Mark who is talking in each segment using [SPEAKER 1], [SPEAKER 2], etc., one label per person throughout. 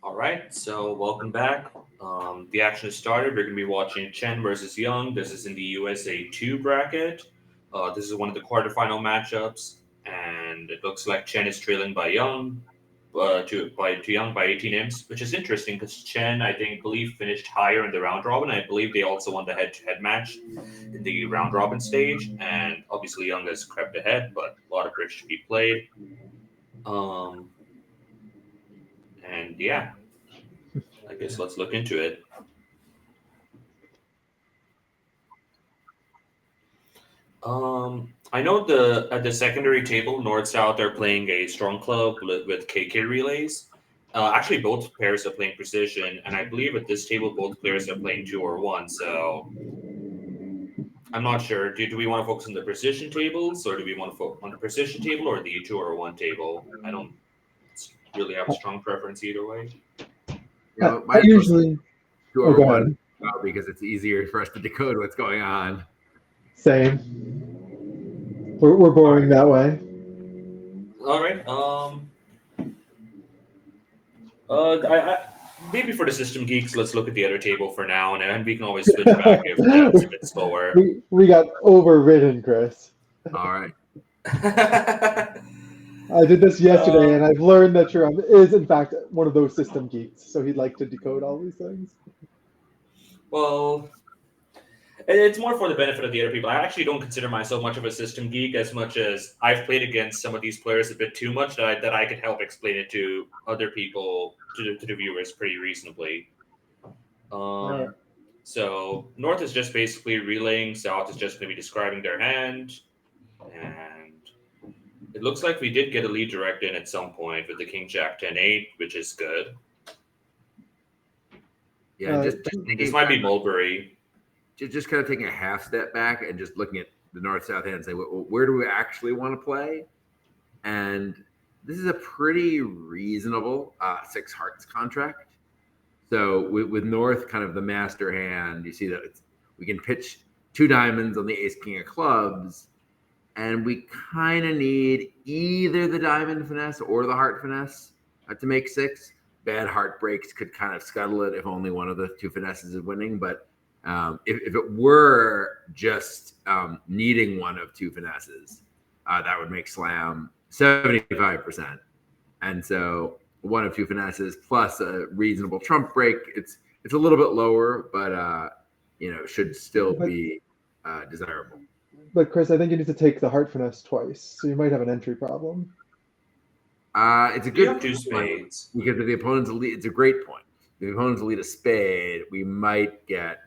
[SPEAKER 1] All right, so welcome back. The action has started. We're going to be watching Chen versus Yeung. This is in the USA2 bracket. This is one of the quarterfinal matchups, and it looks like Chen is trailing by Yeung, to Yeung by 18 imps, which is interesting because Chen, I believe, finished higher in the round robin. I believe they also won the head-to-head match in the round robin stage, and obviously Yeung has crept ahead, but a lot of bridge to be played. Um, and yeah, I guess let's look into it. I know at the secondary table, North South are playing a strong club with KK relays. Actually, both pairs are playing precision, and I believe at this table both players are playing 2 or 1. So I'm not sure. Do we want to focus on the precision tables, or do we want to focus on the precision table or the 2 or 1 table? I don't really have a strong preference either way.
[SPEAKER 2] Yeah,
[SPEAKER 3] I usually
[SPEAKER 2] 2 or 1 because it's easier for us to decode what's going on.
[SPEAKER 3] Same. We're boring that way.
[SPEAKER 1] All right. Maybe for the system geeks, let's look at the other table for now, and then we can always switch back if it's a bit slower.
[SPEAKER 3] We got overridden, Chris.
[SPEAKER 2] All right.
[SPEAKER 3] I did this yesterday, and I've learned that Sriram is, in fact, one of those system geeks, so he'd like to decode all these things.
[SPEAKER 1] Well, it's more for the benefit of the other people. I actually don't consider myself much of a system geek as much as I've played against some of these players a bit too much that I could help explain it to other people, to the viewers pretty reasonably. So North is just basically relaying, South is just going to be describing their hand, and it looks like we did get a lead direct in at some point with the King Jack 10-8, which is good.
[SPEAKER 2] Yeah,
[SPEAKER 1] this might be Mulberry.
[SPEAKER 2] Just kind of taking a half step back and just looking at the North-South hand and say, well, where do we actually want to play? And this is a pretty reasonable 6 hearts contract. So with North kind of the master hand, you see that we can pitch 2 diamonds on the ace king of clubs, and we kind of need either the diamond finesse or the heart finesse to make 6. Bad heart breaks could kind of scuttle it if only one of the 2 finesses is winning. But if it were just needing one of 2 finesses, that would make slam 75%. And so one of 2 finesses plus a reasonable trump break, it's a little bit lower, but should still be desirable.
[SPEAKER 3] But Chris, I think you need to take the heart finesse twice, so you might have an entry problem.
[SPEAKER 2] It's a good
[SPEAKER 1] 2 spades
[SPEAKER 2] because if the opponent's elite, it's a great point. If the opponent's elite a spade, we might get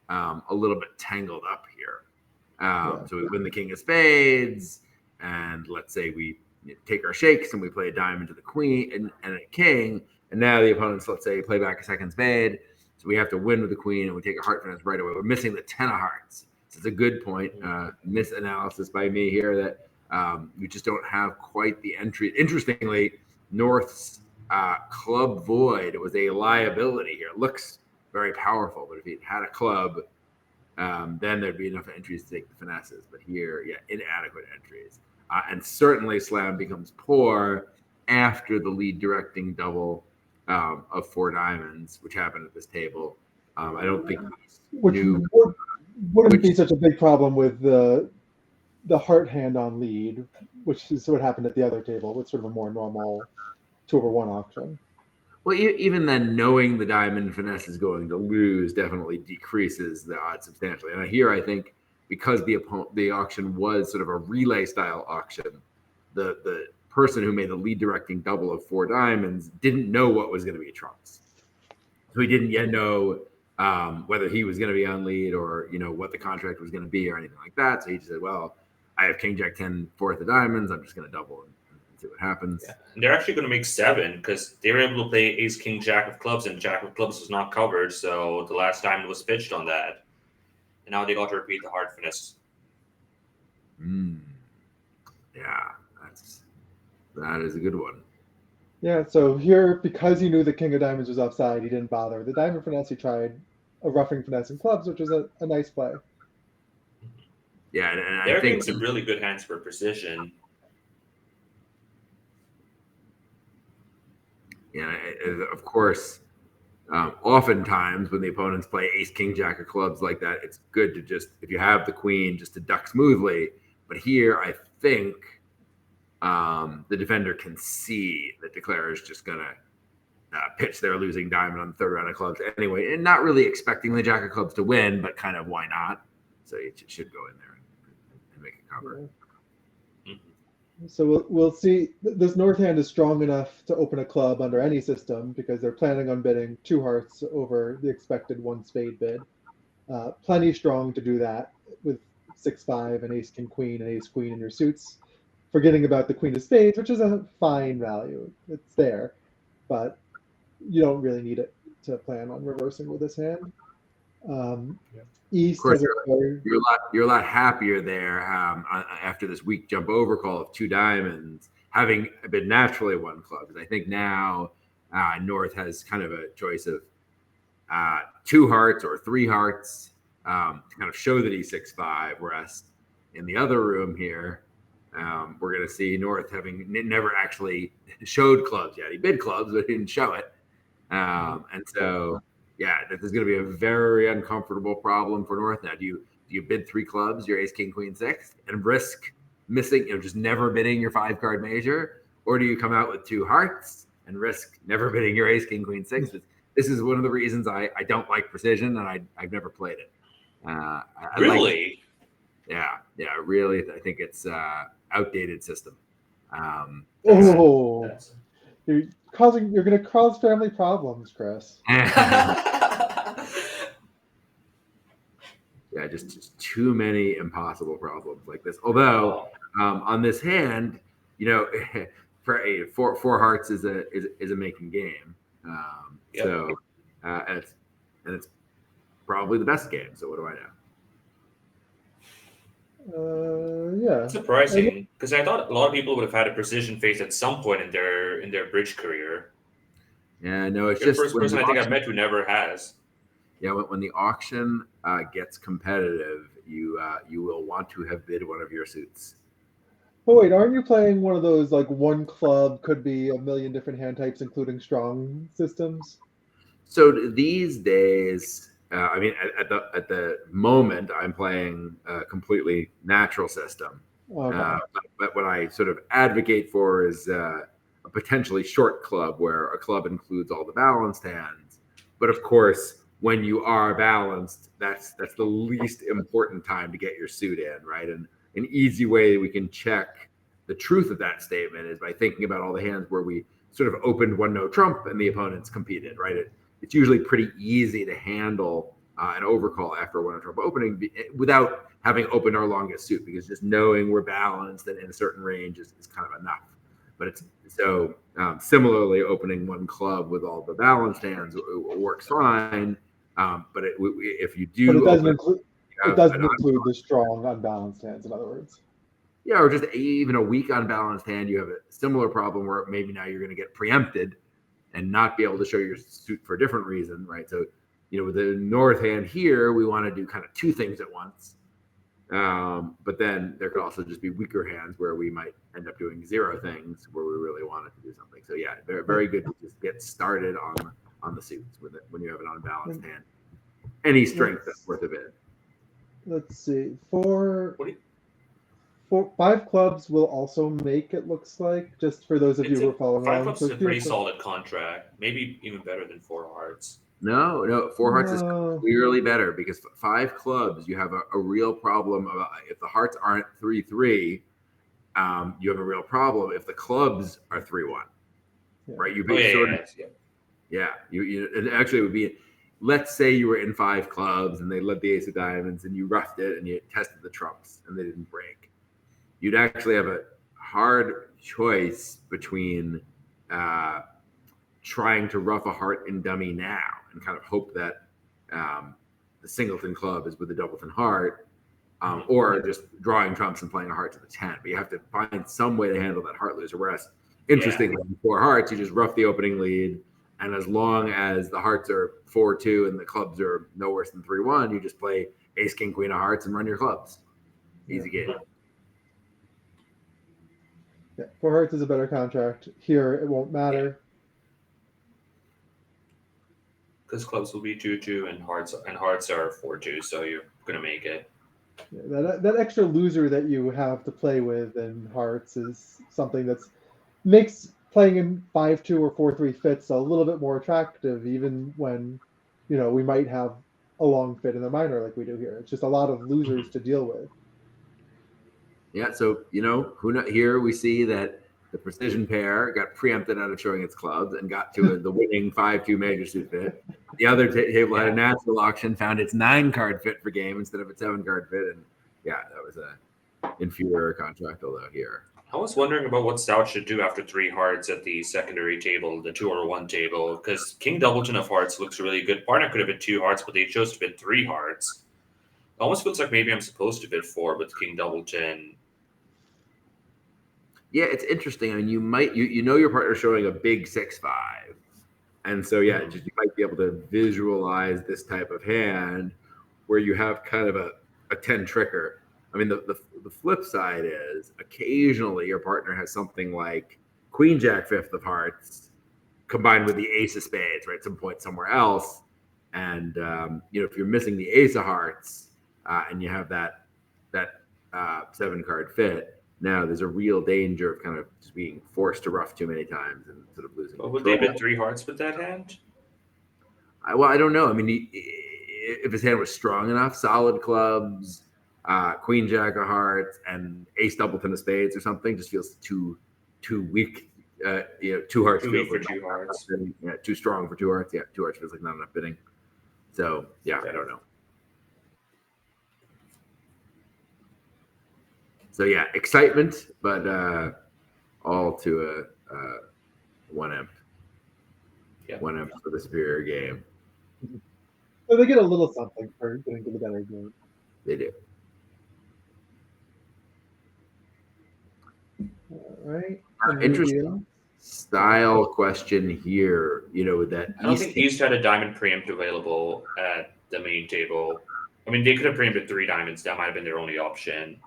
[SPEAKER 2] a little bit tangled up here. So we win the king of spades, and let's say we take our shakes and we play a diamond to the queen and a king, and now the opponents, let's say, play back a second spade, so we have to win with the queen and we take a heart finesse right away. We're missing the 10 of hearts. So it's a good point, misanalysis by me here, that we just don't have quite the entry. Interestingly, North's club void was a liability here. It looks very powerful, but if he had a club, then there'd be enough entries to take the finesses. But here, inadequate entries. And certainly slam becomes poor after the lead directing double of 4 diamonds, which happened at this table. I don't think
[SPEAKER 3] wouldn't be such a big problem with the heart hand on lead, which is what happened at the other table with sort of a more normal 2/1 auction.
[SPEAKER 2] Well, even then, knowing the diamond finesse is going to lose definitely decreases the odds substantially. And here, I think, because the auction was sort of a relay style auction, the person who made the lead directing double of 4 diamonds didn't know what was going to be trumps. So he didn't yet know whether he was going to be on lead or what the contract was going to be or anything like that. So he just said, well, I have King Jack 10 4th of diamonds. I'm just going to double and see what happens.
[SPEAKER 1] Yeah. And they're actually going to make 7 because they were able to play ace king jack of clubs, and jack of clubs was not covered. So the last diamond was pitched on that, and now they got to repeat the heart finesse.
[SPEAKER 2] Yeah, that is a good one.
[SPEAKER 3] Yeah, so here, because he knew the king of diamonds was offside, he didn't bother. The diamond finesse, he tried a roughing finesse in clubs, which was a nice play.
[SPEAKER 2] Yeah, and
[SPEAKER 1] they're
[SPEAKER 2] I think
[SPEAKER 1] getting some really good hands for precision.
[SPEAKER 2] Of course, oftentimes when the opponents play ace, king, jack of clubs like that, it's good to just, if you have the queen, just to duck smoothly. But here, I think the defender can see that declarer is just going to pitch their losing diamond on the third round of clubs anyway, and not really expecting the jack of clubs to win, but kind of why not? So it should go in there and make it cover.
[SPEAKER 3] Yeah. So we'll see. This north hand is strong enough to open a club under any system because they're planning on bidding 2 hearts over the expected 1 spade bid. Plenty strong to do that with 6-5 and ace king queen and ace queen in your suits. Forgetting about the queen of spades, which is a fine value. It's there, but you don't really need it to plan on reversing with this hand. East
[SPEAKER 2] Of course,
[SPEAKER 3] has a very,
[SPEAKER 2] you're a lot happier there after this weak jump over call of 2 diamonds, having been naturally 1 club. Because I think now North has kind of a choice of 2 hearts or 3 hearts to kind of show that he's 6-5. Whereas in the other room here, we're going to see North having never actually showed clubs yet. He bid clubs, but he didn't show it. And so, yeah, this is going to be a very uncomfortable problem for North. Now, do you bid 3 clubs, your ace, king, queen, 6, and risk missing, just never bidding your 5-card major? Or do you come out with 2 hearts and risk never bidding your ace, king, queen, 6? This is one of the reasons I don't like precision, and I've never played it.
[SPEAKER 1] Really?
[SPEAKER 2] Really. I think it's outdated system.
[SPEAKER 3] you're going to cause family problems, Chris.
[SPEAKER 2] Yeah, just too many impossible problems like this. Although on this hand, for 4 hearts is a making game.
[SPEAKER 1] Yep.
[SPEAKER 2] So and it's probably the best game. So what do I know?
[SPEAKER 3] Yeah.
[SPEAKER 1] Surprising, because I thought a lot of people would have had a precision face at some point in their bridge career.
[SPEAKER 2] Yeah, no, it's
[SPEAKER 1] You're
[SPEAKER 2] just
[SPEAKER 1] the first person I think I've met who never has.
[SPEAKER 2] Yeah, when the auction gets competitive, you will want to have bid one of your suits.
[SPEAKER 3] Oh wait, aren't you playing one of those like 1 club could be a million different hand types, including strong systems?
[SPEAKER 2] So these days, at the moment, I'm playing a completely natural system.
[SPEAKER 3] Okay.
[SPEAKER 2] But what I sort of advocate for is a potentially short club where a club includes all the balanced hands. But of course, when you are balanced, that's the least important time to get your suit in, right? And an easy way we can check the truth of that statement is by thinking about all the hands where we sort of opened 1 no trump and the opponents competed, right? It's usually pretty easy to handle an overcall after a 1 no trump opening without having opened our longest suit, because just knowing we're balanced and in a certain range is kind of enough. But it's so similarly, opening 1 club with all the balanced hands works fine. But if you do,
[SPEAKER 3] but it doesn't include the strong unbalanced hands. In other words,
[SPEAKER 2] yeah, or just even a weak unbalanced hand, you have a similar problem where maybe now you're going to get preempted and not be able to show your suit for a different reason, right? So, with the North hand here, we want to do kind of 2 things at once. But then there could also just be weaker hands where we might end up doing 0 things where we really wanted to do something. So yeah, very, very good to just get started on the suits with it when you have an unbalanced hand. Any strength that's worth a bid.
[SPEAKER 3] Let's see. 5 clubs will also make, it looks like, just for those of you who are following
[SPEAKER 1] 5
[SPEAKER 3] along.
[SPEAKER 1] clubs is a pretty solid contract, maybe even better than 4 hearts.
[SPEAKER 2] No, 4 hearts is clearly better, because 5 clubs, you have a real problem about if the hearts aren't 3-3, you have a real problem if the clubs are 3-1, right? You it actually would be, let's say you were in 5 clubs and they led the ace of diamonds and you roughed it and you tested the trumps and they didn't break. You'd actually have a hard choice between trying to rough a heart in dummy now and kind of hope that the singleton club is with the doubleton heart, or just drawing trumps and playing a heart to the 10. But you have to find some way to handle that heart loser. Whereas, interestingly, in 4 hearts, you just rough the opening lead, and as long as the hearts are 4-2 and the clubs are no worse than 3-1, you just play ace, king, queen of hearts and run your clubs. Easy game.
[SPEAKER 3] Yeah, 4 hearts is a better contract. Here, it won't matter.
[SPEAKER 1] Because clubs will be 2-2 and hearts are 4-2, so you're gonna make it.
[SPEAKER 3] Yeah, that extra loser that you have to play with in hearts is something that's makes playing in 5-2 or 4-3 fits a little bit more attractive, even when we might have a long fit in the minor like we do here. It's just a lot of losers to deal with.
[SPEAKER 2] Yeah, so here we see that the precision pair got preempted out of showing its clubs and got to the winning 5-2 major suit fit. The other table had a natural auction, found its 9-card fit for game instead of its 7-card fit, and yeah, that was a inferior contract. Although here,
[SPEAKER 1] I was wondering about what Stout should do after 3 hearts at the secondary table, the 2-1 table, because King Doubleton of hearts looks really good. Partner could have been 2 hearts, but they chose to fit 3 hearts. It almost feels like maybe I'm supposed to fit 4 with King Doubleton.
[SPEAKER 2] Yeah, it's interesting. I mean, you might your partner showing a big 6-5, and so yeah, just you might be able to visualize this type of hand where you have kind of a 10 tricker. I mean, the flip side is occasionally your partner has something like Queen Jack 5th of hearts combined with the Ace of Spades, right? Some point somewhere else, and if you're missing the Ace of Hearts and you have that 7-card fit. Now there's a real danger of kind of just being forced to rough too many times and sort of losing.
[SPEAKER 1] But would they bet 3 hearts with that hand?
[SPEAKER 2] I don't know. I mean, if his hand was strong enough, solid clubs, Queen Jack of hearts, and Ace Doubleton of spades or something, just feels too weak. 2 hearts
[SPEAKER 1] Too
[SPEAKER 2] feels
[SPEAKER 1] weak
[SPEAKER 2] like
[SPEAKER 1] for 2 hearts.
[SPEAKER 2] Yeah, too strong for 2 hearts. Yeah, 2 hearts feels like not enough bidding. So yeah, I don't know. So yeah, excitement, but all to a 1 imp.
[SPEAKER 1] Yeah.
[SPEAKER 2] 1 imp for the superior game.
[SPEAKER 3] So they get a little something for getting to the better game.
[SPEAKER 2] They do.
[SPEAKER 3] All right.
[SPEAKER 2] Interesting style question here. That
[SPEAKER 1] I don't think East had a diamond preempt available at the main table. I mean, they could have preempted 3 diamonds. That might have been their only option.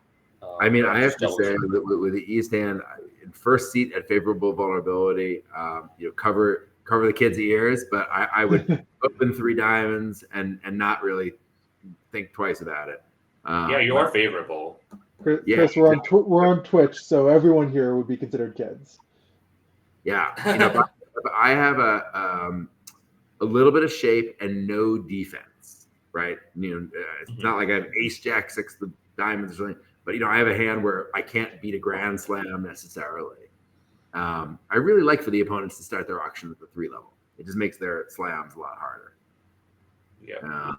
[SPEAKER 2] I mean, I have to say that with the East hand, in first seat at favorable vulnerability, cover the kid's ears, but I would open 3 diamonds and not really think twice about it.
[SPEAKER 1] Yeah, you are favorable.
[SPEAKER 3] Chris, we're on Twitch, so everyone here would be considered kids.
[SPEAKER 2] Yeah, if I have a little bit of shape and no defense, right? It's not like I have Ace Jack 6 of diamonds or something. But I have a hand where I can't beat a grand slam necessarily. I really like for the opponents to start their auction at the 3 level. It just makes their slams a lot harder.
[SPEAKER 1] Yeah.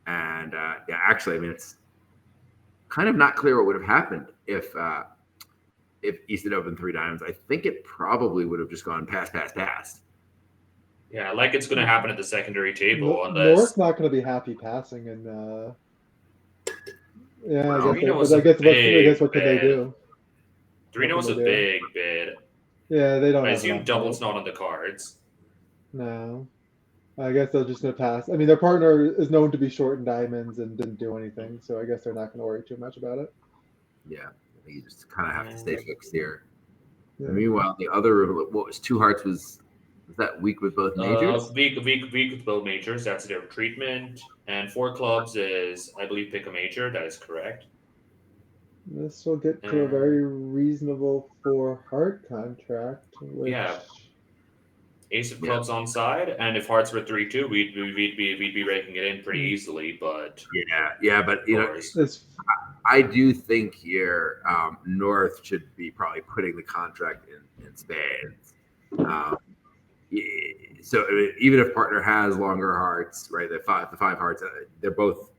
[SPEAKER 2] Actually, I mean, it's kind of not clear what would have happened if East had opened 3 diamonds. I think it probably would have just gone pass.
[SPEAKER 1] Yeah, like it's going to happen at the secondary table. Unless
[SPEAKER 3] North's not going to be happy passing, and yeah, I guess what could they do?
[SPEAKER 1] 3 was a big bid.
[SPEAKER 3] Yeah, they don't.
[SPEAKER 1] I assume double's not on the cards.
[SPEAKER 3] No, I guess they're just gonna pass. I mean, their partner is known to be short in diamonds and didn't do anything, so I guess they're not going to worry too much about it.
[SPEAKER 2] Yeah, you just kind of have to stay fixed here.
[SPEAKER 3] Yeah.
[SPEAKER 2] Meanwhile, the other, what was 2 hearts was that weak with both majors?
[SPEAKER 1] Weak with both majors. That's their treatment. And 4 clubs is, I believe, pick a major. That is correct.
[SPEAKER 3] This will get to a very reasonable 4 heart contract. Which...
[SPEAKER 1] Yeah. Ace of clubs on side, and if hearts were 3-2, we'd be raking it in pretty easily. But
[SPEAKER 2] but I do think here North should be probably putting the contract in spades. So even if partner has longer hearts, right? The 5 hearts, they're both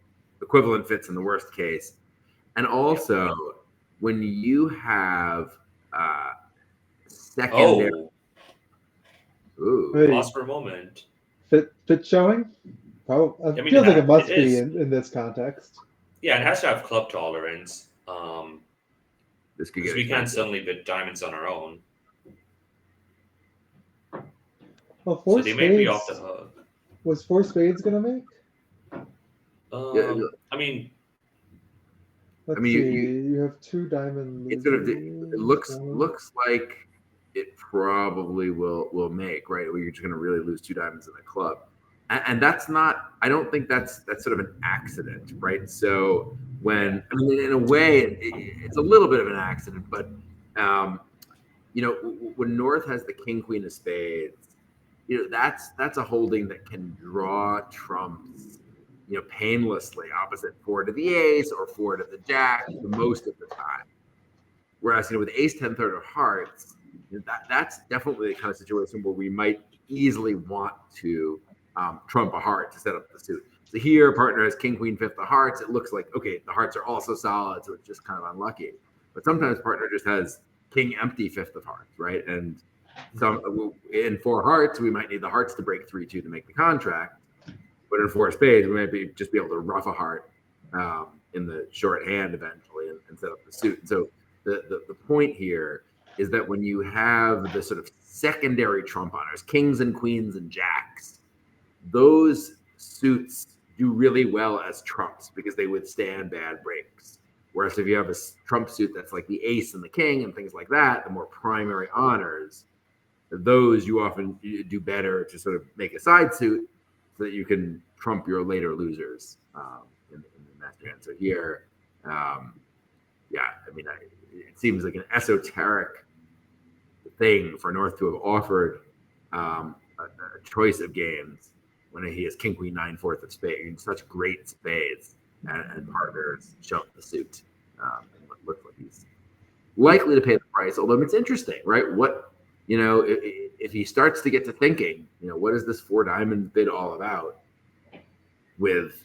[SPEAKER 2] equivalent fits in the worst case. And also, when you have secondary.
[SPEAKER 1] Lost for a moment.
[SPEAKER 3] Fit showing? Probably. It feels like it must be in this context.
[SPEAKER 1] Yeah, it has to have club tolerance.
[SPEAKER 2] This could
[SPEAKER 1] get we can't suddenly bid diamonds on our own.
[SPEAKER 3] Well,
[SPEAKER 1] so they may be off the hook.
[SPEAKER 3] Was 4 spades gonna make?
[SPEAKER 1] I mean,
[SPEAKER 3] let's see. You have 2 diamonds.
[SPEAKER 2] It looks like it probably will make, right? Where you're just going to really lose 2 diamonds in a club. and that's not. I don't think that's sort of an accident, right? So I mean, in a way, it's a little bit of an accident, but when North has the king queen of spades, that's a holding that can draw trumps, painlessly opposite four to the ace or four to the jack the most of the time. Whereas, with ace 10 third of hearts, that's definitely the kind of situation where we might easily want to trump a heart to set up the suit. So here, partner has king, queen, fifth of hearts. It looks like, okay, the hearts are also solid, so it's just kind of unlucky. But sometimes partner just has king empty fifth of hearts, right? And in four hearts, we might need the hearts to break 3-2 to make the contract. But in four spades, we might just be able to ruff a heart in the short hand eventually and set up the suit. And so the point here is that when you have the sort of secondary trump honors, kings and queens and jacks, those suits do really well as trumps because they withstand bad breaks. Whereas if you have a trump suit that's like the ace and the king and things like that, the more primary honors, those you often do better to sort of make a side suit so that you can trump your later losers in the master hand. So here, it seems like an esoteric thing for North to have offered a choice of games when he has king, queen, 9, 4th of spades, such great spades, and partners show the suit. And looks like he's likely to pay the price, although it's interesting, right? What, if he starts to get to thinking, what is this 4 diamond bid all about with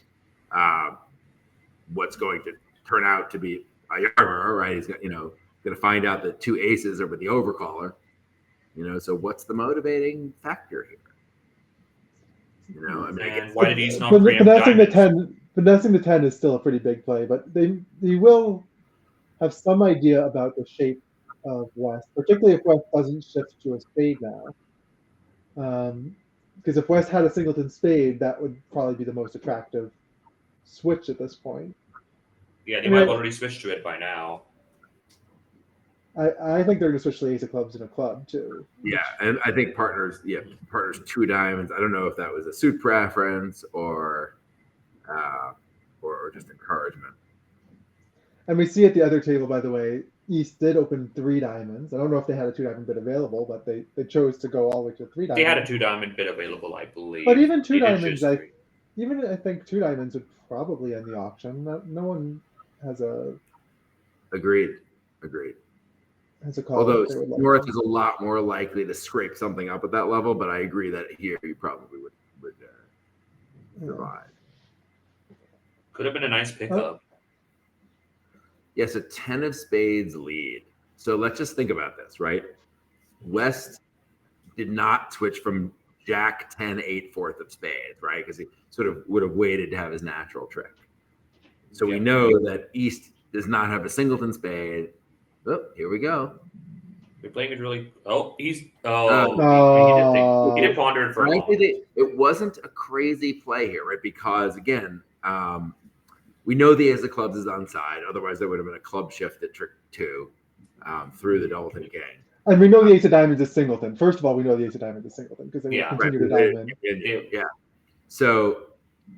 [SPEAKER 2] what's going to turn out to be a Yarmer, right? He's got, going to find out that 2 aces are with the overcaller, so what's the motivating factor here?
[SPEAKER 1] Why did he not preempt diamonds?
[SPEAKER 3] Finessing the 10 is still a pretty big play, but they will have some idea about the shape of West, particularly if West doesn't shift to a spade now. Because if West had a singleton spade, that would probably be the most attractive switch at this point.
[SPEAKER 1] Yeah, they might have already switched to it by now.
[SPEAKER 3] I think they're going to switch to ace of clubs in a club too.
[SPEAKER 2] Yeah, and I think partners 2 diamonds. I don't know if that was a suit preference or just encouragement.
[SPEAKER 3] And we see at the other table, by the way, East did open 3 diamonds. I don't know if they had a 2 diamond bid available, but they chose to go all the way to 3 diamonds.
[SPEAKER 1] They had a 2 diamond bid available, I believe.
[SPEAKER 3] But even 2 diamonds, I think 2 diamonds would probably end the auction. No one has a
[SPEAKER 2] agreed.
[SPEAKER 3] Has a call.
[SPEAKER 2] Although North is a lot more likely to scrape something up at that level, but I agree that here you probably would survive.
[SPEAKER 1] Could have been a nice pickup.
[SPEAKER 2] Yes, a 10 of spades lead. So let's just think about this, right? West did not switch from Jack 10 8 4th of spades, right? Because he sort of would have waited to have his natural trick. So we know that East does not have a singleton spade. Oh, here we go.
[SPEAKER 1] You're playing it really. He did ponder it for a while.
[SPEAKER 2] It wasn't a crazy play here, right? Because again, we know the ace of clubs is onside. Otherwise, there would have been a club shift at trick 2 through the doubleton king.
[SPEAKER 3] And we know the ace of diamonds is singleton. First of all, we know the ace of diamonds is singleton because they continue to diamond.
[SPEAKER 2] Yeah. So,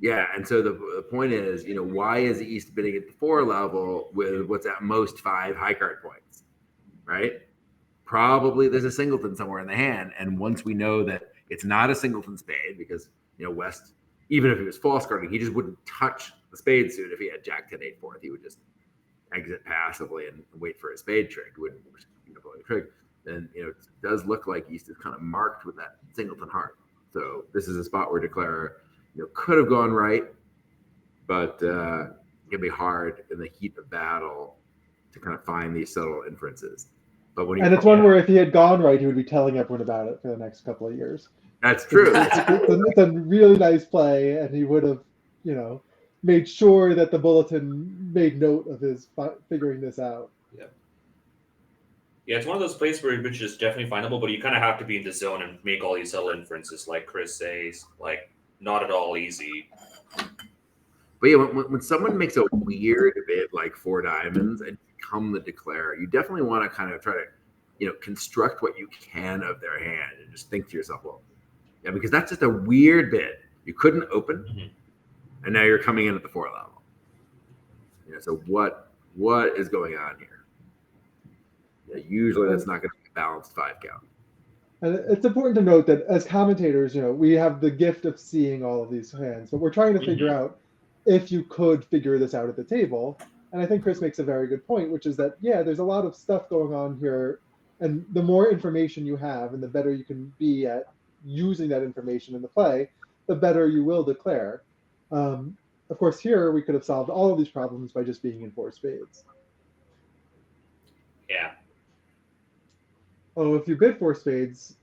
[SPEAKER 2] and so the point is, why is East bidding at the 4 level with what's at most 5 high card points, right? Probably there's a singleton somewhere in the hand. And once we know that it's not a singleton spade, because, West, even if he was false carding, he just wouldn't touch the spade suit if he had Jack 10 8 4th. He would just exit passively and wait for a spade trick. He wouldn't blow a trick. Then, it does look like East is kind of marked with that singleton heart. So this is a spot where declarer could have gone right, but it can be hard in the heat of battle to kind of find these subtle inferences. But
[SPEAKER 3] it's one where if he had gone right, he would be telling everyone about it for the next couple of years.
[SPEAKER 2] That's true.
[SPEAKER 3] It's a really nice play, and he would have, made sure that the bulletin made note of his figuring this out.
[SPEAKER 1] Yeah, it's one of those plays which is definitely findable, but you kind of have to be in the zone and make all these subtle inferences, like Chris says. Not at all easy.
[SPEAKER 2] But yeah, when someone makes a weird bid like 4 diamonds and become the declarer, you definitely want to kind of try to, construct what you can of their hand and just think to yourself, well, yeah, because that's just a weird bid. You couldn't open,
[SPEAKER 1] Mhm.
[SPEAKER 2] and now you're coming in at the 4 level. So what is going on here? Usually that's not going to be a balanced 5 count.
[SPEAKER 3] And it's important to note that as commentators, we have the gift of seeing all of these hands, but we're trying to figure out if you could figure this out at the table. And I think Chris makes a very good point, which is that, there's a lot of stuff going on here. And the more information you have and the better you can be at using that information in the play, the better you will declare. Of course, here we could have solved all of these problems by just being in 4 spades.
[SPEAKER 1] Yeah.
[SPEAKER 3] Oh, if you bid 4 spades,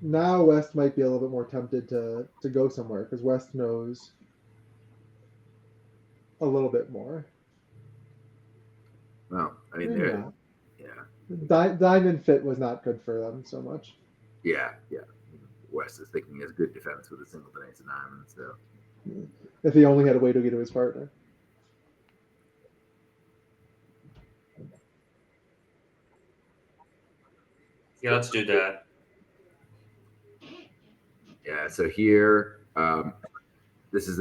[SPEAKER 3] now West might be a little bit more tempted to go somewhere because West knows a little bit more.
[SPEAKER 2] Well, I mean,
[SPEAKER 3] Maybe not.
[SPEAKER 2] Yeah.
[SPEAKER 3] Diamond fit was not good for them so much.
[SPEAKER 2] Yeah. West is thinking he has good defense with a singleton ace of diamonds. So
[SPEAKER 3] if he only had a way to get to his partner.
[SPEAKER 1] Yeah, let's do that.
[SPEAKER 2] Yeah, so here, this is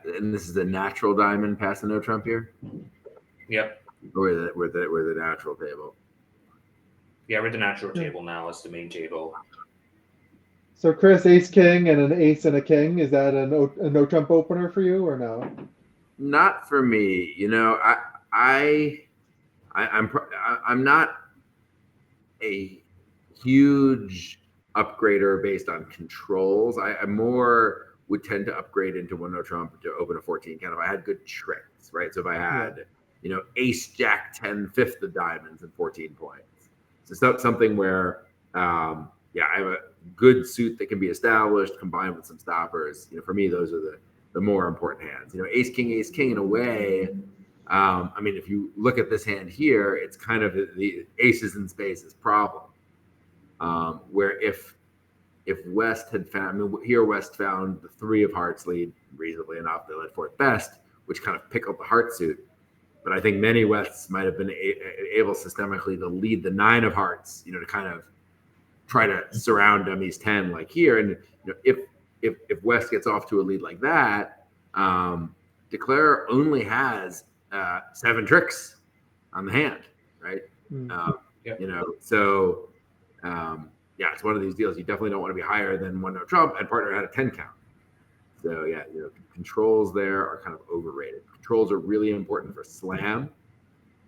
[SPEAKER 2] and this is the natural diamond past the no trump here.
[SPEAKER 1] Yep.
[SPEAKER 2] Or the natural table.
[SPEAKER 1] Yeah, we're at the natural table now. It's the main table.
[SPEAKER 3] So Chris, ace king and an ace and a king, is that a no trump opener for you or no?
[SPEAKER 2] Not for me. I'm not a huge upgrader based on controls. I more would tend to upgrade into one no trump to open a 14 count if I had good tricks, right? So if I had, ace jack 10 fifth of diamonds and 14 points. So something where, I have a good suit that can be established combined with some stoppers. For me, those are the more important hands. Ace king in a way. If you look at this hand here, it's kind of the aces and spaces problem. Where if West had found, here West found the 3 of hearts lead reasonably enough. They led 4th best, which kind of pickled the heart suit. But I think many Wests might have been able systemically to lead the 9 of hearts, to kind of try to surround dummies 10 like here. And if West gets off to a lead like that, Declare only has 7 tricks on the hand, right?
[SPEAKER 1] Yep.
[SPEAKER 2] So it's one of these deals. You definitely don't want to be higher than one no trump, and partner had a 10 count. So controls there are kind of overrated. Controls are really important for slam,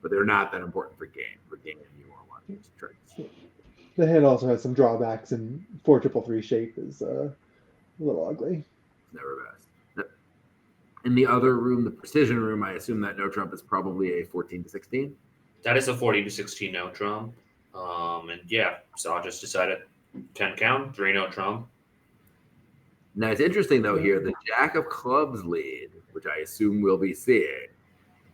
[SPEAKER 2] but they're not that important for game. For game, you want to watch these tricks.
[SPEAKER 3] The hand also has some drawbacks, and 4-3-3 shape is a little ugly.
[SPEAKER 2] Never best. In the other room, the precision room, I assume that no trump is probably a 14-16.
[SPEAKER 1] That is a 14-16 no trump. So I just decided 10 count, 3 no trump.
[SPEAKER 2] Now it's interesting though here, the jack of clubs lead, which I assume we'll be seeing,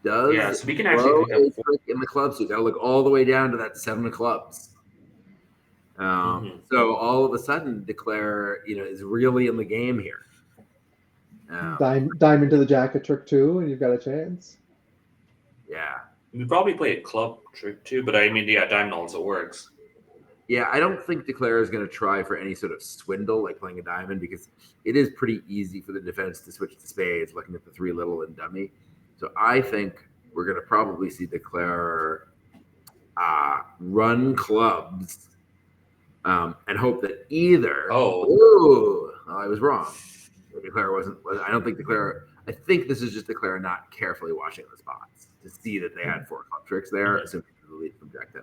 [SPEAKER 2] does
[SPEAKER 1] so we can actually pick up
[SPEAKER 2] trick in the club suit. That'll look all the way down to that 7 of clubs. So all of a sudden, Declare, is really in the game here.
[SPEAKER 3] Diamond to the jack of trick 2, and you've got a chance.
[SPEAKER 2] Yeah.
[SPEAKER 1] We probably play a club trick too, but diamond also works.
[SPEAKER 2] Yeah, I don't think Declare is going to try for any sort of swindle like playing a diamond, because it is pretty easy for the defense to switch to spades, looking at the 3 little and dummy. So I think we're going to probably see Declare run clubs and hope that either. I was wrong. Declare wasn't. I don't think Declare. I think this is just Declare not carefully watching the spots to see that they had 4 club tricks there, assuming the lead from Jack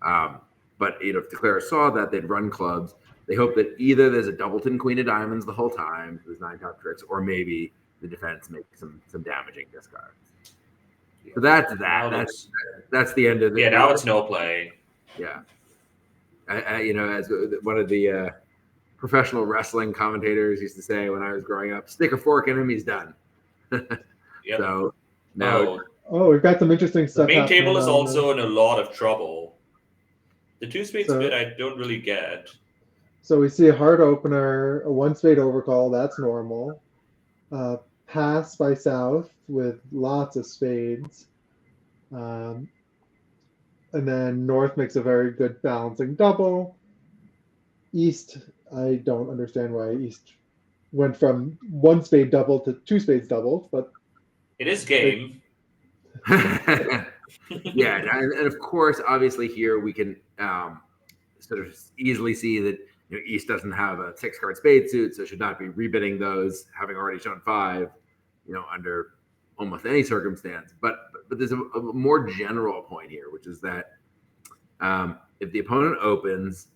[SPEAKER 2] 10-9. But if Declare saw that, they'd run clubs. They hope that either there's a doubleton queen of diamonds the whole time, there's 9 top tricks, or maybe the defense makes some damaging discards. So that's that. That's the end of the.
[SPEAKER 1] Now it's no play.
[SPEAKER 2] Yeah. As one of the professional wrestling commentators used to say when I was growing up, stick a fork in him, he's done. So now.
[SPEAKER 3] We've got some interesting stuff.
[SPEAKER 1] The main table is also in a lot of trouble. The 2 spades bit I don't really get.
[SPEAKER 3] So we see a heart opener, a 1 spade overcall, that's normal. Pass by South with lots of spades. And then North makes a very good balancing double. East, I don't understand why East went from one spade double to two spades double, but
[SPEAKER 1] It is game.
[SPEAKER 2] Yeah, and of course, obviously here we can sort of easily see that East doesn't have a 6-card spade suit, so should not be rebidding those, having already shown 5, under almost any circumstance. But there's a more general point here, which is that if the opponent opens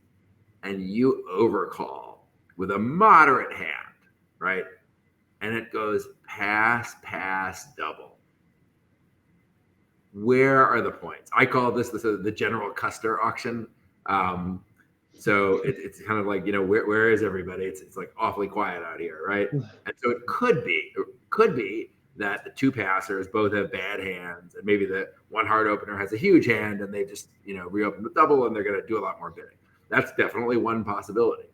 [SPEAKER 2] and you overcall with a moderate hand, right, and it goes pass, double, where are the points? I call this the General Custer auction. So it's kind of like, where is everybody? It's like awfully quiet out here, right? And so it could be that the two passers both have bad hands, and maybe the one hard opener has a huge hand, and they just reopen the double, and they're going to do a lot more bidding. That's definitely one possibility.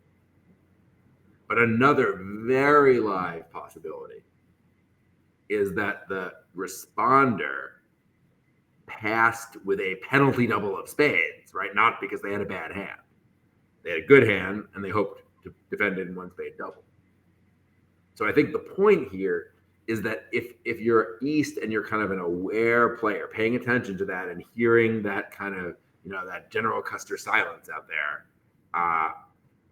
[SPEAKER 2] But another very live possibility is that the responder passed with a penalty double of spades, right? Not because they had a bad hand. They had a good hand, and they hoped to defend it in one spade double. So I think the point here is that if you're East and you're kind of an aware player, paying attention to that and hearing that kind of, that General Custer silence out there,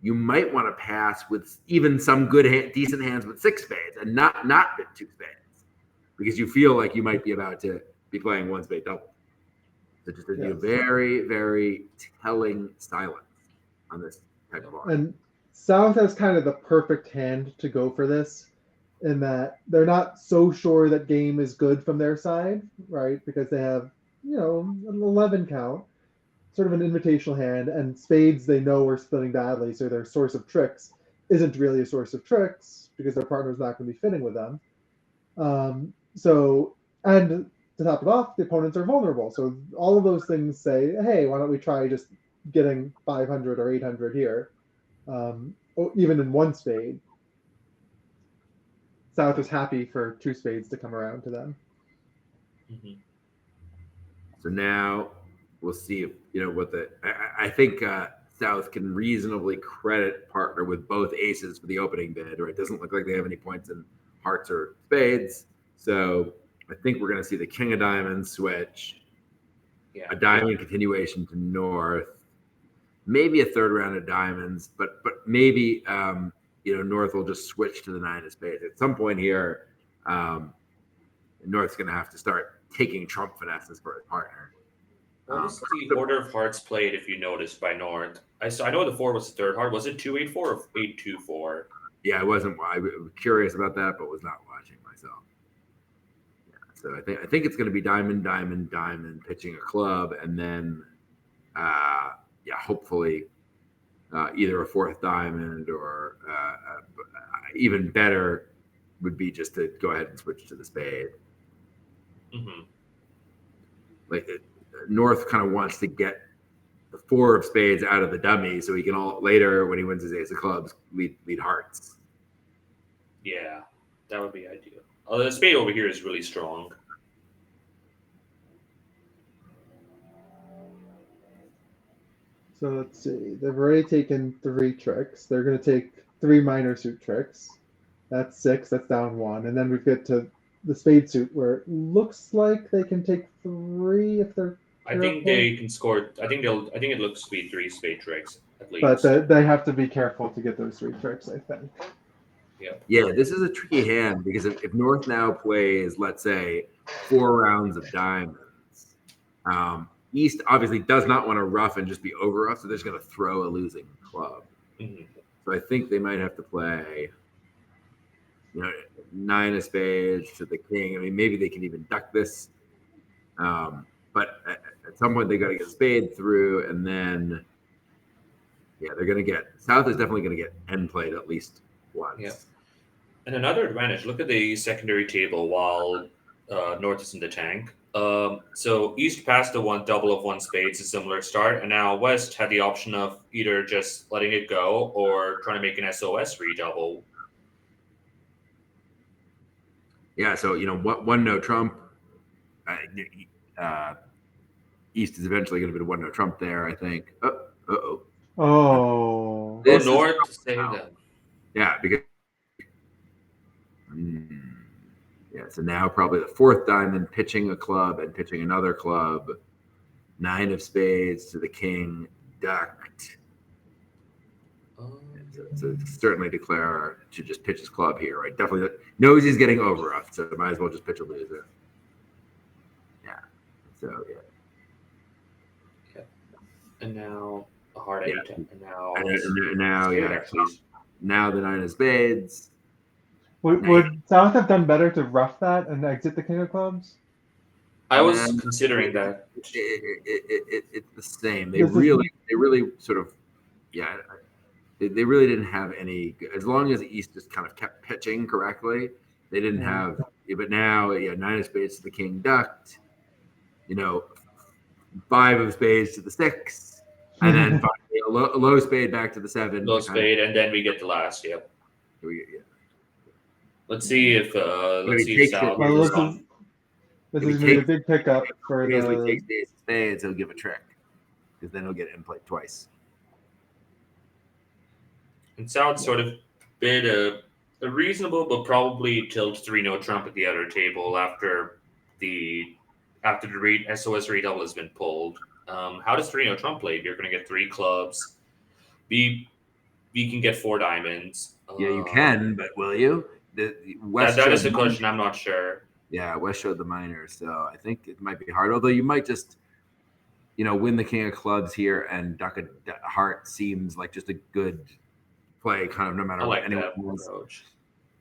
[SPEAKER 2] you might want to pass with even some good, decent hands with 6 spades and not bid 2 spades, because you feel like you might be about to be playing one spade double. So just a very, very telling silence on this type of art.
[SPEAKER 3] And South has kind of the perfect hand to go for this, in that they're not so sure that game is good from their side, right? Because they have, an 11 count, sort of an invitational hand, and spades they know are splitting badly, so their source of tricks isn't really a source of tricks because their partner's not going to be fitting with them. And to top it off, the opponents are vulnerable. So all of those things say, hey, why don't we try just getting 500 or 800 here, even in one spade. South is happy for 2 spades to come around to them.
[SPEAKER 1] Mm-hmm.
[SPEAKER 2] So now we'll see if, I think South can reasonably credit partner with both aces for the opening bid, or it doesn't look like they have any points in hearts or spades. So I think we're going to see the king of diamonds switch, a diamond continuation to North, maybe a third round of diamonds, but maybe North will just switch to the 9 of spades at some point here. North's going to have to start taking trump finesses for his partner.
[SPEAKER 1] What was the order of hearts played, if you noticed, by North? I know the 4 was the third heart. Was it 2-8-4 or 8-2-4?
[SPEAKER 2] Yeah, I was curious about that, but was not watching myself. Yeah, so I think it's going to be diamond, diamond, diamond, pitching a club, and then hopefully either a 4th diamond, or even better would be just to go ahead and switch to the spade.
[SPEAKER 1] Mm-hmm.
[SPEAKER 2] North kind of wants to get the 4 of spades out of the dummy so he can later, when he wins his ace of clubs, lead hearts.
[SPEAKER 1] Yeah, that would be ideal. The spade over here is really strong.
[SPEAKER 3] So let's see. They've already taken 3 tricks. They're going to take 3 minor suit tricks. That's 6. That's down 1. And then we get to the spade suit, where it looks like they can take 3 if they're.
[SPEAKER 1] I think they can score. I think it looks to be 3 spade tricks at least.
[SPEAKER 3] But they have to be careful to get those 3 tricks, I think.
[SPEAKER 1] Yep.
[SPEAKER 2] Yeah, this is a tricky hand, because if North now plays, let's say, 4 rounds of diamonds, East obviously does not want to rough and just be over rough, so they're just going to throw a losing club.
[SPEAKER 1] Mm-hmm.
[SPEAKER 2] So I think they might have to play, 9 of spades to the king. I mean, maybe they can even duck this. But at some point they got to get a spade through, and then, they're going to get, South is definitely going to get end played at least once.
[SPEAKER 1] Yeah. And another advantage, look at the secondary table while North is in the tank. So East passed the double of 1 spades, a similar start, and now West had the option of either just letting it go or trying to make an SOS redouble.
[SPEAKER 2] Yeah, so one no trump. East is eventually going to be a 1 no trump there, I think.
[SPEAKER 3] Oh.
[SPEAKER 1] Oh,
[SPEAKER 2] This is
[SPEAKER 1] North say
[SPEAKER 2] now.
[SPEAKER 1] that.
[SPEAKER 2] Yeah, because yeah. So now probably the fourth diamond, pitching a club and pitching another club. 9 of spades to the king, ducked. So certainly declare to just pitch his club here, right? Definitely knows he's getting over us, so might as well just pitch a loser. Yeah. So yeah.
[SPEAKER 1] And now a hard
[SPEAKER 2] Yeah.
[SPEAKER 1] 8. And now
[SPEAKER 2] And now
[SPEAKER 1] spade,
[SPEAKER 2] yeah.
[SPEAKER 1] actually.
[SPEAKER 2] Now the 9 of spades.
[SPEAKER 3] Would South have done better to rough that and exit the king of clubs?
[SPEAKER 1] I was considering that.
[SPEAKER 2] It's the same. They really sort of, yeah. They really didn't have any. As long as the East just kind of kept pitching correctly, they didn't have. But now, yeah, 9 of spades to the king ducked. 5 of spades to the 6, and then finally a low spade back to the 7.
[SPEAKER 1] Low spade, and then we get the last. Yep.
[SPEAKER 2] Yeah.
[SPEAKER 1] Let's see if South
[SPEAKER 3] Well,
[SPEAKER 1] is wrong.
[SPEAKER 3] this is going to be a big pickup for
[SPEAKER 2] If he
[SPEAKER 3] the.
[SPEAKER 2] takes the ace of spades, he'll give a trick, because then he'll get in play twice.
[SPEAKER 1] And South sort of bid a reasonable but probably tilt 3-0 trump at the other table after the SOS redouble has been pulled. How does 3-0 trump play? You're going to get 3 clubs. We can get 4 diamonds.
[SPEAKER 2] Yeah, you can, but will you?
[SPEAKER 1] That is the question. I'm not sure.
[SPEAKER 2] Yeah, West showed the minors, so I think it might be hard. Although you might just, win the king of clubs here and duck a heart seems like just a good play, kind of no matter what anyone approach.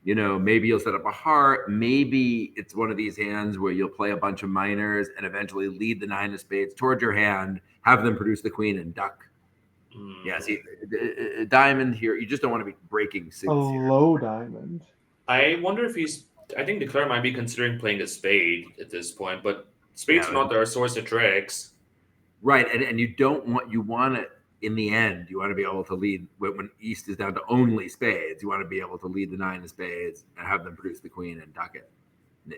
[SPEAKER 2] Maybe you'll set up a heart. Maybe it's one of these hands where you'll play a bunch of minors and eventually lead the 9 of spades towards your hand, have them produce the queen and duck. Yeah, see, a diamond here, you just don't want to be breaking suits.
[SPEAKER 3] A low diamond.
[SPEAKER 1] I wonder if I think Declare might be considering playing a spade at this point, but spades are not their source of tricks.
[SPEAKER 2] Right, and you want it in the end. You want to be able to lead when East is down to only spades. You want to be able to lead the 9 of spades and have them produce the queen and duck it.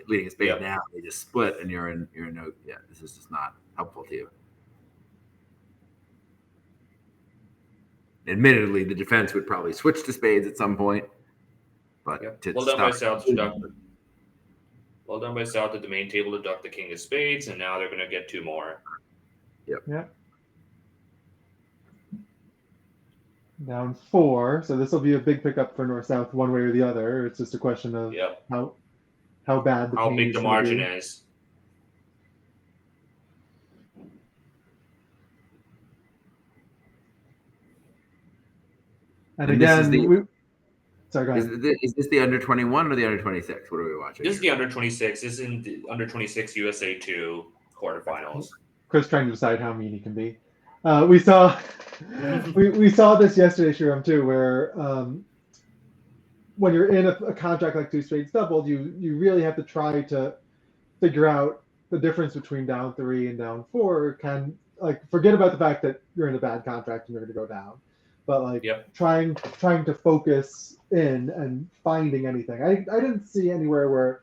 [SPEAKER 2] Leading a spade now, they just split, and you're in no. Yeah, this is just not helpful to you. Admittedly, the defense would probably switch to spades at some point, but
[SPEAKER 1] well done by South to duck. Well done by South at the main table to duck the king of spades, and now they're going to get 2 more.
[SPEAKER 3] Yep. Down 4, so this will be a big pickup for North-South one way or the other. It's just a question of how bad
[SPEAKER 1] how big the margin is.
[SPEAKER 3] And again, sorry, go ahead.
[SPEAKER 2] Is this the under 21 or the under 26? What are we watching?
[SPEAKER 1] This is the under 26. This is in the under 26 USA2 quarterfinals.
[SPEAKER 3] Chris trying to decide how mean he can be. We saw this yesterday, Sriram, too, where when you're in a contract like 2 spades doubled, you really have to try to figure out the difference between down 3 and down 4. Forget about the fact that you're in a bad contract and you're going to go down, but trying to focus in and finding anything. I didn't see anywhere where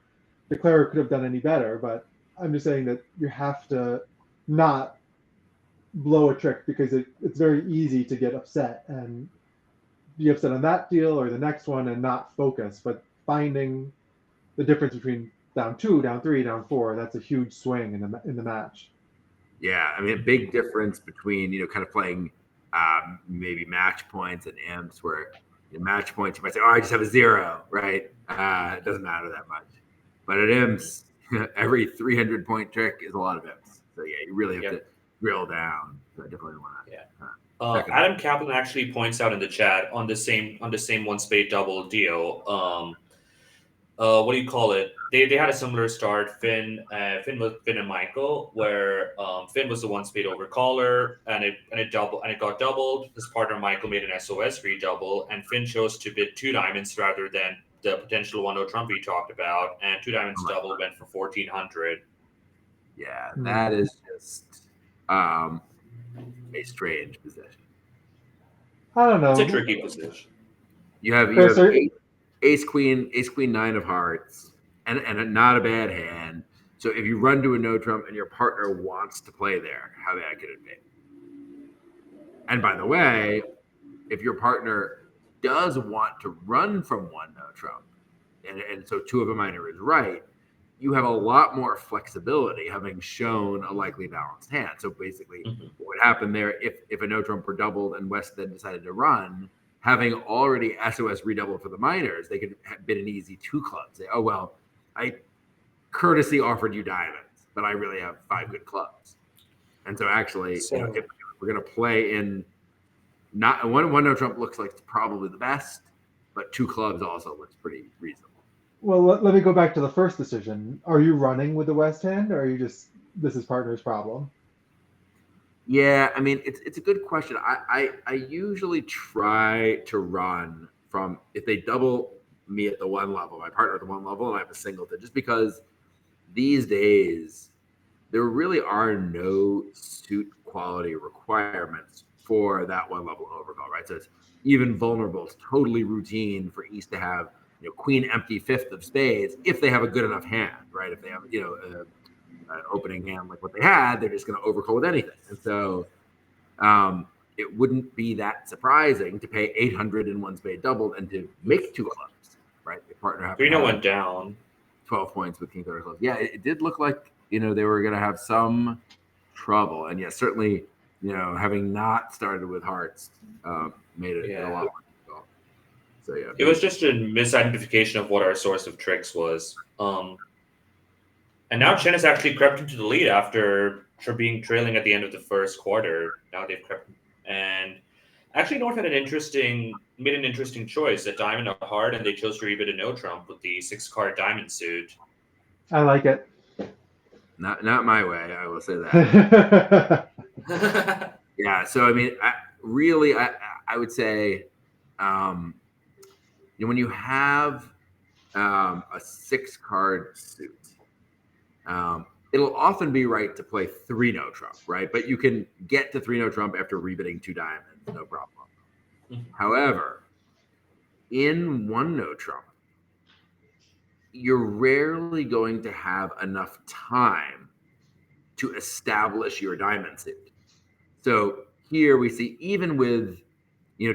[SPEAKER 3] Declarer could have done any better, but I'm just saying that you have to not blow a trick, because it's very easy to get upset and be upset on that deal or the next one and not focus. But finding the difference between down 2, down 3, down 4, that's a huge swing in the match.
[SPEAKER 2] Yeah, I mean, a big difference between kind of playing maybe match points and imps, where match points you might say, I just have a 0, right? It doesn't matter that much. But at imps, every 300-point trick is a lot of imps. So yeah, you really have to drill down. So I definitely want to.
[SPEAKER 1] Adam Kaplan actually points out in the chat on the same 1 spade double deal. What do you call it? They had a similar start. Finn and Michael, where Finn was the 1 spade over caller, and it got doubled. His partner Michael made an SOS redouble, and Finn chose to bid 2 diamonds rather than the potential 1-0 trump we talked about, and 2 diamonds double went for 1,400.
[SPEAKER 2] Yeah, that is just a strange position.
[SPEAKER 3] I don't know.
[SPEAKER 1] It's a tricky position.
[SPEAKER 2] You have ace queen 9 of hearts, and not a bad hand. So if you run to a no trump and your partner wants to play there, how bad could it be? And by the way, if your partner does want to run from one no trump, and so two of a minor is right, you have a lot more flexibility having shown a likely balanced hand. So basically, what would happen there if a no trump were doubled and West then decided to run, having already SOS redoubled for the minors, they could have been an easy two clubs. Say, oh, well, I courtesy offered you diamonds, but I really have 5 good clubs. And so actually, if we're going to play in not one no trump looks like it's probably the best, but 2 clubs also looks pretty reasonable.
[SPEAKER 3] Well, let me go back to the first decision. Are you running with the West hand, or are you just, this is partner's problem?
[SPEAKER 2] Yeah, I mean, it's a good question. I usually try to run from, if they double me at the one level, my partner at the one level, and I have a singleton, just because these days there really are no suit quality requirements for that one level overcall, right? So it's even vulnerable. It's totally routine for East to have queen empty 5th of spades if they have a good enough hand, right? If they have an opening hand like what they had, they're just going to overcall with anything. And so it wouldn't be that surprising to pay 800 in one spade doubled and to make 2 clubs, right? The partner
[SPEAKER 1] went down
[SPEAKER 2] 12 points with king 30 clubs. Yeah, it did look like they were going to have some trouble, and yes, certainly having not started with hearts made it a lot more difficult. So yeah,
[SPEAKER 1] it was just a misidentification of what our source of tricks was. And now Chen has actually crept into the lead after being trailing at the end of the first quarter. Now they've crept, and actually North made an interesting choice. A diamond, a heart, and they chose to rebid a no trump with the 6-card diamond suit.
[SPEAKER 3] I like it.
[SPEAKER 2] Not my way, I will say that. Yeah, so I mean, I would say, when you have a 6-card suit, it'll often be right to play 3 no trump, right? But you can get to 3 no trump after rebidding 2 diamonds, no problem. However, in 1 no trump, you're rarely going to have enough time to establish your diamond suit. So here we see, even with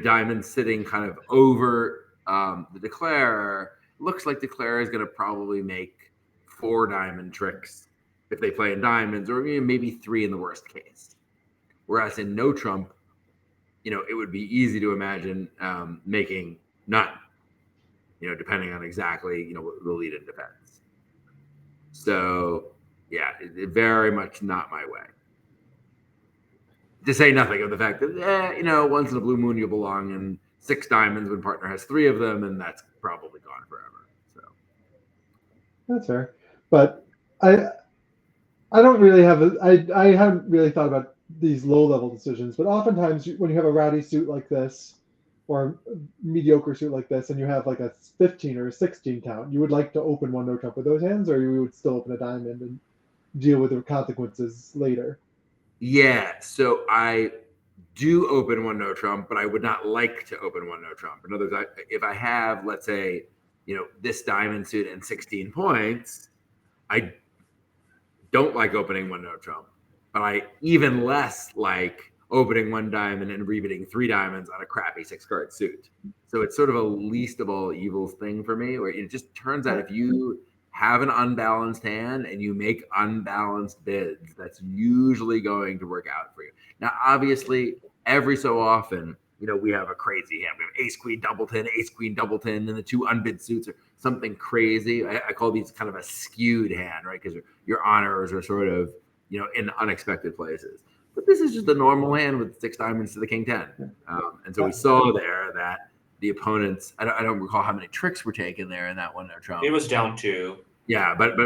[SPEAKER 2] diamonds sitting kind of over the declarer, looks like declarer is going to probably make 4 diamond tricks if they play in diamonds, or maybe 3 in the worst case. Whereas in no trump, it would be easy to imagine making none, depending on exactly the lead in defense. So yeah, it very much not my way. To say nothing of the fact that once in a blue moon you belong in 6 diamonds when partner has 3 of them, and that's probably gone forever. So
[SPEAKER 3] that's fair, but I don't really have I haven't really thought about these low level decisions. But oftentimes when you have a ratty suit like this, or a mediocre suit like this, and you have like a 15 or a 16 count, you would like to open 1 no trump with those hands, or you would still open a diamond and deal with the consequences later.
[SPEAKER 2] Yeah, so I do open 1 no trump, but I would not like to open 1 no trump. In other words, if I have, let's say, this diamond suit and 16 points, I don't like opening 1 no trump, but I even less like opening 1 diamond and rebidding 3 diamonds on a crappy 6-card suit. So it's sort of a least of all evils thing for me, where it just turns out if you have an unbalanced hand and you make unbalanced bids, that's usually going to work out for you. Now, obviously, every so often, we have a crazy hand. We have ace queen doubleton, and the 2 unbid suits are something crazy. I call these kind of a skewed hand, right? Because your honors are sort of, in unexpected places. But this is just a normal hand with 6 diamonds to the king 10. And so we saw there that the opponents, I don't recall how many tricks were taken there in that 1 no trump.
[SPEAKER 1] It was down 2.
[SPEAKER 2] Yeah, but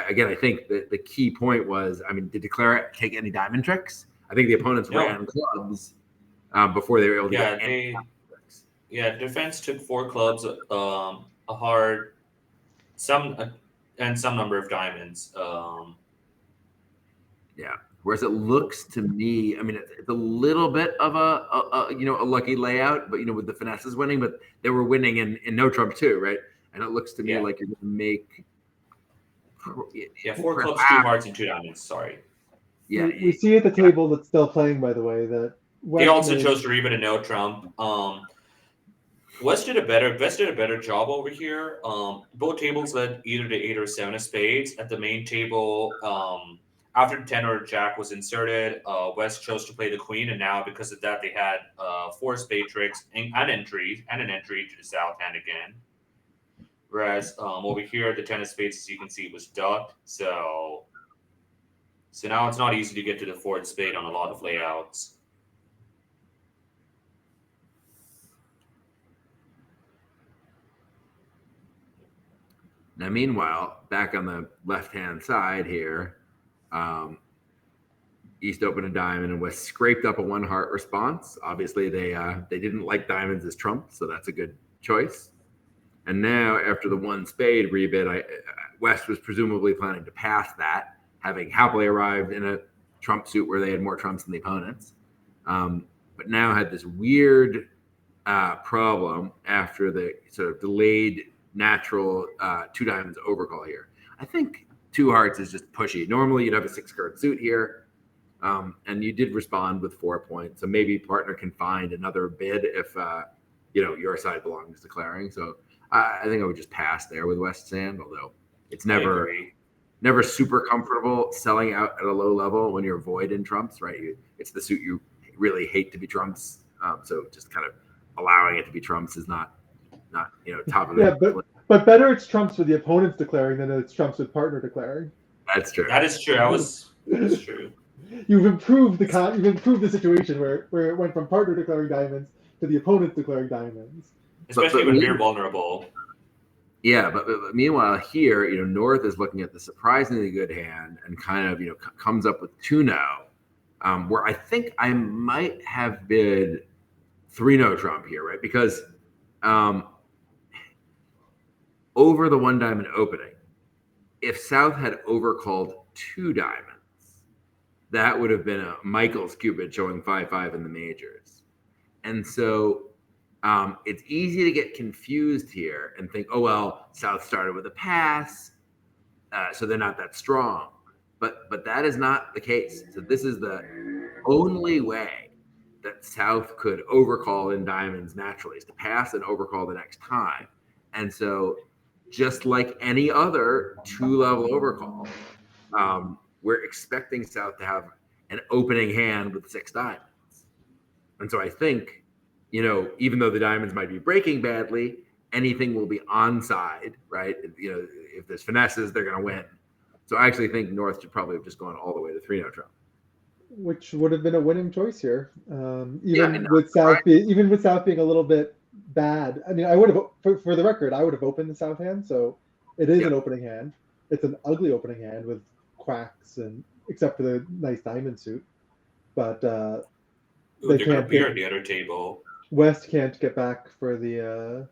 [SPEAKER 2] again, I think the key point was, did declare take any diamond tricks? I think the opponents ran clubs before they were able to get any tricks.
[SPEAKER 1] Yeah, defense took 4 clubs, a heart, and some number of diamonds.
[SPEAKER 2] Yeah. Whereas it looks to me, it's a little bit of a lucky layout, but with the finesses winning, but they were winning in no trump too, right? And it looks to me like you're going to make
[SPEAKER 1] 4 clubs, 2 hearts, and 2 diamonds. Sorry.
[SPEAKER 3] Yeah, we see at the table that's still playing, by the way, that
[SPEAKER 1] They also
[SPEAKER 3] made-
[SPEAKER 1] chose to rebid a no trump. West did a better job over here. Both tables led either to 8 or 7 of spades. At the main table, after the 10 or jack was inserted, West chose to play the queen, and now because of that, they had 4 spade tricks and an entry to the south hand again. Whereas over here, the 10 of spades, as you can see, was ducked. So now it's not easy to get to the 4th spade on a lot of layouts.
[SPEAKER 2] Now, meanwhile, back on the left-hand side here, East opened a diamond and West scraped up a 1 heart response. Obviously, they didn't like diamonds as trump, so that's a good choice. And now, after the 1 spade rebid, West was presumably planning to pass that, having happily arrived in a trump suit where they had more trumps than the opponents, but now had this weird problem after the sort of delayed natural 2 diamonds overcall here. I think 2 hearts is just pushy. Normally, you'd have a 6-card suit here, and you did respond with 4 points. So maybe partner can find another bid if your side belongs to declaring. So I think I would just pass there with West Sand, although it's never super comfortable selling out at a low level when you're void in trumps, right? It's the suit you really hate to be trumps. So just kind of allowing it to be trumps is not top of
[SPEAKER 3] it. Yeah, but better it's trumps with the opponents declaring than it's trumps with partner declaring.
[SPEAKER 2] That's true.
[SPEAKER 1] That is true. That's true.
[SPEAKER 3] You've improved the situation where it went from partner declaring diamonds to the opponents declaring diamonds.
[SPEAKER 1] Especially when you're vulnerable.
[SPEAKER 2] Yeah, but meanwhile here, North is looking at the surprisingly good hand and kind of, comes up with 2-no, where I think I might have bid 3-no trump here, right? Because over the 1 diamond opening, if South had overcalled 2 diamonds, that would have been a Michael's Cupid showing 5-5 in the majors. And so it's easy to get confused here and think, oh, well, South started with a pass, so they're not that strong. But that is not the case. So this is the only way that South could overcall in diamonds naturally, is to pass and overcall the next time. And so just like any other 2-level overcall, we're expecting South to have an opening hand with 6 diamonds. And so I think, even though the diamonds might be breaking badly, anything will be onside, right? If there's finesses, they're going to win. So I actually think North should probably have just gone all the way to 3-no trump,
[SPEAKER 3] which would have been a winning choice here. Even with South being a little bit bad. I mean, I would have, for the record, I would have opened the South hand. So it is an opening hand. It's an ugly opening hand with quacks, and except for the nice diamond suit. But
[SPEAKER 1] they can't be on the other table.
[SPEAKER 3] West can't get back for the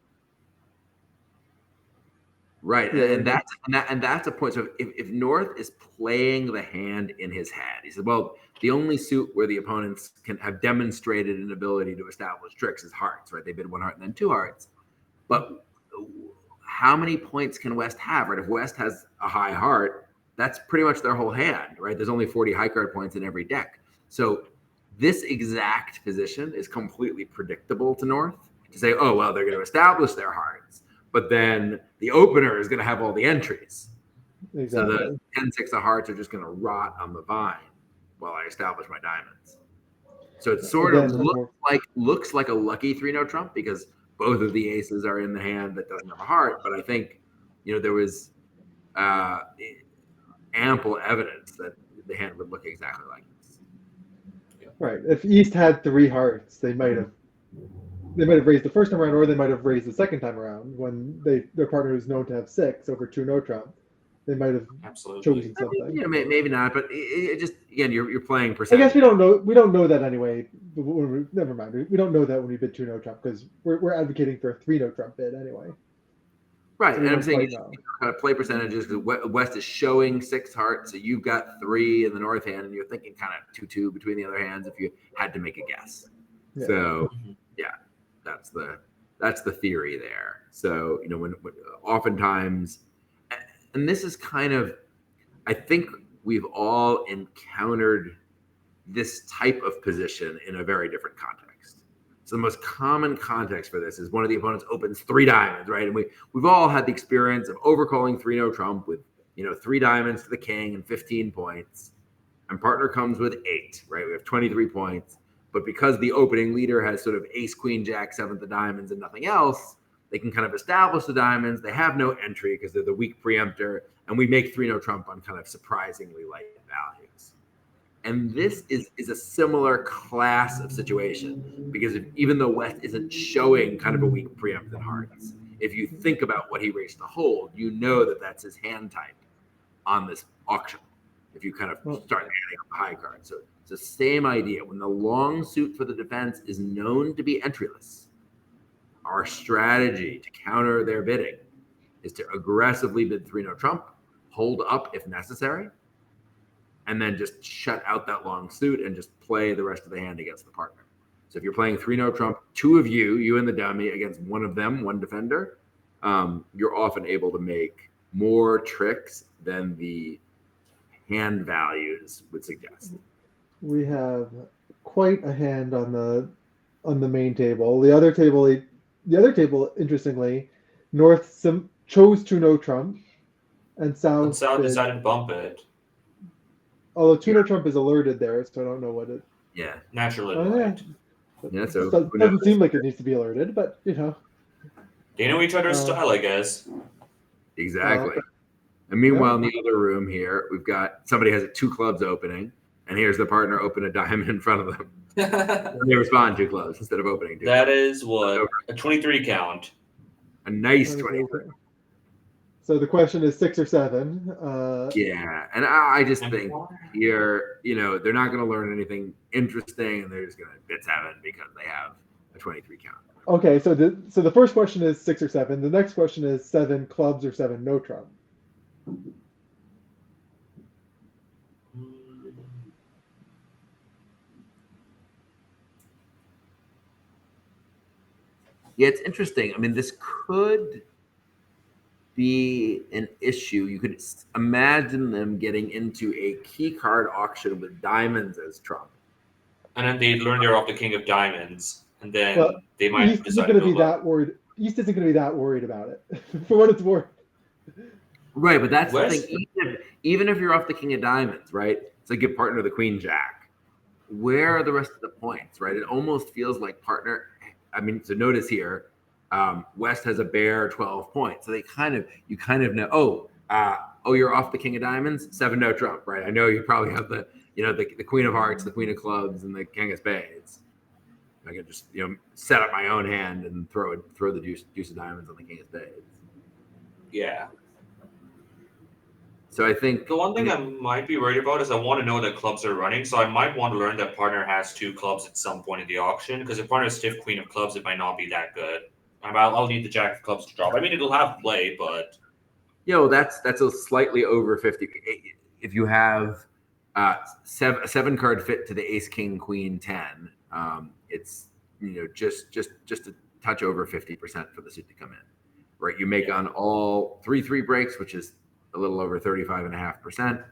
[SPEAKER 2] right, and that's a point. So if North is playing the hand in his head, he said, well, the only suit where the opponents can have demonstrated an ability to establish tricks is hearts, right? They bid 1 heart and then 2 hearts. But how many points can West have, right? If West has a high heart, that's pretty much their whole hand, right? There's only 40 high card points in every deck. So this exact position is completely predictable to North, to say, oh, well, they're going to establish their hearts, but then the opener is going to have all the entries. Exactly. So the 10-6 of hearts are just going to rot on the vine while I establish my diamonds. So it sort of looks like a lucky 3-no trump because both of the aces are in the hand that doesn't have a heart. But I think, there was ample evidence that the hand would look exactly like this.
[SPEAKER 3] Right. If East had 3 hearts, they might have raised the first time around, or they might have raised the second time around when their partner is known to have 6 over 2-no trump. They might have chosen something.
[SPEAKER 2] I mean, maybe not, but it just, again, you're playing percentage.
[SPEAKER 3] I guess we don't know. We don't know that anyway. Never mind. We don't know that when we bid 2-no trump because we're advocating for a 3-no trump bid anyway.
[SPEAKER 2] Right, so and I'm saying you kind of play percentages because West is showing 6 hearts, so you've got 3 in the North hand, and you're thinking kind of 2-2 between the other hands if you had to make a guess. Yeah. So, yeah, that's the theory there. So when oftentimes, and this is kind of, I think we've all encountered this type of position in a very different context. So the most common context for this is one of the opponents opens 3 diamonds, right? And we've all had the experience of overcalling 3-no trump with 3 diamonds to the king and 15 points, and partner comes with 8, right? We have 23 points, but because the opening leader has sort of ace, queen, jack, 7th of diamonds and nothing else, they can kind of establish the diamonds. They have no entry because they're the weak preemptor, and we make 3-no trump on kind of surprisingly light values. And this is a similar class of situation, because even though West isn't showing kind of a weak preempt in hearts, if you think about what he raised to hold, you know that that's his hand type on this auction. If you kind of start adding up the high cards. So it's the same idea. When the long suit for the defense is known to be entryless, our strategy to counter their bidding is to aggressively bid 3-no trump, hold up if necessary, and then just shut out that long suit and just play the rest of the hand against the partner. So if you're playing 3-no trump, 2 of you and the dummy, against one of them, one defender, you're often able to make more tricks than the hand values would suggest.
[SPEAKER 3] We have quite a hand on the main table. The other table, interestingly, North chose 2-no trump, and South
[SPEAKER 1] decided to bump it.
[SPEAKER 3] Although 2-no trump is alerted there, so I don't know what it.
[SPEAKER 2] Yeah,
[SPEAKER 1] naturally.
[SPEAKER 2] Yeah, so
[SPEAKER 3] it doesn't seem like it needs to be alerted, but
[SPEAKER 1] they know each other's style, I guess.
[SPEAKER 2] Exactly. And meanwhile, in the other room here, we've got somebody has 2 clubs opening, and here's the partner open a diamond in front of them. They respond 2 clubs instead of opening 2.
[SPEAKER 1] That is what a 23 count.
[SPEAKER 2] A nice 23.
[SPEAKER 3] So the question is 6 or 7.
[SPEAKER 2] Yeah, and I just think here, they're not going to learn anything interesting, and they're just going to bid 7 because they have a 23 count.
[SPEAKER 3] Okay, so the first question is 6 or 7. The next question is 7 clubs or 7 no trump.
[SPEAKER 2] Yeah, it's interesting. I mean, this could be an issue. You could imagine them getting into a key card auction with diamonds as trump.
[SPEAKER 1] And then they learn they're off the king of diamonds, and then they might
[SPEAKER 3] East
[SPEAKER 1] decide
[SPEAKER 3] isn't
[SPEAKER 1] to
[SPEAKER 3] be that worried. East isn't going to be that worried about it, for what it's worth.
[SPEAKER 2] Right, but that's the thing. Even if you're off the king of diamonds, right? It's like your partner the queen jack. Where are the rest of the points, right? It almost feels like partner. I mean, so notice here, West has a bare 12 points. So you kind of know, you're off the king of diamonds, 7-no trump, right? I know you probably have the queen of hearts, the queen of clubs, and the king of spades. I can just, set up my own hand and throw the deuce of diamonds on the king of spades.
[SPEAKER 1] Yeah.
[SPEAKER 2] So I think
[SPEAKER 1] the one thing I might be worried about is I want to know that clubs are running, so I might want to learn that partner has 2 clubs at some point in the auction, because if partner has stiff queen of clubs, it might not be that good. I'll need the jack of clubs to drop. I mean, it'll have play, but
[SPEAKER 2] that's a slightly over 50. If you have a 7-card fit to the ace, king, queen, 10, it's just a touch over 50% for the suit to come in, right? You make on all 3-3 breaks, which is a little over 35.5%,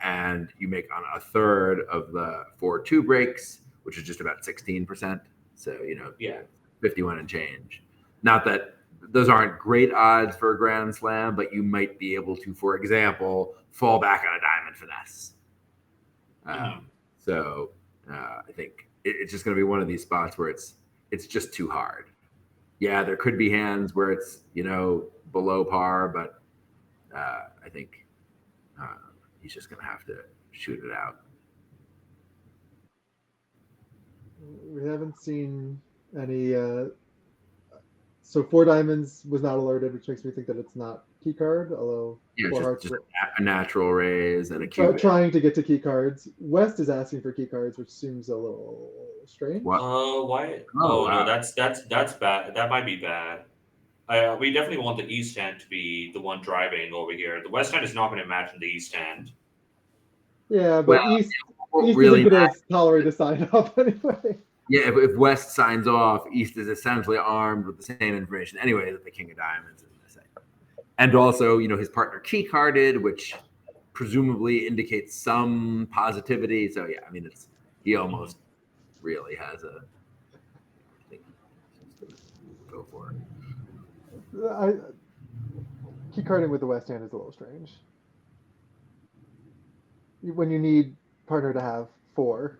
[SPEAKER 2] and you make on a third of the 4-2 breaks, which is just about 16%. So 51 and change. Not that those aren't great odds for a grand slam, but you might be able to, for example, fall back on a diamond finesse. So I think it's just going to be one of these spots where it's just too hard. Yeah, there could be hands where it's below par, but I think he's just going to have to shoot it out.
[SPEAKER 3] We haven't seen any. So 4 diamonds was not alerted, which makes me think that it's not key card. Although
[SPEAKER 2] just a natural raise and a cube.
[SPEAKER 3] Trying to get to key cards. West is asking for key cards, which seems a little strange.
[SPEAKER 1] What? Why? No, that's bad. That might be bad. We definitely want the East hand to be the one driving over here. The West hand is not going to imagine the East hand.
[SPEAKER 3] Yeah, but East really isn't going to tolerate a sign up anyway.
[SPEAKER 2] Yeah, if West signs off, East is essentially armed with the same information anyway that the king of diamonds is going to say. And also, his partner key carded, which presumably indicates some positivity. So yeah, I mean, he almost really has a. I think go for it.
[SPEAKER 3] Key carding with the West Hand is a little strange. When you need partner to have 4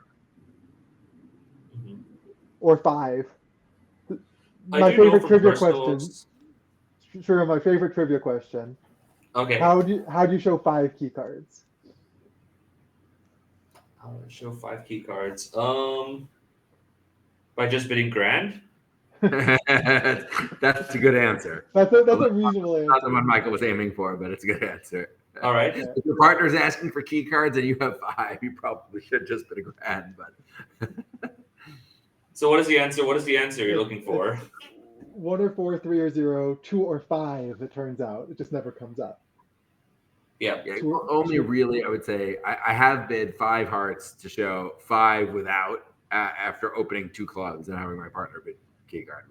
[SPEAKER 3] or 5. My favorite trivia question. Sure, my favorite trivia question.
[SPEAKER 1] Okay.
[SPEAKER 3] How do you show 5 key cards?
[SPEAKER 1] How do I show 5 key cards? By just bidding grand.
[SPEAKER 2] That's a good answer.
[SPEAKER 3] That's a reasonable answer.
[SPEAKER 2] Not the one Michael was aiming for, but it's a good answer.
[SPEAKER 1] All right.
[SPEAKER 3] Yeah.
[SPEAKER 2] If your partner's asking for key cards and you have 5, you probably should just bid a grand. But
[SPEAKER 1] so what is the answer? What is the answer you're looking for?
[SPEAKER 3] 1 or 4, 3 or 0, 2 or 5. It turns out it just never comes up.
[SPEAKER 1] Yeah.
[SPEAKER 2] Only really, I would say, I have bid 5 hearts to show 5 without after opening 2 clubs and having my partner bid key card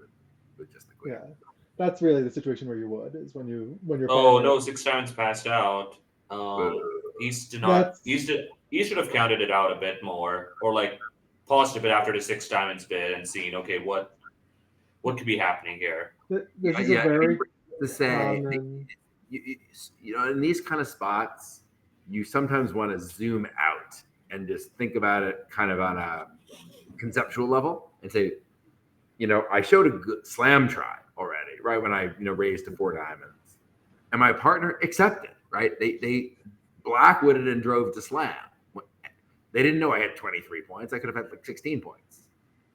[SPEAKER 2] with just the queen.
[SPEAKER 3] Yeah, that's really the situation where you would is when you're.
[SPEAKER 1] Oh no, 6 times passed out. East did not. East should have counted it out a bit more, or like paused a bit after the 6 diamonds bid and seen, okay, what could be happening here.
[SPEAKER 3] This is a very
[SPEAKER 2] to say. You know, in these kind of spots, you sometimes want to zoom out and just think about it kind of on a conceptual level and say, you know, I showed a good slam try already, right? When I, raised to 4 diamonds and my partner accepted, right? They blackwooded and drove to slam. They didn't know I had 23 points. I could have had like 16 points.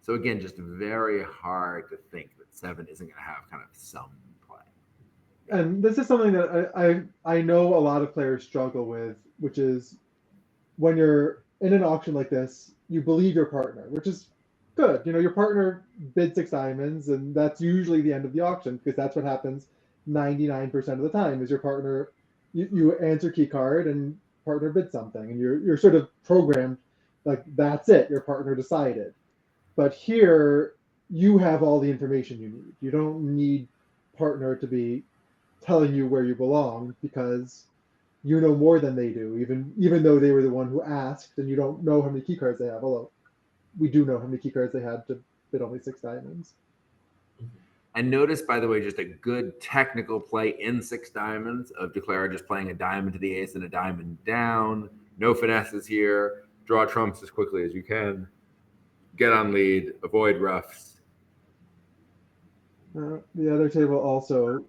[SPEAKER 2] So again, just very hard to think that 7 isn't going to have kind of some play.
[SPEAKER 3] And this is something that I know a lot of players struggle with, which is when you're in an auction like this, you believe your partner, which is good. You know, your partner bid 6 diamonds, and that's usually the end of the auction because that's what happens 99% of the time is your partner, you answer key card and partner bid something, and you're sort of programmed like that's it, your partner decided. But here, you have all the information you need. You don't need partner to be telling you where you belong because you know more than they do, even though they were the one who asked and you don't know how many key cards they have, although we do know how many key cards they had to bid only 6 diamonds.
[SPEAKER 2] And notice, by the way, just a good technical play in 6 diamonds of Declara just playing a diamond to the ace and a diamond down. No finesses here. Draw trumps as quickly as you can. Get on lead. Avoid roughs.
[SPEAKER 3] The other table also,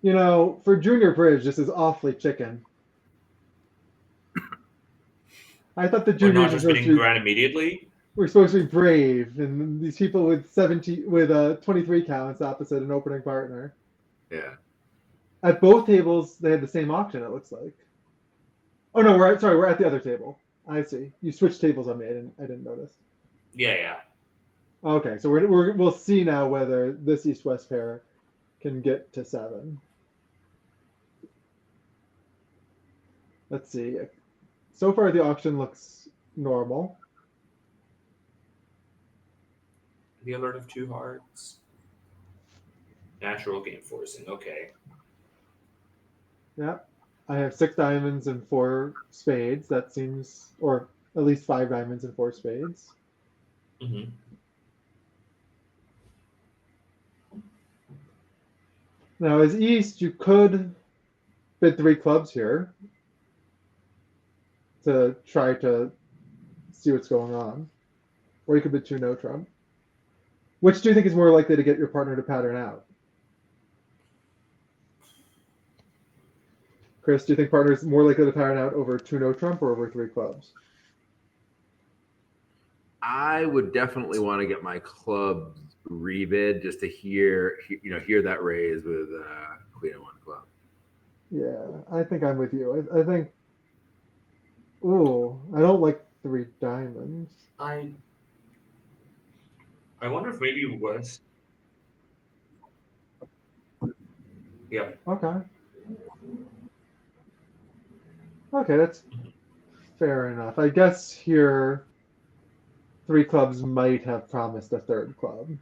[SPEAKER 3] for junior bridge, this is awfully chicken. I thought the juniors
[SPEAKER 1] were not just bidding grand immediately.
[SPEAKER 3] We're supposed to be brave, and these people with 23 counts opposite an opening partner.
[SPEAKER 2] Yeah.
[SPEAKER 3] At both tables, they had the same auction. It looks like. Oh no, we're at the other table. I see. You switched tables on me. I didn't notice.
[SPEAKER 1] Yeah.
[SPEAKER 3] Okay, so we'll see now whether this East-West pair can get to 7. Let's see. So far, the auction looks normal.
[SPEAKER 1] The alert of 2 hearts. Natural game forcing. Okay.
[SPEAKER 3] Yeah. I have 6 diamonds and 4 spades. That seems, or at least 5 diamonds and 4 spades.
[SPEAKER 1] Mm-hmm.
[SPEAKER 3] Now, as East, you could bid 3 clubs here to try to see what's going on. Or you could bid 2 no trump. Which do you think is more likely to get your partner to pattern out? Chris, do you think partner is more likely to pattern out over 2 no trump or over 3 clubs?
[SPEAKER 2] I would definitely want to get my club rebid just to hear that raise with queen and 1 club.
[SPEAKER 3] Yeah, I think I'm with you. I think. Ooh, I don't like 3 diamonds.
[SPEAKER 1] I wonder if maybe West. Yeah.
[SPEAKER 3] Okay, that's fair enough. I guess here 3 clubs might have promised a 3rd club.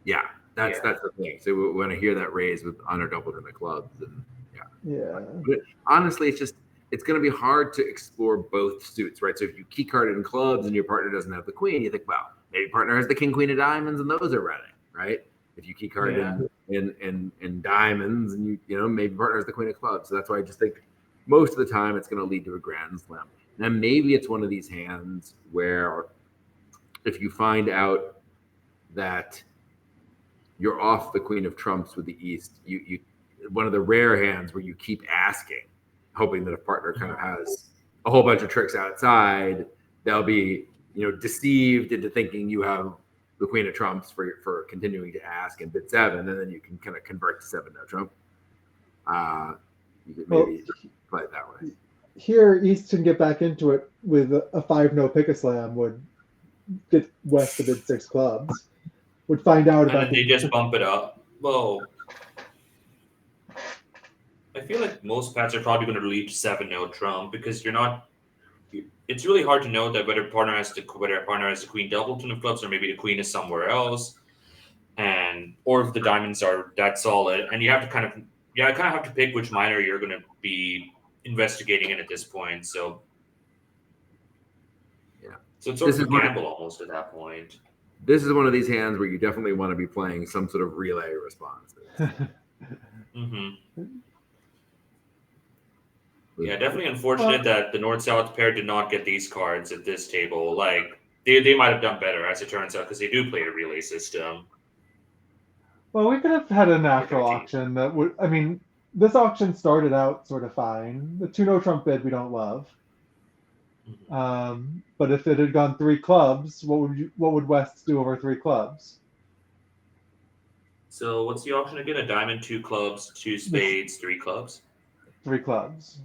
[SPEAKER 2] Yeah, that's the thing. So we want to hear that raise with honor doubled in the clubs, and yeah.
[SPEAKER 3] Yeah.
[SPEAKER 2] But honestly, it's going to be hard to explore both suits, right? So if you key carded in clubs and your partner doesn't have the queen, you think, well, maybe partner has the king, queen of diamonds, and those are running, right? If you key card in diamonds, and maybe partner has the queen of clubs. So that's why I just think most of the time it's going to lead to a grand slam. Now maybe it's one of these hands where if you find out that you're off the queen of trumps with the east, you one of the rare hands where you keep asking, hoping that a partner kind of has a whole bunch of tricks outside, they'll be deceived into thinking you have the queen of trumps for continuing to ask in bid 7, and then you can kind of convert to 7 no trump. You could maybe play it that way.
[SPEAKER 3] Here, East can get back into it with a 5 no pick a slam, would get West to bid 6 clubs, would find out
[SPEAKER 1] and
[SPEAKER 3] about
[SPEAKER 1] then they just bump it up. Well, I feel like most pats are probably going to lead to 7 no trump because you're not. It's really hard to know that whether a partner has the queen doubleton of clubs or maybe the queen is somewhere else, or if the diamonds are that solid, and you have to kind of have to pick which minor you're going to be investigating in at this point. So so it's sort of a gamble almost at that point.
[SPEAKER 2] This is one of these hands where you definitely want to be playing some sort of relay response.
[SPEAKER 1] Yeah, definitely unfortunate that the North-South pair did not get these cards at this table. Like, they might have done better, as it turns out, because they do play a relay system.
[SPEAKER 3] Well, we could have had a natural auction that would. I mean, this auction started out sort of fine. The 2 no trump bid we don't love. But if it had gone 3 clubs, what would West do over 3 clubs?
[SPEAKER 1] So what's the auction again? A diamond, 2 clubs, 2 spades, 3 clubs.
[SPEAKER 3] 3 clubs.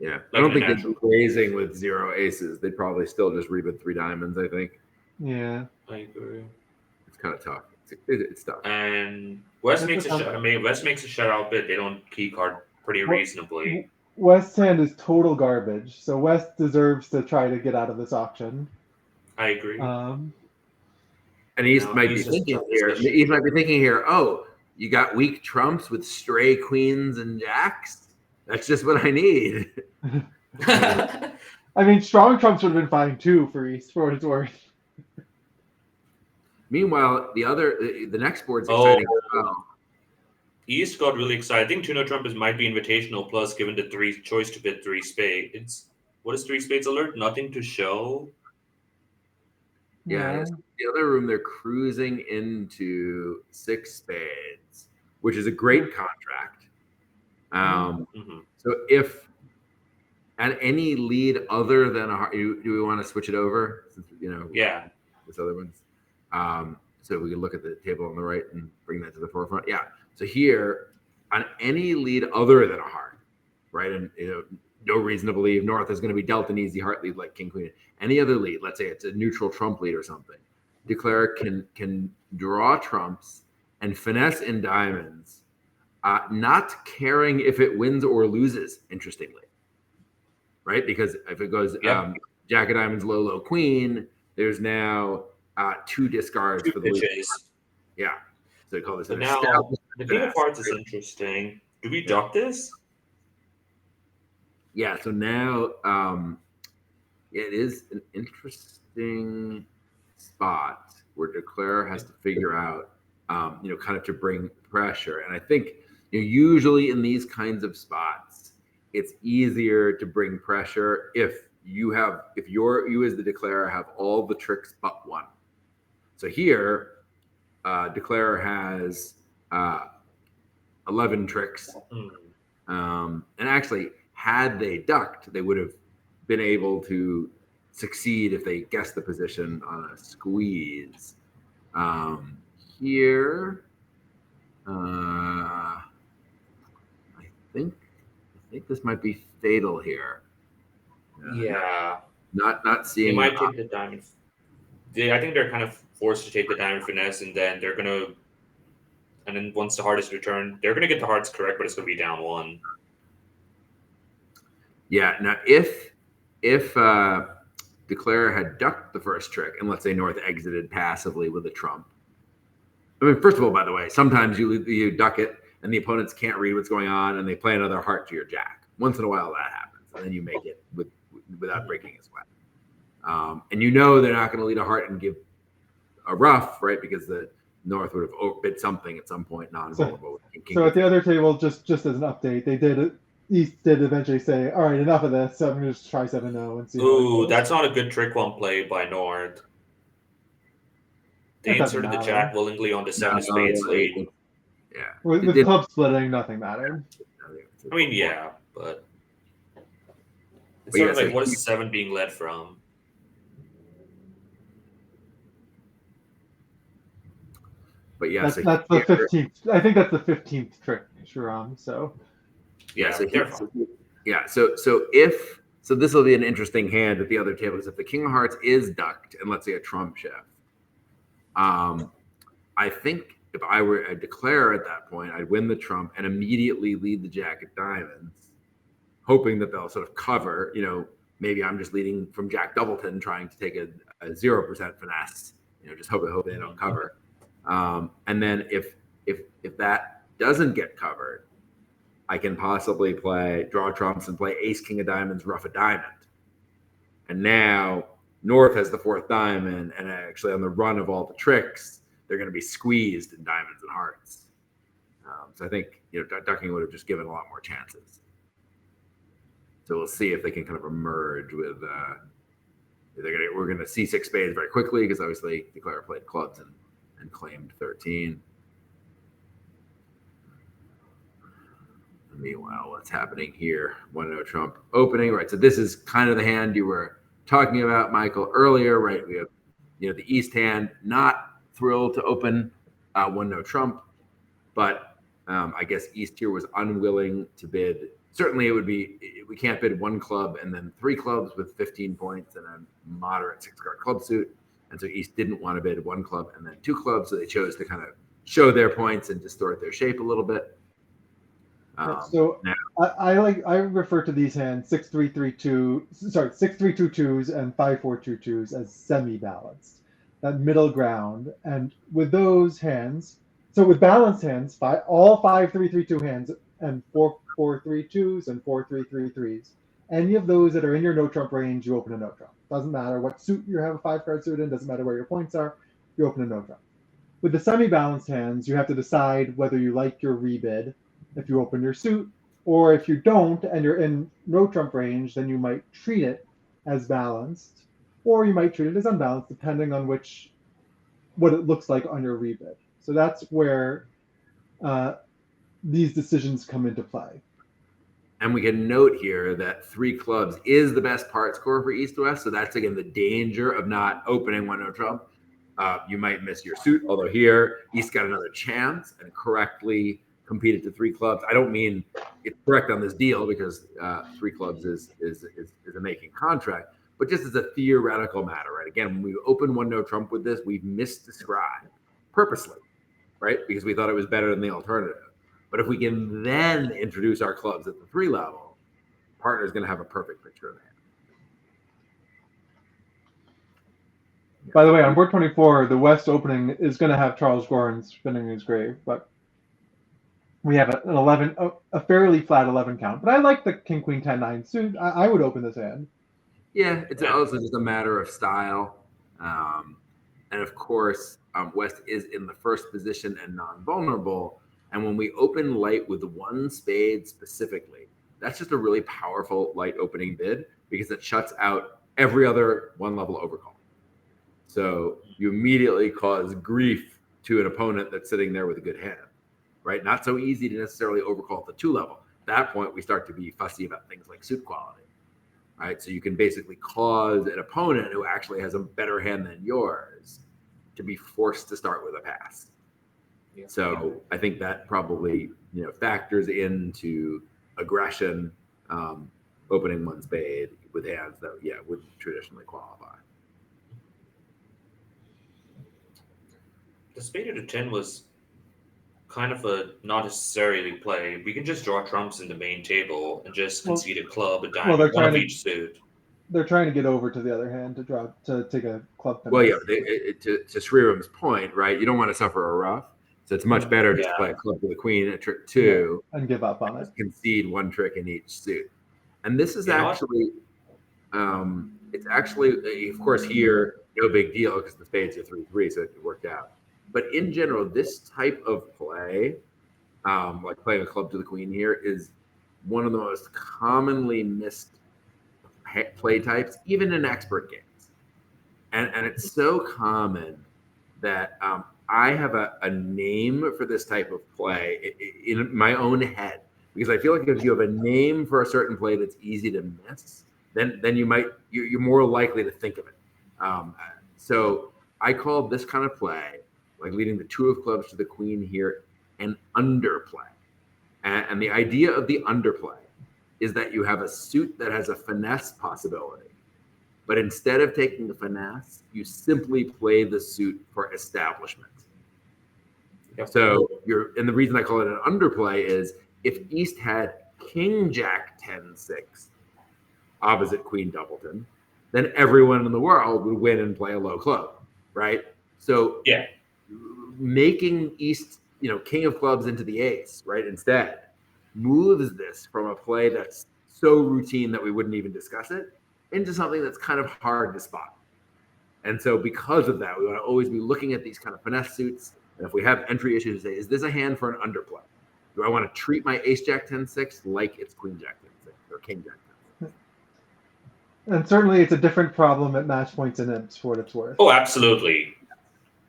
[SPEAKER 2] Yeah, I don't think they'd be raising with 0 aces. They'd probably still just rebid 3 diamonds, I think.
[SPEAKER 3] Yeah,
[SPEAKER 1] I agree.
[SPEAKER 2] It's kind of tough. It's tough.
[SPEAKER 1] And West makes a shutout bid. They don't key card pretty reasonably.
[SPEAKER 3] West's hand is total garbage, so West deserves to try to get out of this auction.
[SPEAKER 1] I agree.
[SPEAKER 2] And East might be thinking here. Oh, you got weak trumps with stray queens and jacks. That's just what I need.
[SPEAKER 3] I mean, strong trumps would have been fine too for East, for what it's worth.
[SPEAKER 2] Meanwhile, the next board's exciting as well.
[SPEAKER 1] East got really excited. I think 2 no trump might be invitational plus, given the choice to bid 3 spades. What is 3 spades alert? Nothing to show.
[SPEAKER 2] Yeah, the other room they're cruising into 6 spades, which is a great contract. So if at any lead other than a heart, do we want to switch it over? Since this other one's. So we can look at the table on the right and bring that to the forefront. Yeah. So here, on any lead other than a heart, right, and no reason to believe North is going to be dealt an easy heart lead like King Queen. Any other lead, let's say it's a neutral trump lead or something, declare can draw trumps and finesse in diamonds, not caring if it wins or loses. Interestingly, right? Because if it goes Jack of Diamonds, low queen, there's now 2 discards for the lead. Yeah. So they call this an
[SPEAKER 1] now the King of Hearts is interesting. Do we duck this?
[SPEAKER 2] Yeah, so now it is an interesting spot where declare has to figure out, kind of to bring pressure. And I think usually in these kinds of spots, it's easier to bring pressure if you as the declarer have all the tricks but one. So here, declarer has 11 tricks, and actually, had they ducked, they would have been able to succeed if they guessed the position on a squeeze. Here, I think this might be fatal here.
[SPEAKER 1] Yeah.
[SPEAKER 2] Not seeing.
[SPEAKER 1] They might take the diamond. I think they're kind of forced to take the diamond finesse, and then they're gonna. And then once the heart is returned, they're gonna get the hearts correct, but it's gonna be down 1.
[SPEAKER 2] Yeah. Now, if declarer had ducked the first trick, and let's say North exited passively with a trump. I mean, first of all, by the way, sometimes you duck it, and the opponents can't read what's going on, and they play another heart to your jack. Once in a while that happens, and then you make it without breaking his weapon. And you know they're not going to lead a heart and give a ruff, right? Because the North would have overbid something at some point, non-vulnerable.
[SPEAKER 3] So at the other table, just as an update, East did eventually say, all right, enough of this, so I'm going to just try 7-0 and see.
[SPEAKER 1] Ooh, that's not a good trick one play by North. They inserted the jack willingly on the 7 of spades lead.
[SPEAKER 2] Yeah.
[SPEAKER 3] With club splitting, nothing mattered.
[SPEAKER 1] I mean, yeah, but it's sort of like, what is the 7 being led from?
[SPEAKER 2] But yeah,
[SPEAKER 3] that's the 15th. I think that's the 15th trick, Sriram. So
[SPEAKER 2] yeah, so this will be an interesting hand at the other table, because if the king of hearts is ducked and let's say a trump shift, I think if I were a declare at that point, I'd win the trump and immediately lead the jack of diamonds, hoping that they'll sort of cover. Maybe I'm just leading from jack doubleton, trying to take a 0% finesse. Just hope they don't cover. And then if that doesn't get covered, I can possibly draw trumps and play ace king of diamonds, ruff a diamond. And now North has the 4th diamond, and actually on the run of all the tricks, they're going to be squeezed in diamonds and hearts. So I think ducking would have just given a lot more chances. So we'll see if they can kind of emerge with. We're going to see 6 spades very quickly, because obviously declare played clubs and claimed 13. Meanwhile, what's happening here? 1-0 trump opening, right? So this is kind of the hand you were talking about, Michael, earlier, right? We have, the East hand, not thrilled to open 1-0 trump, but I guess East here was unwilling to bid. Certainly, it would be, we can't bid 1 club and then 3 clubs with 15 points and a moderate 6-card club suit. And so East didn't want to bid 1 club and then 2 clubs, so they chose to kind of show their points and distort their shape a little bit.
[SPEAKER 3] So I refer to these hands 6-3-2-2s and 5-4-2-2s as semi-balanced, that middle ground. And with those hands, so with balanced hands, all 5-3-3-2 hands and 4-4-3-2s and 4-3-3-3s, any of those that are in your no trump range, you open a no trump. Doesn't matter what suit you have a 5-card suit in, doesn't matter where your points are, you open a no trump. With the semi-balanced hands, you have to decide whether you like your rebid if you open your suit, or if you don't and you're in no trump range, then you might treat it as balanced, or you might treat it as unbalanced, depending on what it looks like on your rebid. So that's where these decisions come into play.
[SPEAKER 2] And we can note here that 3 clubs is the best part score for East West. So that's, again, the danger of not opening 1-0 trump. You might miss your suit, although here East got another chance and correctly competed to 3 clubs. I don't mean it's correct on this deal, because 3 clubs is a making contract, but just as a theoretical matter, right? Again, when we open 1-0 trump with this, we've misdescribed purposely, right? Because we thought it was better than the alternative. But if we can then introduce our clubs at the 3 level, partner's going to have a perfect picture of the hand.
[SPEAKER 3] By the way, on board 24, the West opening is going to have Charles Gorin spinning his grave, but we have a fairly flat 11 count. But I like the King Queen 10-9 suit. I would open this hand.
[SPEAKER 2] Yeah, it's also just a matter of style. And of course, West is in the first position and non-vulnerable. And when we open light with 1 spade specifically, that's just a really powerful light opening bid, because it shuts out every other 1-level overcall. So you immediately cause grief to an opponent that's sitting there with a good hand, right? Not so easy to necessarily overcall at the 2-level. At that point, we start to be fussy about things like suit quality, right? So you can basically cause an opponent who actually has a better hand than yours to be forced to start with a pass. Yeah. So I think that probably factors into aggression, opening 1 spade with hands that wouldn't traditionally qualify.
[SPEAKER 1] The spade to 10 was kind of a not necessarily play. We can just draw trumps in the main table and just concede a club, a diamond, 1 of each suit.
[SPEAKER 3] They're trying to get over to the other hand to take a club.
[SPEAKER 2] Well, yeah. To Sriram's point, right? You don't want to suffer a ruff, So it's much better just to
[SPEAKER 1] Yeah.
[SPEAKER 2] play a club to the queen at trick 2
[SPEAKER 3] and give up on it.
[SPEAKER 2] just concede one trick in each suit. And this is
[SPEAKER 1] You know what?
[SPEAKER 2] actually, it's actually, of course, here, no big deal because the spades are 3-3, so it worked out. But in general, this type of play, like playing a club to the queen here, is one of the most commonly missed play types, even in expert games. And it's so common that I have a name for this type of play in my own head, because I feel like if you have a name for a certain play that's easy to miss, then you're more likely to think of it. So I call this kind of play, like leading the 2 of clubs to the queen here, an underplay. And the idea of the underplay is that you have a suit that has a finesse possibility, but instead of taking the finesse, you simply play the suit for establishment.
[SPEAKER 1] Yep.
[SPEAKER 2] So and the reason I call it an underplay is if East had King Jack 10-6 opposite Queen Doubleton, then everyone in the world would win and play a low club, right? So
[SPEAKER 1] Yeah.
[SPEAKER 2] making East, King of clubs into the ace, right, instead moves this from a play that's so routine that we wouldn't even discuss it into something that's kind of hard to spot. And so because of that, we want to always be looking at these kind of finesse suits. And if we have entry issues, say, is this a hand for an underplay? Do I want to treat my ace jack 10-6 like it's queen jack 10-6 or king jack 10-6?
[SPEAKER 3] And certainly it's a different problem at match points and imps, for what it's worth.
[SPEAKER 1] Oh, absolutely.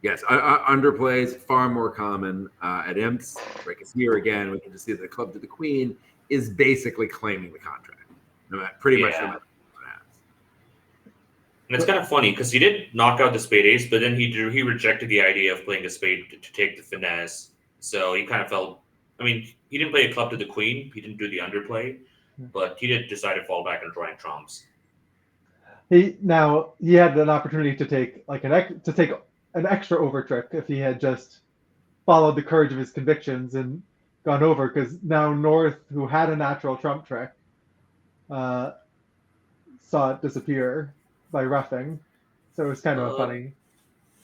[SPEAKER 2] Yes, underplays far more common at imps. Right, because here again, we can just see that the club to the queen is basically claiming the contract. Pretty much no matter what happens.
[SPEAKER 1] And it's kind of funny because he did knock out the spade ace, but then he rejected the idea of playing a spade to take the finesse. So he kind of felt, he didn't play a club to the queen. He didn't do the underplay, but he did decide to fall back on drawing trumps.
[SPEAKER 3] He had an opportunity to take an extra over trick if he had just followed the courage of his convictions and gone over, because now North, who had a natural trump trick, saw it disappear by roughing. So it was kind of funny.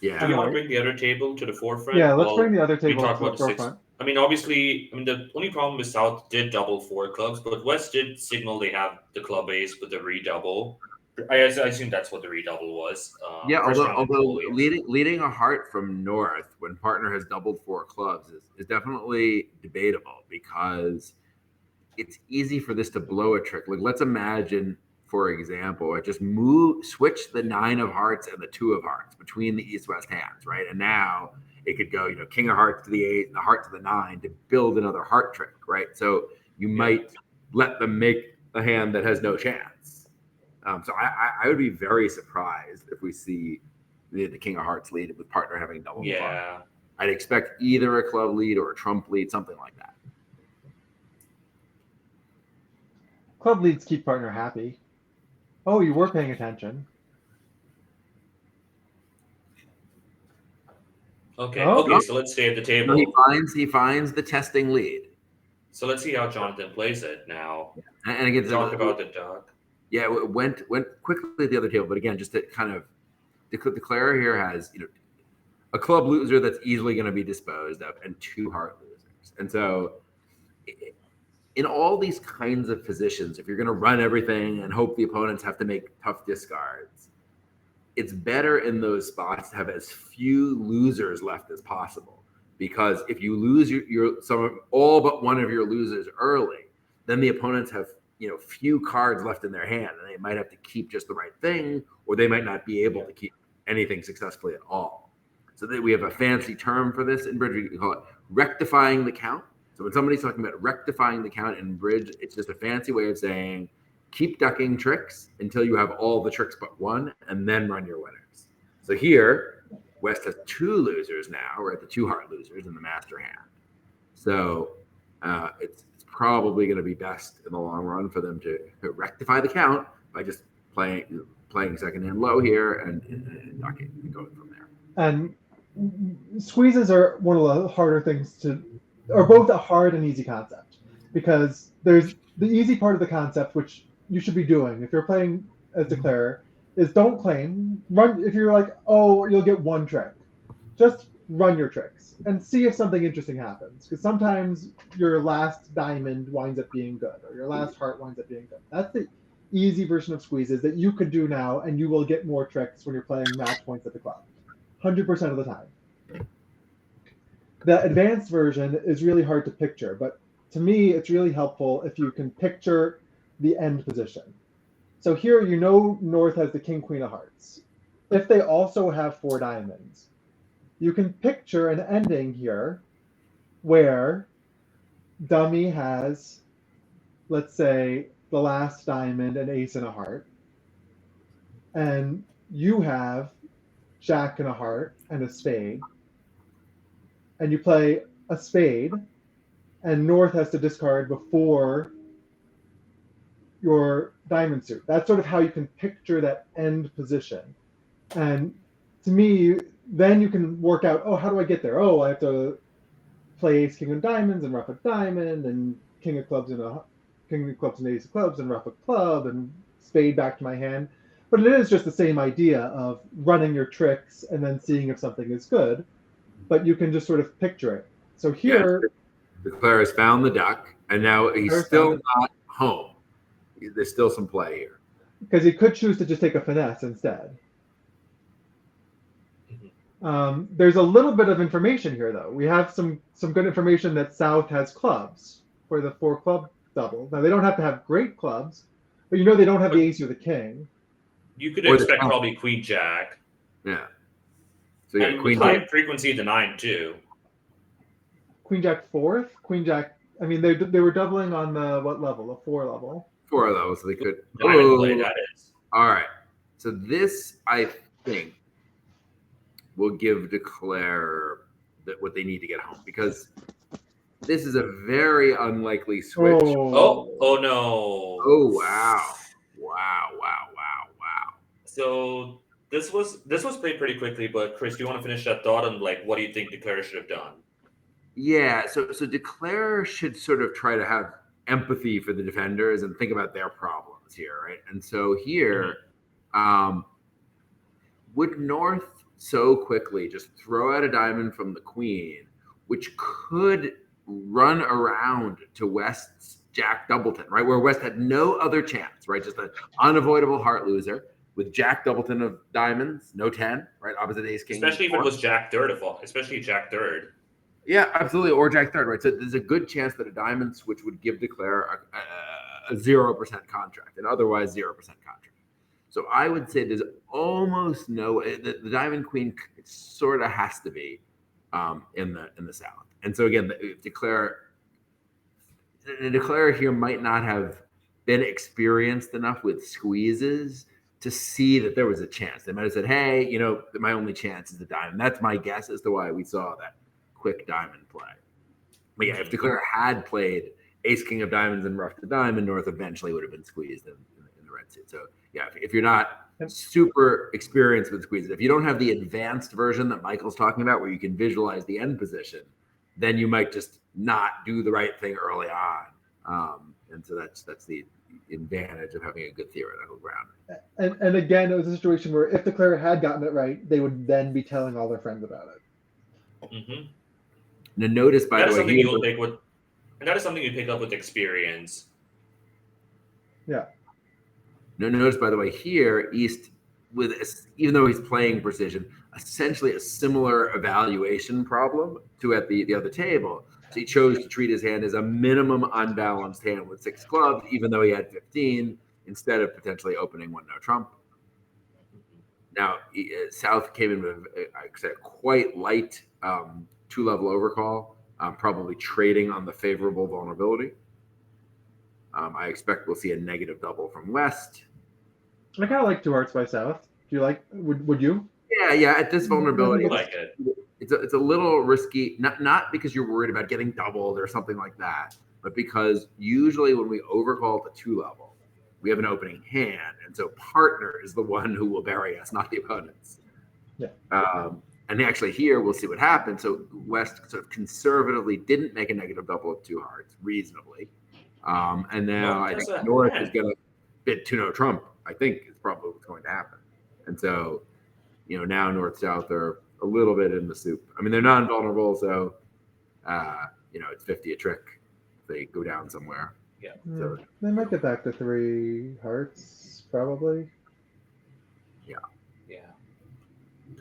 [SPEAKER 2] Yeah.
[SPEAKER 1] Do you want to bring the other table to the forefront?
[SPEAKER 3] Yeah, let's bring the other table
[SPEAKER 1] to
[SPEAKER 3] the forefront.
[SPEAKER 1] Obviously, the only problem is South did double 4 clubs, but West did signal they have the club ace with the redouble. I assume that's what the redouble was.
[SPEAKER 2] Although leading a heart from North when partner has doubled 4 clubs is definitely debatable, because it's easy for this to blow a trick. Like, let's imagine, for example, I just switch the 9 of hearts and the 2 of hearts between the East-West hands, right? And now it could go, King of hearts to the 8 and the heart to the 9 to build another heart trick, right? So you might let them make a hand that has no chance. So I would be very surprised if we see the King of Hearts lead with partner having double the club. I'd expect either a club lead or a trump lead, something like that.
[SPEAKER 3] Club leads keep partner happy. Oh, you were paying attention.
[SPEAKER 1] Okay, so let's stay at the table.
[SPEAKER 2] He finds the testing lead.
[SPEAKER 1] So let's see how Jonathan plays it now.
[SPEAKER 2] And again,
[SPEAKER 1] talk about the dog.
[SPEAKER 2] Yeah, it went quickly at the other table, but again, just to kind of declare here has a club loser that's easily going to be disposed of and 2 heart losers. And so in all these kinds of positions, if you're going to run everything and hope the opponents have to make tough discards, it's better in those spots to have as few losers left as possible. Because if you lose all but one of your losers early, then the opponents have few cards left in their hand, and they might have to keep just the right thing, or they might not be able to keep anything successfully at all. So we have a fancy term for this in bridge. We call it rectifying the count. So when somebody's talking about rectifying the count in bridge, it's just a fancy way of saying keep ducking tricks until you have all the tricks but one, and then run your winners. So here, West has 2 losers now. We're at the 2 heart losers in the master hand. So it's probably going to be best in the long run for them to rectify the count by just playing second hand low here and ducking and going from there.
[SPEAKER 3] And squeezes are one of the harder things are both a hard and easy concept, because there's the easy part of the concept, which you should be doing if you're playing as declarer, is don't claim. Run if you're like, oh, you'll get 1 trick. Just run your tricks and see if something interesting happens. Because sometimes your last diamond winds up being good, or your last heart winds up being good. That's the easy version of squeezes that you could do now, and you will get more tricks when you're playing match points at the club, 100% of the time. The advanced version is really hard to picture, but to me, it's really helpful if you can picture the end position. So here, North has the king, queen of hearts. If they also have 4 diamonds, you can picture an ending here where dummy has, let's say, the last diamond, an ace and a heart, and you have jack and a heart and a spade, and you play a spade, and North has to discard before your diamond suit. That's sort of how you can picture that end position. And to me, then you can work out, oh, how do I get there? Oh, I have to play ace, king of diamonds, and rough a diamond, and king of clubs and ace of clubs, and rough a club, and spade back to my hand. But it is just the same idea of running your tricks and then seeing if something is good. But you can just sort of picture it. So here,
[SPEAKER 2] the player has found the duck, and now he's still not home. There's still some play here.
[SPEAKER 3] Because he could choose to just take a finesse instead. There's a little bit of information here, though. We have some good information that South has clubs for the 4 club double. Now, they don't have to have great clubs, but they don't have the ace or the king.
[SPEAKER 1] You could expect probably queen jack.
[SPEAKER 2] Yeah. So yeah,
[SPEAKER 1] and queen high frequency the 9 too.
[SPEAKER 3] Queen jack 4th, queen jack. I mean, they were doubling on the what level? A 4 level.
[SPEAKER 2] 4 levels, so they could.
[SPEAKER 1] Play, that is.
[SPEAKER 2] All right. So this, I think, will give Declare what they need to get home, because this is a very unlikely switch.
[SPEAKER 1] Oh no!
[SPEAKER 2] Oh wow!
[SPEAKER 1] So this was played pretty quickly, but Chris, do you want to finish that thought on what do you think Declare should have done?
[SPEAKER 2] Yeah, so Declare should sort of try to have empathy for the defenders and think about their problems here, right? And so here, would North so quickly just throw out a diamond from the queen, which could run around to West's Jack Doubleton, right? Where West had no other chance, right? Just an unavoidable heart loser with Jack Doubleton of diamonds, no 10, right? Opposite ace king.
[SPEAKER 1] Especially if it was Jack third of all, especially Jack third.
[SPEAKER 2] Yeah, absolutely, or Jack third, right? So there's a good chance that a diamond switch would give Declare a 0% contract, and otherwise 0% contract. So I would say there's almost no the diamond queen sort of has to be in the South. And so again, Declare here might not have been experienced enough with squeezes to see that there was a chance. They might have said, hey, my only chance is the diamond. That's my guess as to why we saw that quick diamond play. But yeah, if Declare had played ace king of diamonds and rough the diamond, North eventually would have been squeezed in the red suit. So yeah, if you're not super experienced with squeezes, if you don't have the advanced version that Michael's talking about where you can visualize the end position, then you might just not do the right thing early on. And so that's the advantage of having a good theoretical ground.
[SPEAKER 3] And again, it was a situation where if Declare had gotten it right, they would then be telling all their friends about it.
[SPEAKER 1] Mm-hmm.
[SPEAKER 2] Now notice, by the way,
[SPEAKER 1] and that is something you pick up with experience.
[SPEAKER 3] Yeah.
[SPEAKER 2] No, notice, by the way, here, East, even though he's playing precision, essentially a similar evaluation problem to at the other table. So he chose to treat his hand as a minimum unbalanced hand with 6 clubs, even though he had 15, instead of potentially opening 1 no trump. Now, South came in with, I said, quite light 2-level overcall, probably trading on the favorable vulnerability. I expect we'll see a negative double from West.
[SPEAKER 3] I kind of like 2 hearts by South. Do you like? Would you?
[SPEAKER 2] Yeah. At this vulnerability,
[SPEAKER 1] I like it.
[SPEAKER 2] It's a little risky. Not because you're worried about getting doubled or something like that, but because usually when we overcall to 2-level, we have an opening hand, and so partner is the one who will bury us, not the opponents.
[SPEAKER 3] Yeah.
[SPEAKER 2] And actually here we'll see what happens. So West sort of conservatively didn't make a negative double of 2 hearts reasonably. And now I think North is going to bid 2 no trump, I think is probably what's going to happen. And so now north-south are a little bit in the soup. I mean, they're non-vulnerable, so it's 50 a trick if they go down somewhere.
[SPEAKER 1] Yeah.
[SPEAKER 2] So
[SPEAKER 3] They might get back to 3 hearts, probably.
[SPEAKER 1] Yeah.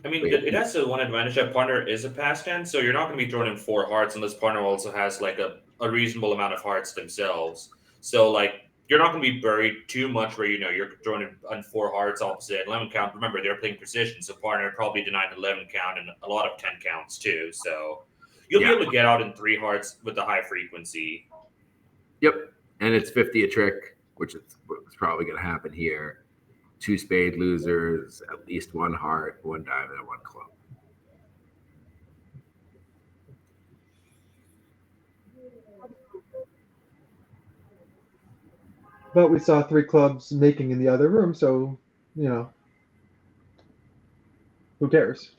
[SPEAKER 1] I mean, it has the one advantage that partner is a past hand, so you're not going to be throwing in 4 hearts unless partner also has like a reasonable amount of hearts themselves. So like you're not going to be buried too much where you're throwing in 4 hearts opposite 11 count. Remember, they're playing precision, so partner probably denied 11 count and a lot of 10 counts too. So you'll be able to get out in 3 hearts with the high frequency.
[SPEAKER 2] Yep, and it's 50 a trick, which is what's probably going to happen here. 2 spade losers, at least 1 heart, 1 diamond, and 1 club.
[SPEAKER 3] But we saw 3 clubs making in the other room, so who cares?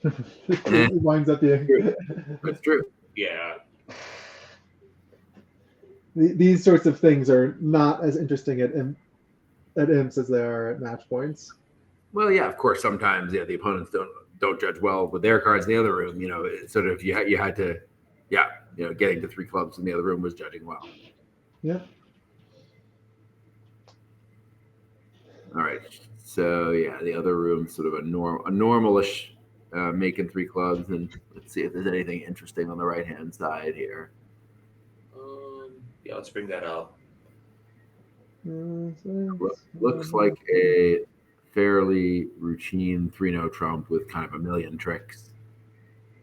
[SPEAKER 3] It winds up being.
[SPEAKER 2] That's true.
[SPEAKER 1] Yeah.
[SPEAKER 3] These sorts of things are not as interesting at imps as they are at match points.
[SPEAKER 2] Well, yeah, of course. Sometimes, the opponents don't judge well with their cards in the other room. It's sort of you had to, getting to 3 clubs in the other room was judging well.
[SPEAKER 3] Yeah.
[SPEAKER 2] All right. So the other room's sort of a normalish making 3 clubs, and let's see if there's anything interesting on the right hand side here.
[SPEAKER 1] Yeah, let's bring that up.
[SPEAKER 2] Looks like a fairly routine 3-no trump with kind of a million tricks.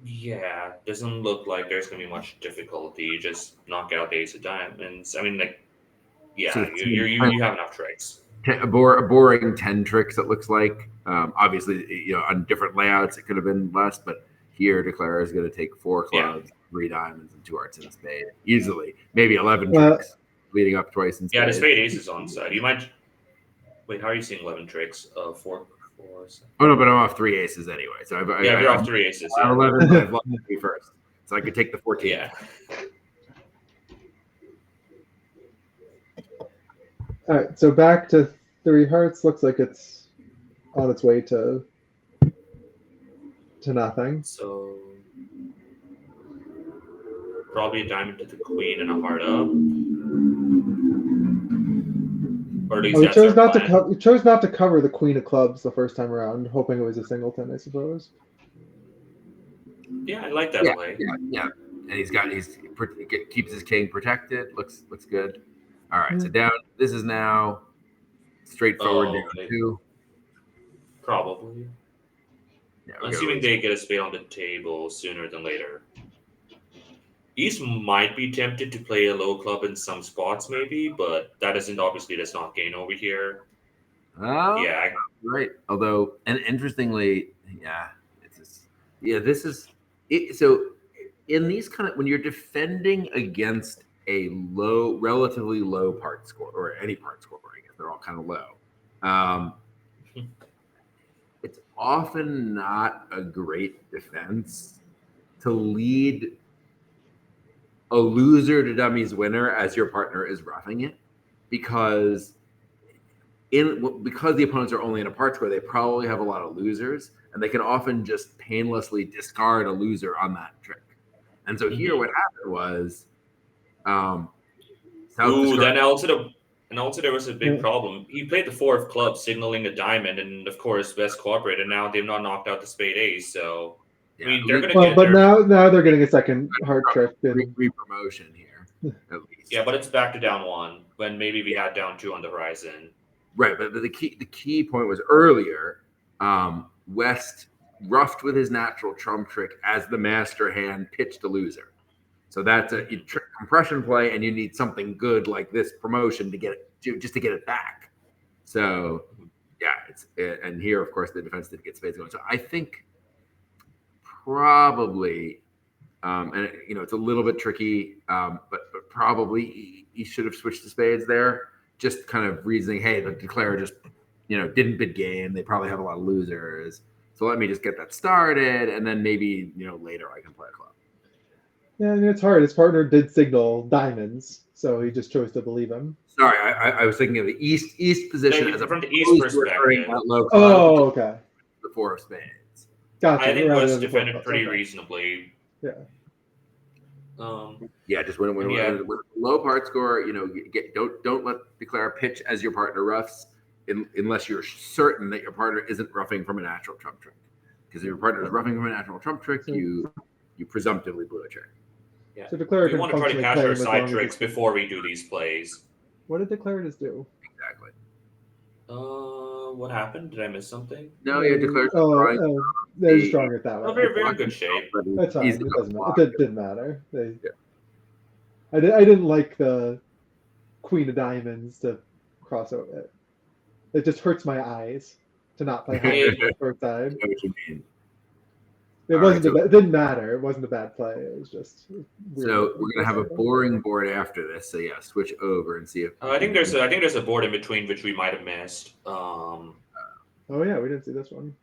[SPEAKER 1] Yeah, doesn't look like there's gonna be much difficulty. You just knock out ace of diamonds. I mean, you have enough tricks.
[SPEAKER 2] A boring 10 tricks, it looks like. Obviously, on different layouts, it could have been less, but here, Declare is going to take 4 clubs, 3 diamonds, and 2 hearts in a spade. Easily. Maybe 11 tricks, leading up twice in spade.
[SPEAKER 1] Yeah, the spade ace is on side. You might... Wait, how are you seeing 11 tricks? 4...
[SPEAKER 2] Oh, no, but I'm off 3 aces anyway. So
[SPEAKER 1] you're off 3 aces.
[SPEAKER 2] I have 11, but I've lost 3 first. So I could take the 14.
[SPEAKER 1] Yeah.
[SPEAKER 3] All right, so back to 3 hearts. Looks like it's on its way to nothing.
[SPEAKER 1] So probably a diamond to the queen and a heart up. Or at least
[SPEAKER 3] he chose not to cover the queen of clubs the first time around, hoping it was a singleton, I suppose.
[SPEAKER 1] Yeah, I like that play.
[SPEAKER 2] Yeah. And he keeps his king protected. Looks good. All right, so down. This is now straightforward down 2.
[SPEAKER 1] Probably.
[SPEAKER 2] Yeah,
[SPEAKER 1] assuming they get a spade on the table sooner than later. East might be tempted to play a low club in some spots, maybe, but that's not gain over here.
[SPEAKER 2] Right. Although, and interestingly, this is it. So, in these kind of when you're defending against a relatively low part score, or any part score, I guess they're all kind of low. It's often not a great defense to lead a loser to dummies winner as your partner is roughing it, because the opponents are only in a part score, they probably have a lot of losers, and they can often just painlessly discard a loser on that trick. And so here, what happened was,
[SPEAKER 1] then also there was a big problem. He played the 4 of clubs, signaling a diamond, and of course West cooperated. And now they've not knocked out the spade ace, so. I mean, they're going to get.
[SPEAKER 3] But now they're getting a second hard trick.
[SPEAKER 2] Re-promotion here, at least.
[SPEAKER 1] Yeah, but it's back to down 1 when maybe we had down 2 on the horizon.
[SPEAKER 2] Right, but the key point was earlier. West roughed with his natural trump trick as the master hand pitched a loser. So that's a compression play, and you need something good like this promotion to get it back. So and here, of course, the defense did get spades going. So I think probably, and it's a little bit tricky, but probably he should have switched to spades there. Just kind of reasoning, hey, the Declare just didn't bid game. They probably have a lot of losers. So let me just get that started, and then maybe later I can play a club.
[SPEAKER 3] Yeah, it's hard. His partner did signal diamonds, so he just chose to believe him.
[SPEAKER 2] Sorry, I was thinking of the east position
[SPEAKER 1] from the east perspective.
[SPEAKER 3] Oh, okay.
[SPEAKER 2] The 4 of spades.
[SPEAKER 3] Gotcha.
[SPEAKER 1] I think
[SPEAKER 3] rather
[SPEAKER 1] West
[SPEAKER 3] than the four
[SPEAKER 1] defended
[SPEAKER 3] clubs.
[SPEAKER 1] pretty
[SPEAKER 3] Okay.
[SPEAKER 1] reasonably.
[SPEAKER 3] Yeah.
[SPEAKER 2] Just when low part score, don't let declare pitch as your partner roughs unless you're certain that your partner isn't roughing from a natural trump trick. Because if your partner is roughing from a natural trump trick, you presumptively blew a trick.
[SPEAKER 1] Yeah.
[SPEAKER 3] So declare
[SPEAKER 1] We want to try to catch our side tricks before we do these plays.
[SPEAKER 3] What did Declaratus do?
[SPEAKER 2] Exactly.
[SPEAKER 1] What happened? Did I miss something?
[SPEAKER 2] No, yeah, declare.
[SPEAKER 3] They're just drawing it that way.
[SPEAKER 1] Oh, very in good shape.
[SPEAKER 3] That's fine. It doesn't matter. It didn't matter. I didn't like the Queen of Diamonds to cross over it. It just hurts my eyes to not play high on the short side.
[SPEAKER 2] I know what you mean.
[SPEAKER 3] It didn't matter. It wasn't a bad play. It was just weird.
[SPEAKER 2] So we're gonna have a boring board after this. So yeah, switch over and see if
[SPEAKER 1] I think there's a board in between which we might have missed.
[SPEAKER 3] Oh yeah, we didn't see this one.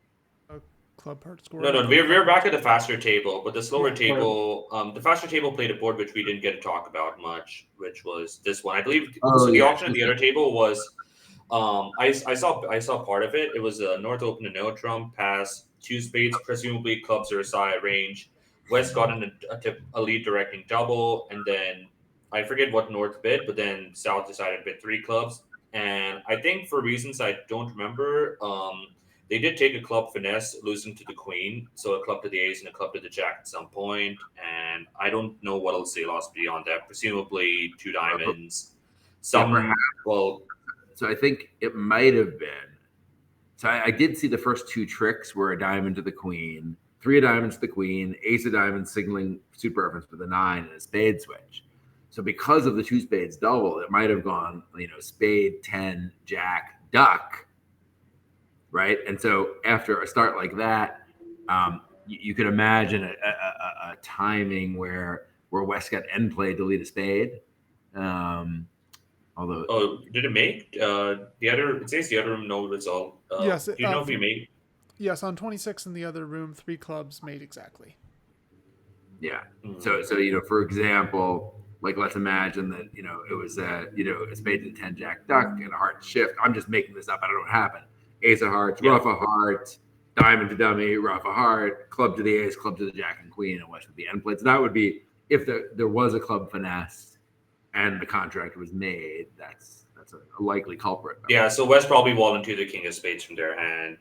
[SPEAKER 4] Club part score.
[SPEAKER 1] No, we're back at the faster table, but the slower table, the faster table played a board which we didn't get to talk about much, which was this one. I believe the option at the other table was I saw part of it. It was a North open to no trump, pass, 2 spades, presumably clubs are side range. West got in a lead directing double, and then I forget what North bid, but then South decided to bid 3 clubs. And I think for reasons I don't remember, they did take a club finesse, losing to the queen, so a club to the ace and a club to the jack at some point. And I don't know what else they lost beyond that. Presumably 2 diamonds. So
[SPEAKER 2] I think it might have been. So I did see the first 2 tricks were a diamond to the queen, 3 of diamonds to the queen, ace of diamonds signaling suit preference with a 9 and a spade switch. So because of the 2 spades double, it might have gone, spade, 10, jack, duck, right? And so after a start like that, you could imagine a timing where West got end play to lead a spade. Although,
[SPEAKER 1] did it make the other? It says the other room no result.
[SPEAKER 4] Yes.
[SPEAKER 1] Do you know if he made?
[SPEAKER 4] Yes, on 26 in the other room, 3 clubs made exactly.
[SPEAKER 2] Yeah. So for example, let's imagine that it was a spade to 10 jack duck and a heart shift. I'm just making this up. I don't know what happened. Ace of hearts, rough a heart, diamond to dummy, rough a heart, club to the ace, club to the jack and queen, and West would be end play. So that would be if there was a club finesse and the contract was made. That's a likely culprit.
[SPEAKER 1] Yeah, so West probably walled into the king of spades from their hand.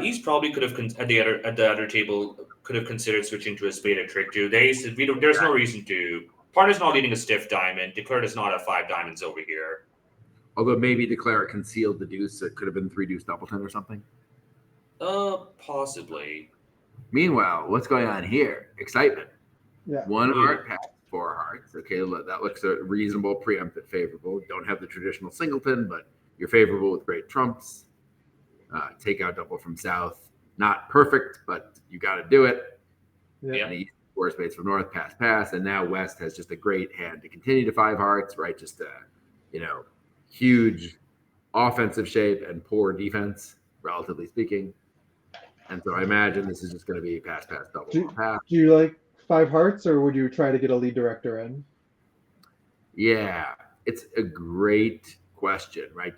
[SPEAKER 1] East probably could have at the other table could have considered switching to a spade or trick too. They said there's no reason to. Partner's not leading a stiff diamond. Declare does not have 5 diamonds over here.
[SPEAKER 2] Although maybe Declare concealed the deuce. It could have been 3 deuce doubleton or something.
[SPEAKER 1] Possibly.
[SPEAKER 2] Meanwhile, what's going on here? Excitement.
[SPEAKER 3] Yeah.
[SPEAKER 2] 1 heart pass, 4 hearts. Okay, that looks a reasonable, preemptive, favorable. Don't have the traditional singleton, but you're favorable with great trumps. Take out double from South. Not perfect, but you got to do it.
[SPEAKER 3] Yeah.
[SPEAKER 2] And 4 spades from North, pass. And now West has just a great hand to continue to 5 hearts, right? Just huge offensive shape and poor defense, relatively speaking. And so I imagine this is just going to be pass, double, pass.
[SPEAKER 3] Do you like 5 hearts, or would you try to get a lead director in?
[SPEAKER 2] Yeah, it's a great question, right?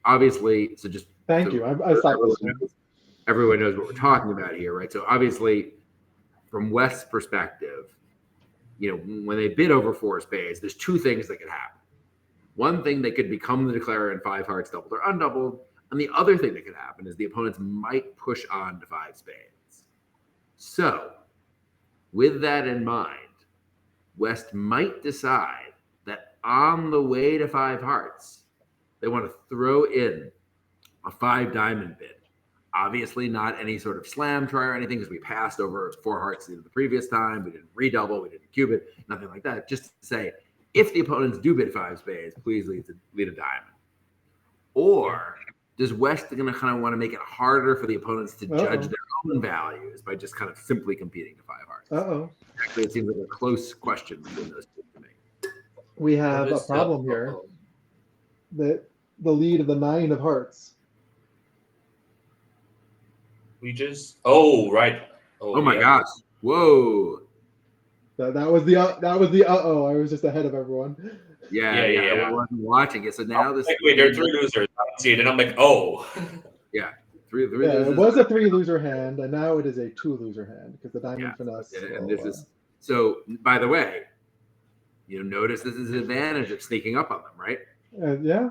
[SPEAKER 2] Obviously, just
[SPEAKER 3] thank you. I thought
[SPEAKER 2] everyone knows what we're talking about here, right? So obviously, from West's perspective, when they bid over 4 spades, there's 2 things that could happen. One thing, they could become the declarer in 5 hearts, doubled or undoubled. And the other thing that could happen is the opponents might push on to 5 spades. So, with that in mind, West might decide that on the way to 5 hearts, they want to throw in a 5 diamond bid. Obviously, not any sort of slam try or anything, because we passed over 4 hearts the previous time. We didn't redouble, we didn't cube it, nothing like that. Just to say, if the opponents do bid 5 spades, please lead a diamond. Or does West going to kind of want to make it harder for the opponents to judge their own values by just kind of simply competing to 5 hearts? Actually, it seems like a close question between those 2 to me.
[SPEAKER 3] We have a problem here. The lead of the 9 of hearts.
[SPEAKER 1] Right.
[SPEAKER 2] Oh my gosh. Whoa.
[SPEAKER 3] That was the I was just ahead of everyone.
[SPEAKER 2] Yeah. I wasn't watching it. So now this.
[SPEAKER 1] Like, wait, there are three losers. I don't see it, and I'm like, oh.
[SPEAKER 2] Yeah. Three
[SPEAKER 3] Yeah,
[SPEAKER 2] losers.
[SPEAKER 3] it was a 3-loser hand, and now it is a 2-loser hand because the diamond finesse.
[SPEAKER 2] And this is so. By the way, notice this is an advantage of sneaking up on them, right?
[SPEAKER 3] Yeah,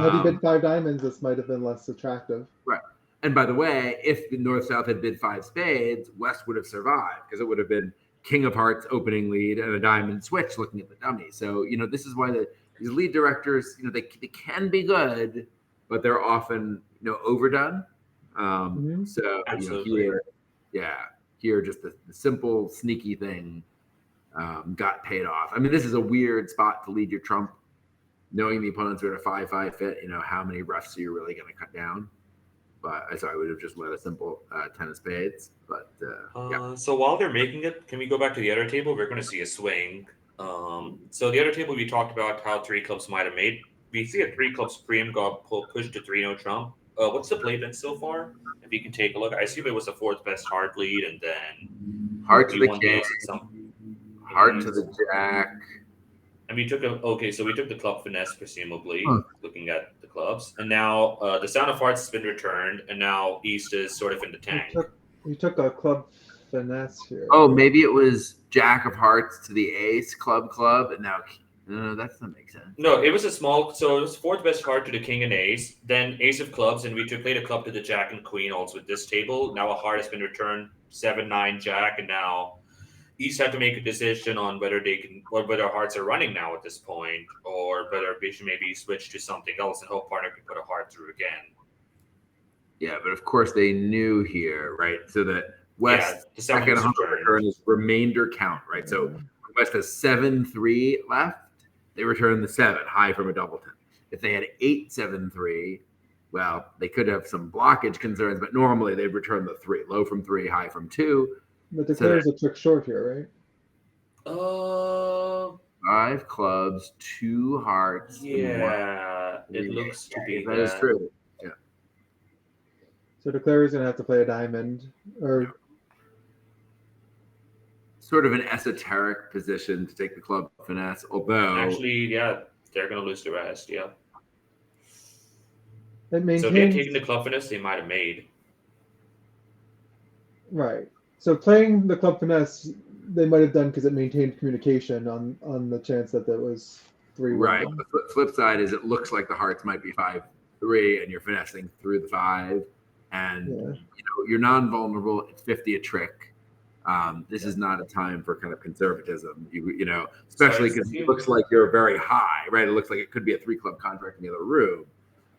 [SPEAKER 3] had he bid 5 diamonds, this might have been less attractive.
[SPEAKER 2] Right. And by the way, if the North-South had bid 5 spades, West would have survived because it would have been King of Hearts opening lead and a diamond switch looking at the dummy. So, this is why these lead directors, they can be good, but they're often, overdone. So,
[SPEAKER 1] Absolutely.
[SPEAKER 2] Here just the simple, sneaky thing got paid off. I mean, this is a weird spot to lead your trump, knowing the opponents are at a 5-5 fit. How many refs are you really going to cut down? But I would have just led a simple 10 of spades. But
[SPEAKER 1] So while they're making it, can we go back to the other table? We're going to see a swing. So the other table, we talked about how 3 clubs might have made. We see a 3 clubs preem got pushed to 3-0 trump. What's the play been so far? If you can take a look, I assume it was the 4th best heart lead, and then
[SPEAKER 2] heart to the king, heart to the jack.
[SPEAKER 1] And we took so we took the club finesse, presumably, looking at the clubs. And now the sound of hearts has been returned, and now East is sort of in the tank.
[SPEAKER 3] You took a club finesse here.
[SPEAKER 2] Oh, maybe it was jack of hearts to the ace, club, and now that doesn't make sense.
[SPEAKER 1] No, it was a small, so it was 4th best heart to the king and ace, then ace of clubs, and we played a club to the jack and queen also with this table. Now a heart has been returned, 7-9 jack, and now East have to make a decision on whether whether hearts are running now at this point, or whether we should maybe switch to something else and hope partner can put a heart through again.
[SPEAKER 2] Yeah, but of course they knew here, right? So that West
[SPEAKER 1] the
[SPEAKER 2] second return is remainder count, right? So West has 7-3 left. They return the 7 high from a doubleton. If they had 8-7-3, well, they could have some blockage concerns, but normally they'd return the 3, low from 3, high from 2.
[SPEAKER 3] But declares a trick short here, right?
[SPEAKER 2] 5 clubs, 2 hearts.
[SPEAKER 1] Yeah, it looks to be
[SPEAKER 2] that is true. Yeah.
[SPEAKER 3] So declare is going to have to play a diamond, or
[SPEAKER 2] sort of an esoteric position to take the club finesse. Although
[SPEAKER 1] actually, they're going to lose the rest. Yeah.
[SPEAKER 3] It maintains,
[SPEAKER 1] so if they had taken the club finesse, they might have made.
[SPEAKER 3] Right. So playing the club finesse, they might have done because it maintained communication on the chance that there was 3.
[SPEAKER 2] Right. The flip side is it looks like the hearts might be 5-3, and you're finessing through the 5, and you're non-vulnerable. It's 50 a trick. This is not a time for kind of conservatism. Especially because it looks like you're very high, right? It looks like it could be a 3-club contract in the other room.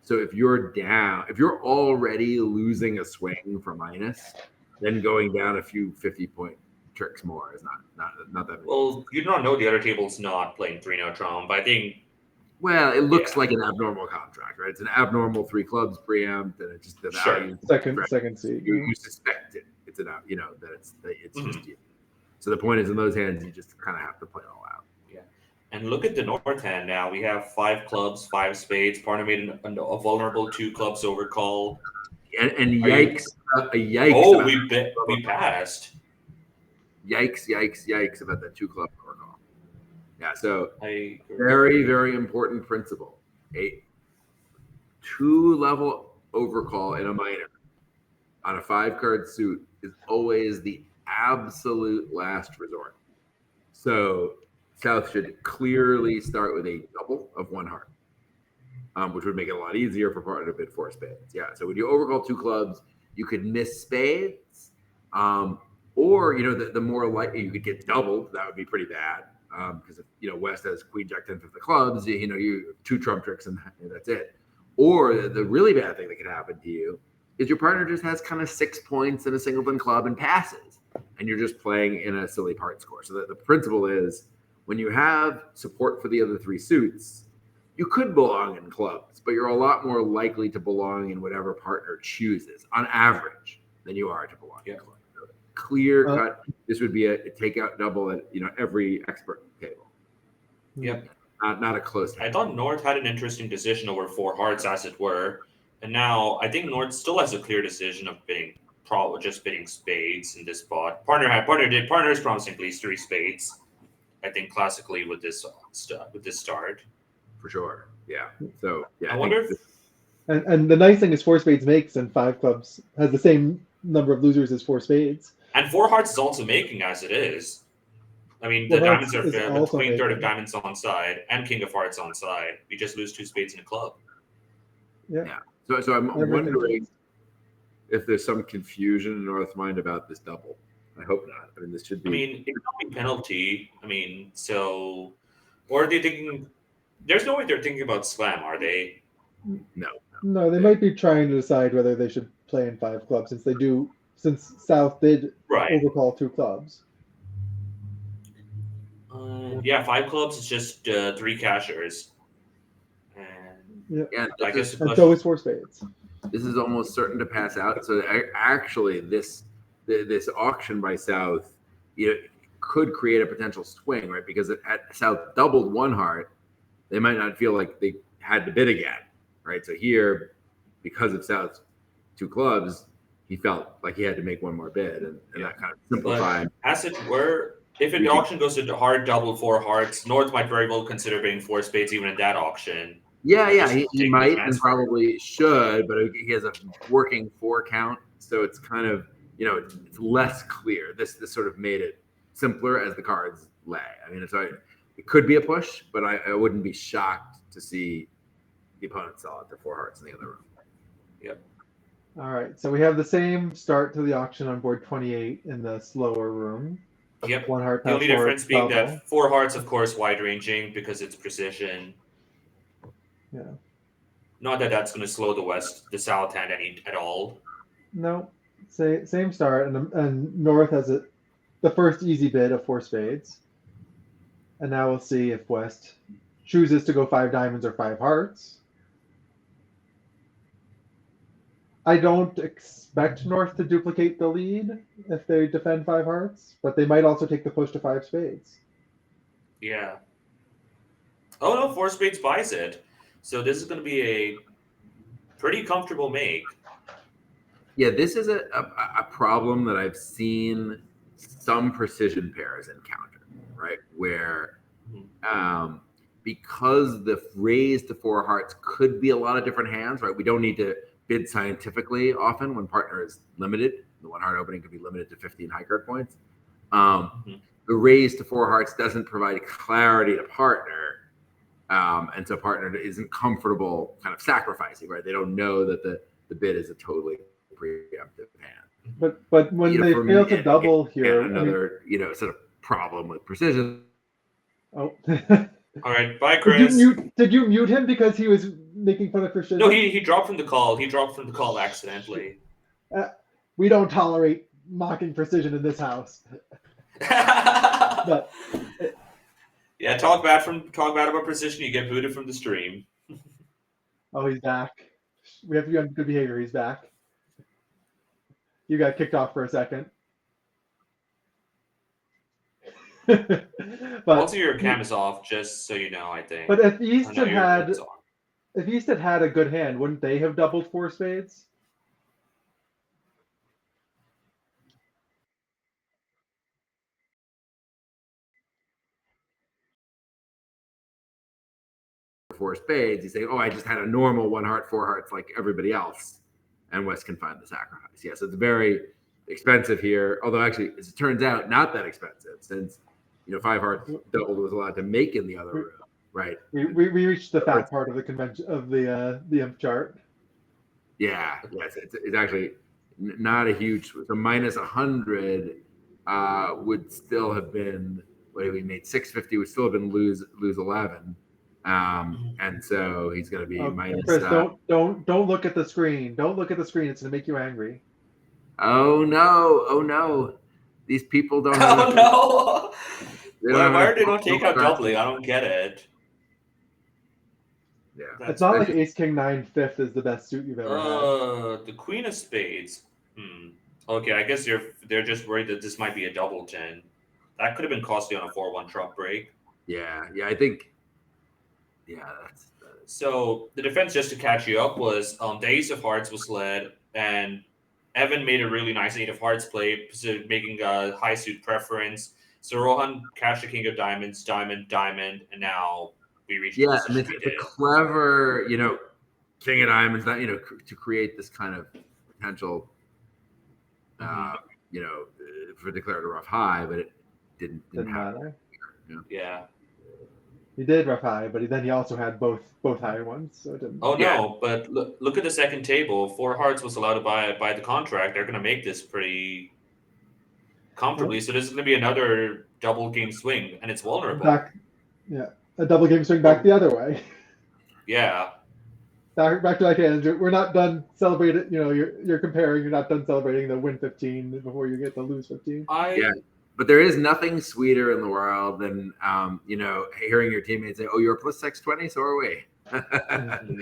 [SPEAKER 2] So if you're down, if you're already losing a swing for minus, then going down a few 50-point tricks more is not that big.
[SPEAKER 1] Well, you don't know the other table's not playing 3-0 trump. I think.
[SPEAKER 2] Well, it looks like an abnormal contract, right? It's an abnormal 3 clubs preempt, and it's just the value.
[SPEAKER 3] Second seed.
[SPEAKER 2] You suspect it. It's that it's just you. So the point is, in those hands, you just kind of have to play it all out.
[SPEAKER 1] Yeah. And look at the North hand now. We have 5 clubs, 5 spades. Partner made a vulnerable 2 clubs overcall.
[SPEAKER 2] And yikes! Yikes!
[SPEAKER 1] Oh, we passed.
[SPEAKER 2] Yikes about that 2-club overcall. Yeah. So
[SPEAKER 1] very,
[SPEAKER 2] very important principle. A 2-level overcall in a minor on a 5-card suit is always the absolute last resort. So South should clearly start with a double of 1 heart, which would make it a lot easier for partner to bid 4 spades. Yeah. So when you overcall 2 clubs, you could miss spades, or the more likely you could get doubled. That would be pretty bad, because if West has queen jack 10 of the clubs, you 2 trump tricks and that's it. Or the really bad thing that could happen to you is your partner just has kind of 6 points in a singleton club and passes, and you're just playing in a silly part score. So the principle is, when you have support for the other 3 suits, you could belong in clubs, but you're a lot more likely to belong in whatever partner chooses on average than you are to belong in clubs. So clear cut. This would be a takeout double at every expert table.
[SPEAKER 1] Yep.
[SPEAKER 2] Not a close.
[SPEAKER 1] I thought North had an interesting decision over 4 hearts, as it were. And now I think North still has a clear decision of bidding spades in this spot. Partner is promising at least 3 spades. I think classically with this start.
[SPEAKER 2] For sure. Yeah. So yeah,
[SPEAKER 1] I wonder if
[SPEAKER 3] And the nice thing is four spades makes, and five clubs has the same number of losers as four spades.
[SPEAKER 1] and four hearts is also making as it is. I mean,
[SPEAKER 3] Four
[SPEAKER 1] the
[SPEAKER 3] hearts
[SPEAKER 1] diamonds are
[SPEAKER 3] is
[SPEAKER 1] fair, but
[SPEAKER 3] also
[SPEAKER 1] queen third of
[SPEAKER 3] making.
[SPEAKER 1] diamonds on side and king of hearts on side. We just lose two spades in a club.
[SPEAKER 3] Yeah.
[SPEAKER 2] So I'm
[SPEAKER 3] Everything
[SPEAKER 2] wondering
[SPEAKER 3] is.
[SPEAKER 2] if there's some confusion in North mind about this double. I hope not. I mean, this should be.
[SPEAKER 1] I mean, it could be penalty. I mean, so or are they thinking? There's no way they're thinking about slam, are they?
[SPEAKER 3] No, they might be trying to decide whether they should play in five clubs since South did
[SPEAKER 1] Right.
[SPEAKER 3] overcall two clubs.
[SPEAKER 1] Yeah, five clubs is just three cashers. And
[SPEAKER 2] Yeah,
[SPEAKER 1] I guess the
[SPEAKER 3] And
[SPEAKER 1] question.
[SPEAKER 3] so is four spades.
[SPEAKER 2] this is almost certain to pass out. So actually, this auction by South, could create a potential swing, right? Because at South doubled one heart, they might not feel like they had to bid again, right? So here, because of South's two clubs, he felt like he had to make one more bid, and that kind of simplified.
[SPEAKER 1] But as it were, if an auction goes to hard double four hearts, North might very well consider bidding four spades even in that auction.
[SPEAKER 2] Yeah,
[SPEAKER 1] Just
[SPEAKER 2] he
[SPEAKER 1] take
[SPEAKER 2] might
[SPEAKER 1] the
[SPEAKER 2] and
[SPEAKER 1] transfer.
[SPEAKER 2] probably should, but he has a working four count, so it's kind of it's less clear. This sort of made it simpler as the cards lay. I mean, it could be a push, but I wouldn't be shocked to see the opponent sell out their four hearts in the other room.
[SPEAKER 1] Yep.
[SPEAKER 3] All right, so we have the same start to the auction on board 28 in the slower room.
[SPEAKER 1] Yep.
[SPEAKER 3] One heart.
[SPEAKER 1] The only
[SPEAKER 3] pass forward,
[SPEAKER 1] difference being
[SPEAKER 3] double.
[SPEAKER 1] that four hearts, of course, wide ranging because it's precision.
[SPEAKER 3] Yeah.
[SPEAKER 1] Not that that's going to slow the South hand at all.
[SPEAKER 3] No, same start, and North has the first easy bid of four spades. And now we'll see if West chooses to go five diamonds or five hearts. I don't expect North to duplicate the lead if they defend five hearts, but they might also take the push to five spades.
[SPEAKER 1] Yeah. Oh no, four spades buys it. So this is going to be a pretty comfortable make.
[SPEAKER 2] Yeah, this is a problem that I've seen some precision pairs encounter, right? Where because the raise to four hearts could be a lot of different hands, right? We don't need to bid scientifically often when partner is limited. The one heart opening could be limited to 15 high card points. The raise to four hearts doesn't provide clarity to partner. And so partner isn't comfortable kind of sacrificing, right? They don't know that the bid is a totally preemptive hand.
[SPEAKER 3] But when they fail to double here,
[SPEAKER 2] another sort of problem with precision.
[SPEAKER 3] Oh.
[SPEAKER 1] All right, bye, Chris.
[SPEAKER 3] Did you mute him because he was making fun of precision?
[SPEAKER 1] No, he dropped from the call. He dropped from the call accidentally.
[SPEAKER 3] We don't tolerate mocking precision in this house. But
[SPEAKER 1] yeah, talk bad about precision, you get booted from the stream.
[SPEAKER 3] Oh, he's back. We have to be on good behavior. He's back. You got kicked off for a second. But
[SPEAKER 1] Also, your cam is off, just so you know, I think.
[SPEAKER 3] But if East
[SPEAKER 1] I know
[SPEAKER 3] had
[SPEAKER 1] your
[SPEAKER 3] had a good hand, wouldn't they have doubled four spades?
[SPEAKER 2] Four spades, he's saying, "Oh, I just had a normal one heart, four hearts like everybody else," and West can find the sacrifice. Yes, it's very expensive here. Although actually, as it turns out, not that expensive since five hearts doubled was allowed to make in the other room, right?
[SPEAKER 3] We reached the fat part of the convention of the imp chart.
[SPEAKER 2] Yeah, yes, it's actually not a huge. So minus 100 would still have been what we made 650 would still have been lose 11. And so he's going to be minus.
[SPEAKER 3] Chris, don't look at the screen. Don't look at the screen. It's going to make you angry.
[SPEAKER 2] Oh no! These people don't.
[SPEAKER 1] Oh no! Why are they not take out doubling? I don't get it.
[SPEAKER 2] Yeah,
[SPEAKER 3] it's not like Ace King 9 fifth is the best suit you've ever had.
[SPEAKER 1] The Queen of Spades. Okay, I guess they're just worried that this might be a double 10. That could have been costly on a 4-1 trump break.
[SPEAKER 2] Yeah, I think. Yeah, that's
[SPEAKER 1] so the defense, just to catch you up, was the Ace of Hearts was led, and Evan made a really nice 8 of Hearts play, making a high suit preference. So Rohan cashed the king of diamonds, diamond, diamond, and now we reached the
[SPEAKER 2] Yeah, I mean,
[SPEAKER 1] position we
[SPEAKER 2] it's a
[SPEAKER 1] did.
[SPEAKER 2] clever, king of diamonds, that to create this kind of potential, for declared a rough high, but it didn't
[SPEAKER 3] Didn't
[SPEAKER 2] happen.
[SPEAKER 3] matter.
[SPEAKER 1] Yeah.
[SPEAKER 3] He did rough high, but then he also had both higher ones, so it didn't.
[SPEAKER 1] Oh
[SPEAKER 2] Yeah.
[SPEAKER 1] no, but look at the second table. Four hearts was allowed to buy the contract. They're going to make this pretty comfortably. So this is going to be another double game swing, and it's vulnerable.
[SPEAKER 3] A double game swing back the other way.
[SPEAKER 1] Yeah.
[SPEAKER 3] Back to like we're not done celebrating. You're comparing. You're not done celebrating the win 15 before you get to lose 15.
[SPEAKER 2] But there is nothing sweeter in the world than hearing your teammates say, "Oh, you're a plus 620, so are we."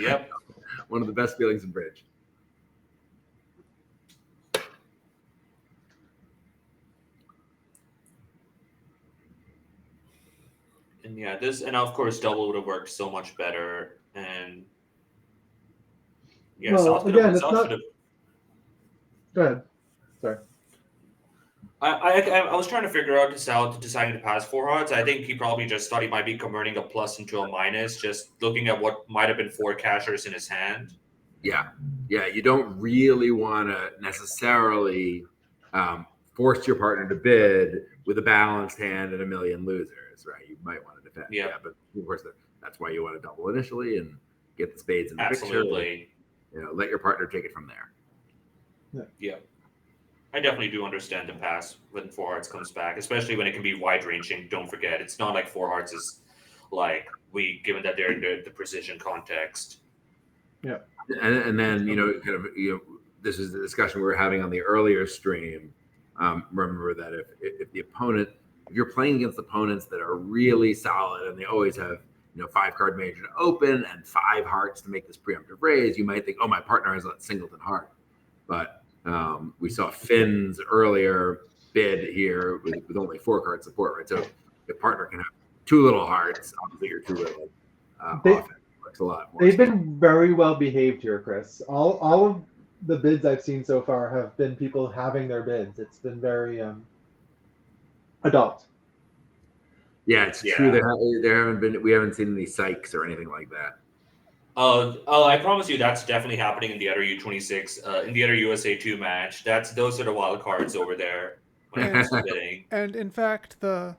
[SPEAKER 1] Yep.
[SPEAKER 2] One of the best feelings in bridge.
[SPEAKER 1] And and of course double would have worked so much better. And
[SPEAKER 3] Well,
[SPEAKER 1] South
[SPEAKER 3] again, it's
[SPEAKER 1] South
[SPEAKER 3] not-
[SPEAKER 1] should have.
[SPEAKER 3] Go ahead. Sorry.
[SPEAKER 1] I was trying to figure out South deciding to pass four hearts. I think he probably just thought he might be converting a plus into a minus, just looking at what might have been four cashers in his hand.
[SPEAKER 2] Yeah. You don't really want to necessarily force your partner to bid with a balanced hand and a million losers, right? You might want to defend.
[SPEAKER 1] Yeah.
[SPEAKER 2] But of course, that's why you want to double initially and get the spades in the
[SPEAKER 1] Absolutely.
[SPEAKER 2] picture. Let your partner take it from there.
[SPEAKER 1] Yeah. I definitely do understand the pass when four hearts comes back, especially when it can be wide ranging. Don't forget, it's not like four hearts is like given that they're in the precision context.
[SPEAKER 3] Yeah.
[SPEAKER 2] And then this is the discussion we were having on the earlier stream. Remember that if you're playing against opponents that are really solid and they always have 5-card major to open and 5 hearts to make this preemptive raise, you might think, oh, my partner has a singleton heart, but we saw Finn's earlier bid here with only 4-card support, right? So the partner can have 2 little hearts, obviously you're 2 little. Often works a lot more.
[SPEAKER 3] They've been very well behaved here, Chris. All of the bids I've seen so far have been people having their bids. It's been very adult.
[SPEAKER 2] Yeah, it's true. We haven't seen any psychs or anything like that.
[SPEAKER 1] I promise you that's definitely happening in the other U26, in the other USA2 match. Those are the wild cards over there when it comes to bidding.
[SPEAKER 4] And in fact, the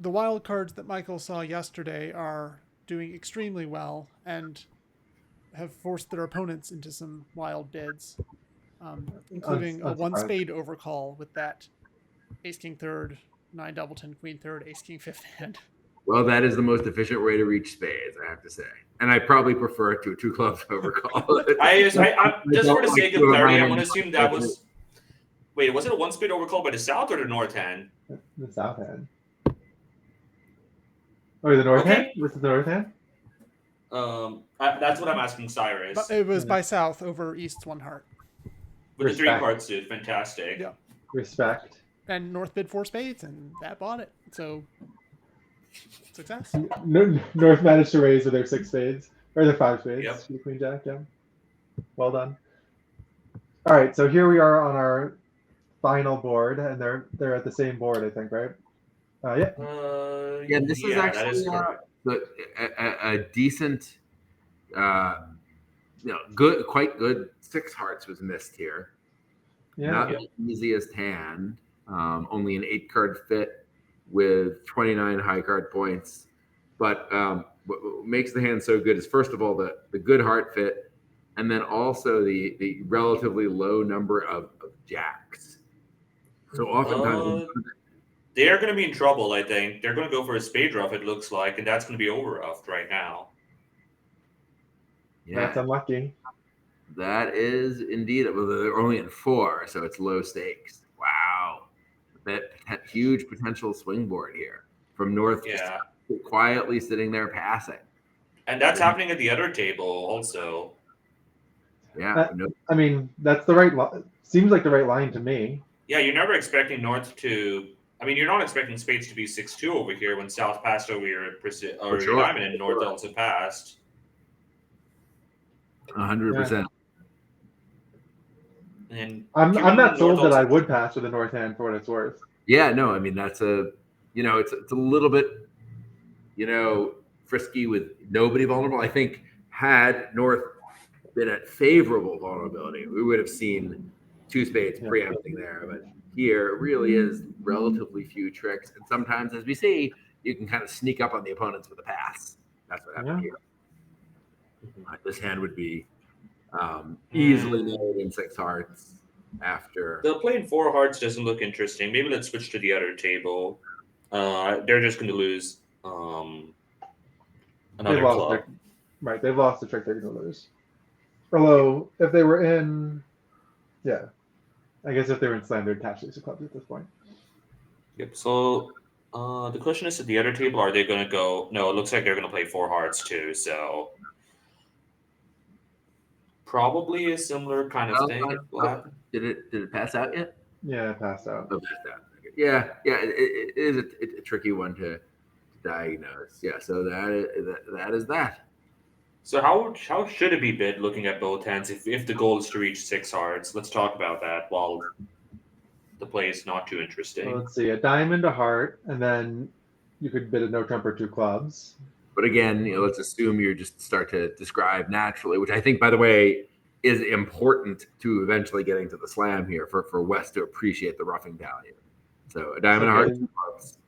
[SPEAKER 4] wild cards that Michael saw yesterday are doing extremely well and have forced their opponents into some wild bids, including a 1 spade overcall with that ace king third, 9 doubleton, queen third, ace king fifth hand.
[SPEAKER 2] Well, that is the most efficient way to reach spades, I have to say. And I probably prefer it to a 2 clubs overcall.
[SPEAKER 1] I just for the sake of clarity, I'm going to assume that was. Wait, was it a 1 spade overcall by the south or the north hand?
[SPEAKER 3] The south hand. Or the north hand? Was it the north hand?
[SPEAKER 1] That's what I'm asking Cyrus.
[SPEAKER 4] But it was by south over east's 1 heart.
[SPEAKER 1] With the 3 cards, dude. Fantastic.
[SPEAKER 4] Yeah.
[SPEAKER 3] Respect.
[SPEAKER 4] And north bid 4 spades, and that bought it. So, success.
[SPEAKER 3] North managed to raise with their 6 spades. Or their 5 spades.
[SPEAKER 1] Yep.
[SPEAKER 3] The queen jack, yeah. Well done. All right, so here we are on our final board, and they're at the same board, I think, right?
[SPEAKER 2] Yeah, this is actually a decent, quite good 6 hearts was missed here.
[SPEAKER 3] Yeah.
[SPEAKER 2] Not the easiest hand. Only an 8-card fit with 29 high card points. But what makes the hand so good is, first of all, the good heart fit, and then also the relatively low number of jacks. So oftentimes
[SPEAKER 1] they're going to be in trouble, I think. They're going to go for a spade ruff, it looks like, and that's going to be over ruffed right now.
[SPEAKER 2] Yeah,
[SPEAKER 3] that's unlucky.
[SPEAKER 2] That is indeed. Well, they're only in 4, so it's low stakes. Wow. That huge potential swing board here from north.
[SPEAKER 1] Yeah.
[SPEAKER 2] Quietly sitting there passing.
[SPEAKER 1] And that's happening at the other table also.
[SPEAKER 2] Yeah.
[SPEAKER 3] I mean, that's the right seems like the right line to me.
[SPEAKER 1] Yeah, you're never expecting north to. I mean, you're not expecting spades to be 6-2 over here when south passed over your diamond and north also passed.
[SPEAKER 2] 100%.
[SPEAKER 1] And
[SPEAKER 3] I'm not sold that I would pass with a north hand for what it's worth.
[SPEAKER 2] Yeah, no, I mean that's it's a little bit frisky with nobody vulnerable. I think had North been at favorable vulnerability, we would have seen two spades preempting there. But here it really is relatively few tricks, and sometimes, as we see, you can kind of sneak up on the opponents with a pass. That's what happened here. This hand would be easily made in 6 hearts after.
[SPEAKER 1] The playing 4 hearts doesn't look interesting. Maybe let's switch to the other table. They're just going to lose another club.
[SPEAKER 3] They've lost the trick they're going to lose. Although, if they were in, I guess if they were in slam, they'd catch these clubs at this point.
[SPEAKER 1] Yep. So the question is, at the other table, are they going to go? No, it looks like they're going to play 4 hearts too. So probably a similar kind of thing will happen.
[SPEAKER 2] Did it pass out yet?
[SPEAKER 3] Yeah, it passed out.
[SPEAKER 2] Oh, passed out. Yeah. It is a tricky one to diagnose. Yeah. So that is that.
[SPEAKER 1] So how should it be bid looking at both hands if the goal is to reach 6 hearts? Let's talk about that while the play is not too interesting.
[SPEAKER 3] Well, let's see, a diamond, a heart, and then you could bid a no trump or 2 clubs.
[SPEAKER 2] But again, let's assume you just start to describe naturally, which I think, by the way, is important to eventually getting to the slam here for West to appreciate the roughing value. So a diamond, a heart, 2 clubs,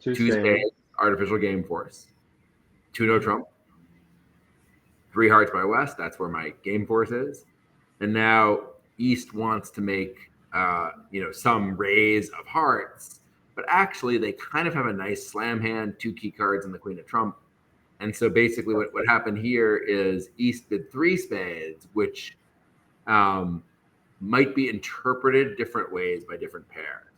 [SPEAKER 2] 2 spades, artificial game force, 2 no trump, 3 hearts by West. That's where my game force is. And now East wants to make, some raise of hearts, but actually they kind of have a nice slam hand, 2 key cards and the queen of trump. And so basically what happened here is East bid 3 spades, which might be interpreted different ways by different pairs.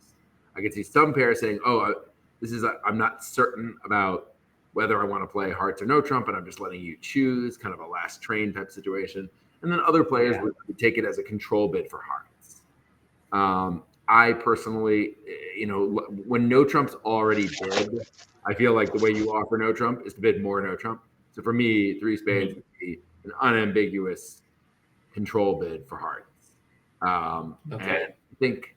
[SPEAKER 2] I can see some pairs saying, I'm not certain about whether I want to play hearts or no trump, and I'm just letting you choose, kind of a last train type situation. And then other players would take it as a control bid for hearts. I personally, when no trump's already bid, I feel like the way you offer no trump is to bid more no trump. So for me, 3 spades would be an unambiguous control bid for hearts. And I think,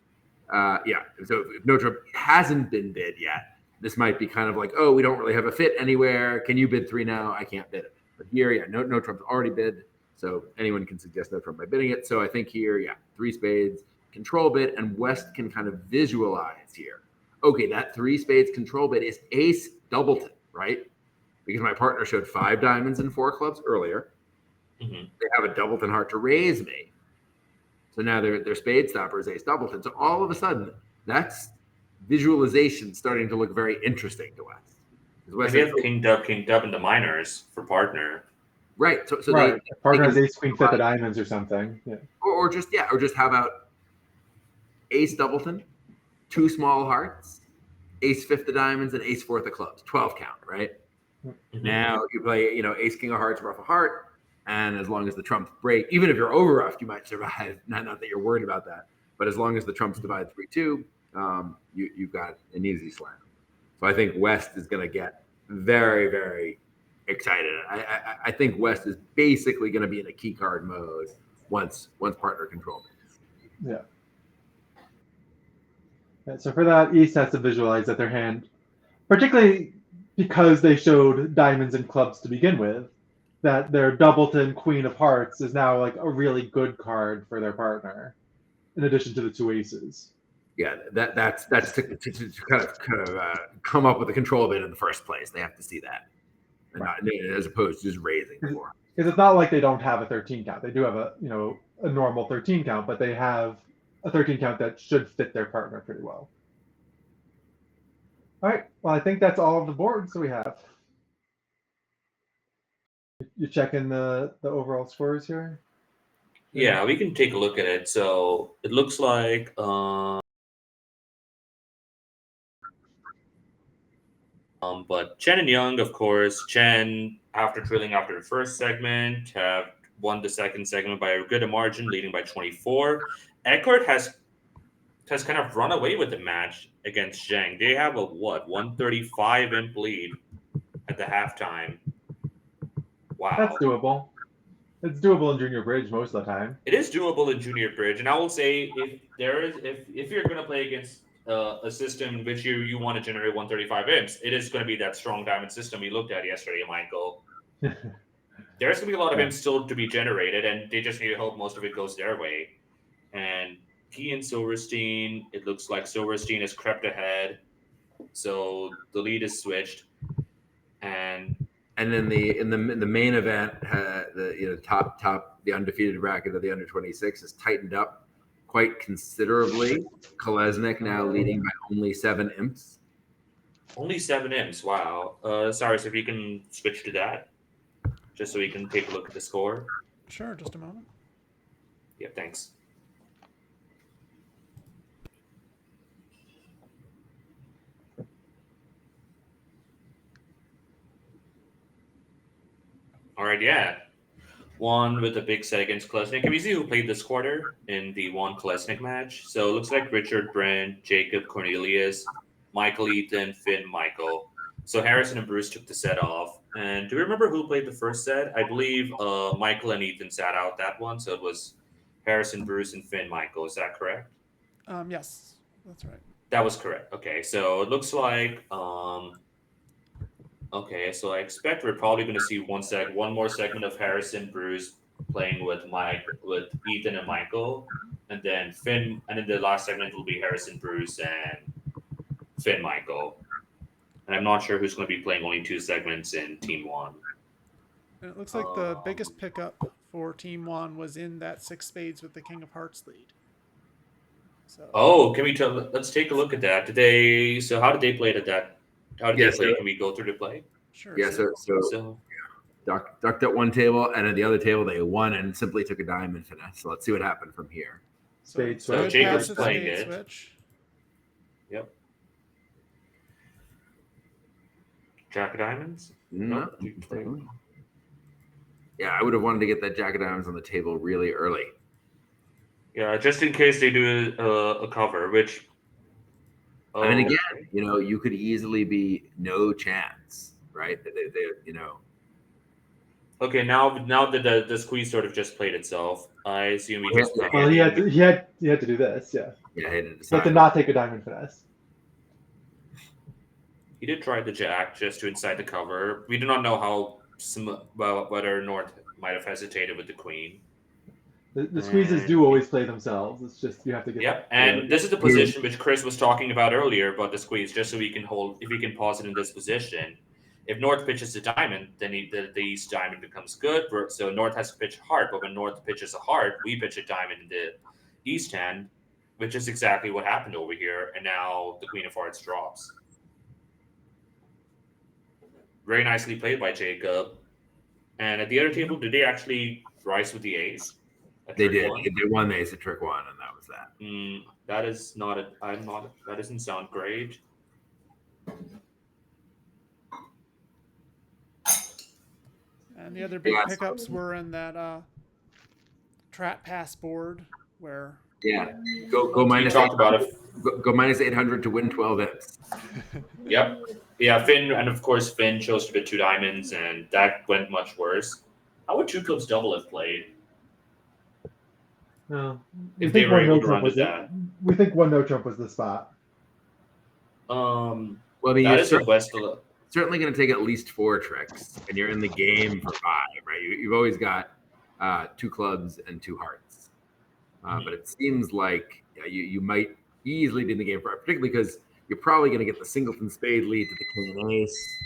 [SPEAKER 2] so if no trump hasn't been bid yet, this might be kind of like, we don't really have a fit anywhere. Can you bid 3 now? I can't bid it. But here, no trump's already bid. So anyone can suggest no trump by bidding it. So I think here, 3 spades, control bid, and West can kind of visualize here. Okay, that 3 spades control bid is ace doubleton, right? Because my partner showed 5 diamonds and 4 clubs earlier.
[SPEAKER 1] Mm-hmm.
[SPEAKER 2] They have a doubleton heart to raise me. So now their spade stopper is ace doubleton. So all of a sudden, that's visualization starting to look very interesting to us.
[SPEAKER 1] They have king dub in the minors for partner.
[SPEAKER 2] Right. So
[SPEAKER 3] partner has ace queen 5 of diamonds or something. Yeah.
[SPEAKER 2] Or just how about ace doubleton, 2 small hearts, ace 5th of diamonds, and ace 4th of clubs. 12 count, right? Mm-hmm. Now you play, ace king of hearts, rough a heart, and as long as the trumps break, even if you're over roughed, you might survive. Not that you're worried about that, but as long as the trumps divide 3-2, you've got an easy slam. So I think West is going to get very, very excited. I think West is basically going to be in a key card mode once partner control.
[SPEAKER 3] Yeah. So for that, East has to visualize that their hand, particularly because they showed diamonds and clubs to begin with, that their doubleton queen of hearts is now like a really good card for their partner, in addition to the 2 aces.
[SPEAKER 2] Yeah, that's to kind of come up with a control bid in the first place. They have to see that, and not, as opposed to just raising more.
[SPEAKER 3] Because it's not like they don't have a 13 count. They do have a normal 13 count, but they have a 13 count that should fit their partner pretty well. All right. Well, I think that's all of the boards that we have. You checking the overall scores here?
[SPEAKER 1] Yeah, we can take a look at it. So it looks like but Chen and Yeung, of course, Chen, after trailing after the first segment, have won the second segment by a good margin, leading by 24. Eckhart has kind of run away with the match against Zhang. They have a 135 imp lead at the halftime. Wow.
[SPEAKER 3] That's doable. It's doable in junior bridge most of the time.
[SPEAKER 1] It is doable in junior bridge, and I will say if you're going to play against a system in which you want to generate 135 imps, it is going to be that strong diamond system we looked at yesterday, Michael. There's going to be a lot of imps still to be generated, and they just need to hope most of it goes their way. And he and Silverstein, it looks like Silverstein has crept ahead, so the lead is switched. And
[SPEAKER 2] then in the main event, the the undefeated bracket of the under 26 is tightened up quite considerably. Kolesnik now leading by only 7 imps.
[SPEAKER 1] Only 7 imps. Wow. Sorry, so if you can switch to that, just so we can take a look at the score.
[SPEAKER 4] Sure, just a moment.
[SPEAKER 1] Yeah, thanks. All right, yeah. One with a big set against Kolesnik. Can we see who played this quarter in the one Kolesnik match? So it looks like Richard, Brent, Jacob, Cornelius, Michael, Ethan, Finn, Michael. So Harrison and Bruce took the set off. And do you remember who played the first set? I believe Michael and Ethan sat out that one. So it was Harrison, Bruce, and Finn, Michael. Is that correct?
[SPEAKER 4] Yes, that's right.
[SPEAKER 1] That was correct. Okay, so it looks like okay, so I expect we're probably going to see one more segment of Harrison, Bruce playing with Ethan and Michael, and then Finn, and then the last segment will be Harrison, Bruce, and Finn, Michael. And I'm not sure who's going to be playing only 2 segments in Team 1.
[SPEAKER 4] And it looks like the biggest pickup for Team 1 was in that 6 spades with the King of Hearts lead.
[SPEAKER 1] So. Can we tell? Let's take a look at that. So how did they play it at that? How did they play? Can we go through the play?
[SPEAKER 4] Sure.
[SPEAKER 2] Yeah, so ducked at one table, and at the other table they won and simply took a diamond finesse. So let's see what happened from here.
[SPEAKER 3] Spade
[SPEAKER 1] So
[SPEAKER 3] switch.
[SPEAKER 1] Jacob's playing it.
[SPEAKER 4] Switch.
[SPEAKER 1] Yep. Jack of diamonds?
[SPEAKER 2] No. Yeah, I would have wanted to get that jack of diamonds on the table really early.
[SPEAKER 1] Yeah, just in case they do a cover, which.
[SPEAKER 2] I mean, again, you could easily be no chance, right? They.
[SPEAKER 1] Okay, now that the squeeze sort of just played itself, I assume we just.
[SPEAKER 3] Well, he had to do this, yeah.
[SPEAKER 2] Yeah, he had to
[SPEAKER 3] He
[SPEAKER 2] decide.
[SPEAKER 3] had to not take a diamond finesse.
[SPEAKER 1] He did try the jack just to incite the cover. We do not know whether North might have hesitated with the queen.
[SPEAKER 3] The squeezes do always play themselves. It's just you have to get.
[SPEAKER 1] Yep, and this is the position which Chris was talking about earlier about the squeeze, just so we can if we can pause it in this position. If North pitches a diamond, then the East diamond becomes good. So North has to pitch a heart, but when North pitches a heart, we pitch a diamond in the East hand, which is exactly what happened over here. And now the Queen of Hearts drops. Very nicely played by Jacob. And at the other table, did they actually rise with the ace?
[SPEAKER 2] They did. They won the ace at trick 1, and that was that.
[SPEAKER 1] That is not a. I'm not. That doesn't sound great.
[SPEAKER 4] And the other big pickups were in that trap pass board where.
[SPEAKER 2] Yeah, go minus.
[SPEAKER 1] Talked about it.
[SPEAKER 2] Go minus 800 to win 12 imps.
[SPEAKER 1] Yep. Yeah, Finn, and of course Finn chose to bid 2 diamonds, and that went much worse. How would 2 clubs double have played?
[SPEAKER 3] No.
[SPEAKER 1] If they were able to run with that.
[SPEAKER 3] We think 1 no trump was the spot.
[SPEAKER 2] Well, I mean,
[SPEAKER 1] that is the best.
[SPEAKER 2] Certainly going to take at least 4 tricks, and you're in the game for 5, right? You've always got 2 clubs and 2 hearts, but it seems like you might easily be in the game for 5, particularly because you're probably going to get the singleton spade lead to the king and ace.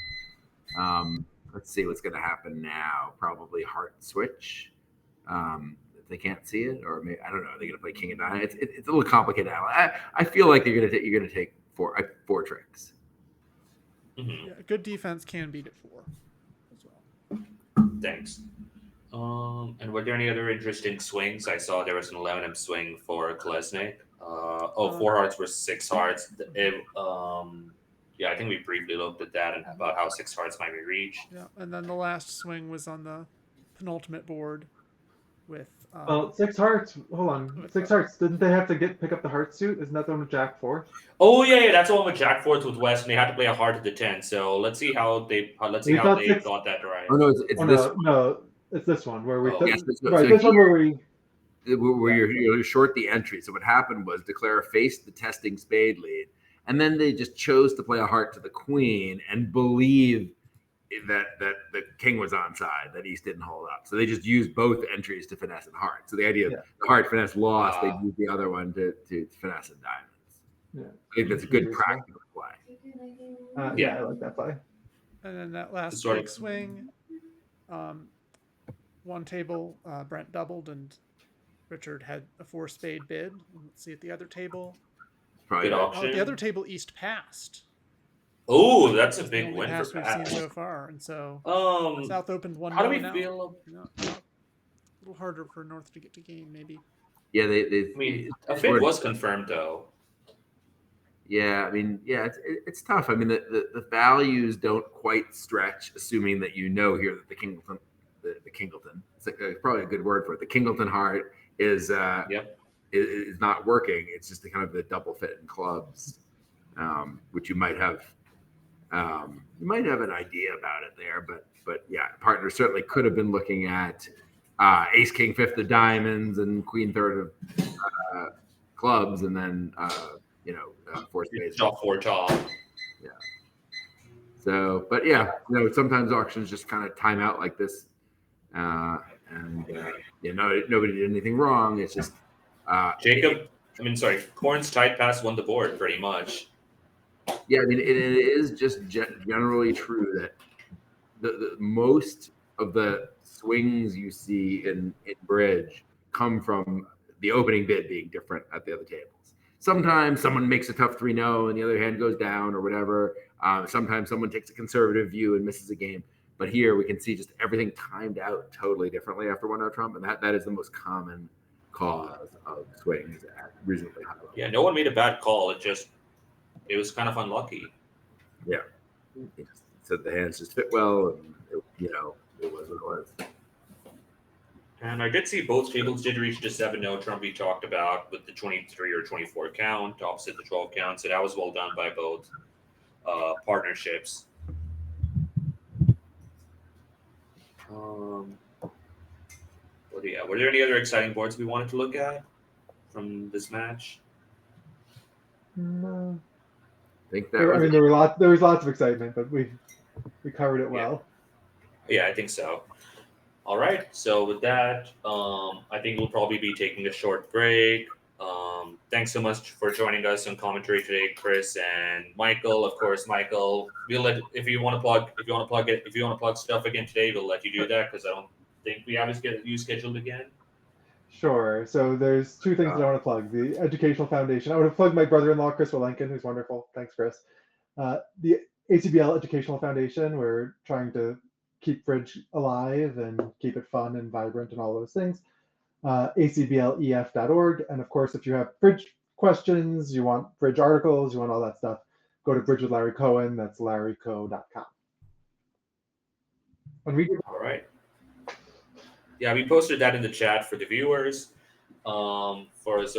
[SPEAKER 2] Let's see what's going to happen now. Probably heart switch. If they can't see it, or maybe, I don't know. They're going to play king and nine. It's a little complicated. I feel like you're going to take 4 tricks.
[SPEAKER 4] Yeah, good defense can beat it 4 as well.
[SPEAKER 1] Thanks. And were there any other interesting swings? I saw there was an 11 imp swing for Kolesnik. 4 hearts versus 6 hearts. Yeah, I think we briefly looked at that and about how 6 hearts might be reached.
[SPEAKER 4] Yeah, and then the last swing was on the penultimate board with.
[SPEAKER 3] 6 hearts. Hold on, 6 hearts. Didn't they have to pick up the heart suit? Isn't that the one with Jack 4?
[SPEAKER 1] Oh yeah, that's the one with Jack 4 with West, and they had to play a heart at the 10. So let's see how they got that right.
[SPEAKER 2] Oh no, it's this.
[SPEAKER 3] No, it's this one where we.
[SPEAKER 2] Yes,
[SPEAKER 3] this one where we.
[SPEAKER 2] where you're short the entry. So what happened was Declare faced the testing spade lead, and then they just chose to play a heart to the queen and believe that the king was onside, that East didn't hold up. So they just used both entries to finesse and heart. So the idea of the heart finesse lost, they used the other one to finesse and diamonds.
[SPEAKER 3] Yeah.
[SPEAKER 2] I think that's a good practical play.
[SPEAKER 3] Yeah, I like that play.
[SPEAKER 4] And then that last big swing, one table, Brent doubled and Richard had a 4-spade bid. Let's see at the other table.
[SPEAKER 1] Good option.
[SPEAKER 4] At the other table, East passed.
[SPEAKER 1] Oh, that's a
[SPEAKER 4] It's
[SPEAKER 1] big
[SPEAKER 4] the only
[SPEAKER 1] win
[SPEAKER 4] pass
[SPEAKER 1] for
[SPEAKER 4] we've
[SPEAKER 1] Pat.
[SPEAKER 4] seen so far, and so South opened 1-0.
[SPEAKER 1] How do we
[SPEAKER 4] now.
[SPEAKER 1] feel?
[SPEAKER 4] A little harder for North to get to game, maybe.
[SPEAKER 2] Yeah,
[SPEAKER 1] I mean, a fifth was confirmed though.
[SPEAKER 2] Yeah, I mean, yeah, it's tough. I mean, the values don't quite stretch, assuming that you know here that the Kingleton, it's probably a good word for it. The Kingleton heart is not working. It's just the kind of the double fit in clubs, which you might have an idea about it there, but yeah, partner certainly could have been looking at ace king fifth of diamonds and queen third of clubs, and then four spades.
[SPEAKER 1] Top four top.
[SPEAKER 2] Yeah. So, but yeah, sometimes auctions just kind of time out like this, nobody did anything wrong. It's just
[SPEAKER 1] Corn's tight pass won the board pretty much.
[SPEAKER 2] Yeah, I mean, it is just generally true that the most of the swings you see in bridge come from the opening bid being different at the other tables. Sometimes someone makes a tough 3-0 and the other hand goes down or whatever. Sometimes someone takes a conservative view and misses a game. But here we can see just everything timed out totally differently after 1-0 Trump, and that is the most common cause of swings at reasonably high level.
[SPEAKER 1] Yeah, no one made a bad call. It was kind of unlucky.
[SPEAKER 2] Yeah. He just said the hands just fit well, and it was what it was.
[SPEAKER 1] And I did see both tables did reach the 7-0 Trump we talked about with the 23 or 24 count opposite the 12 count. So that was well done by both partnerships. Were there any other exciting boards we wanted to look at from this match?
[SPEAKER 3] No.
[SPEAKER 2] I think
[SPEAKER 3] there was lots of excitement, but we covered it well.
[SPEAKER 1] Yeah, I think so. All right. So with that, I think we'll probably be taking a short break. Thanks so much for joining us on commentary today, Chris and Michael. Of course, Michael, we'll let if you want to plug stuff again today, we'll let you do that because I don't think we have you scheduled again.
[SPEAKER 3] Sure. So there's two things that I want to plug. The Educational Foundation. I want to plug my brother-in-law, Chris Willenken, who's wonderful. Thanks, Chris. The ACBL Educational Foundation. We're trying to keep bridge alive and keep it fun and vibrant and all those things. acblef.org. And of course, if you have bridge questions, you want bridge articles, you want all that stuff, go to Bridge with Larry Cohen. That's larryco.com.
[SPEAKER 1] All right. Yeah, we posted that in the chat for the viewers, so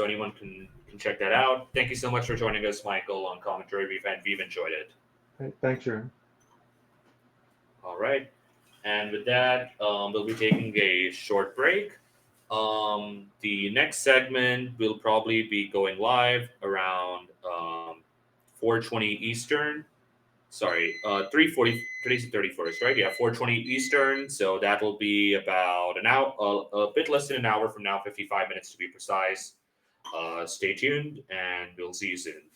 [SPEAKER 1] anyone can check that out. Thank you so much for joining us, Michael, on commentary. We've enjoyed it.
[SPEAKER 3] Okay, thanks, Chen.
[SPEAKER 1] All right. And with that, we'll be taking a short break. The next segment will probably be going live around 4:20 Eastern. Sorry, 3:40. Today's the 31st, right? Yeah, 4:20 Eastern. So that will be about an hour, a bit less than an hour from now, 55 minutes to be precise. Stay tuned, and we'll see you soon.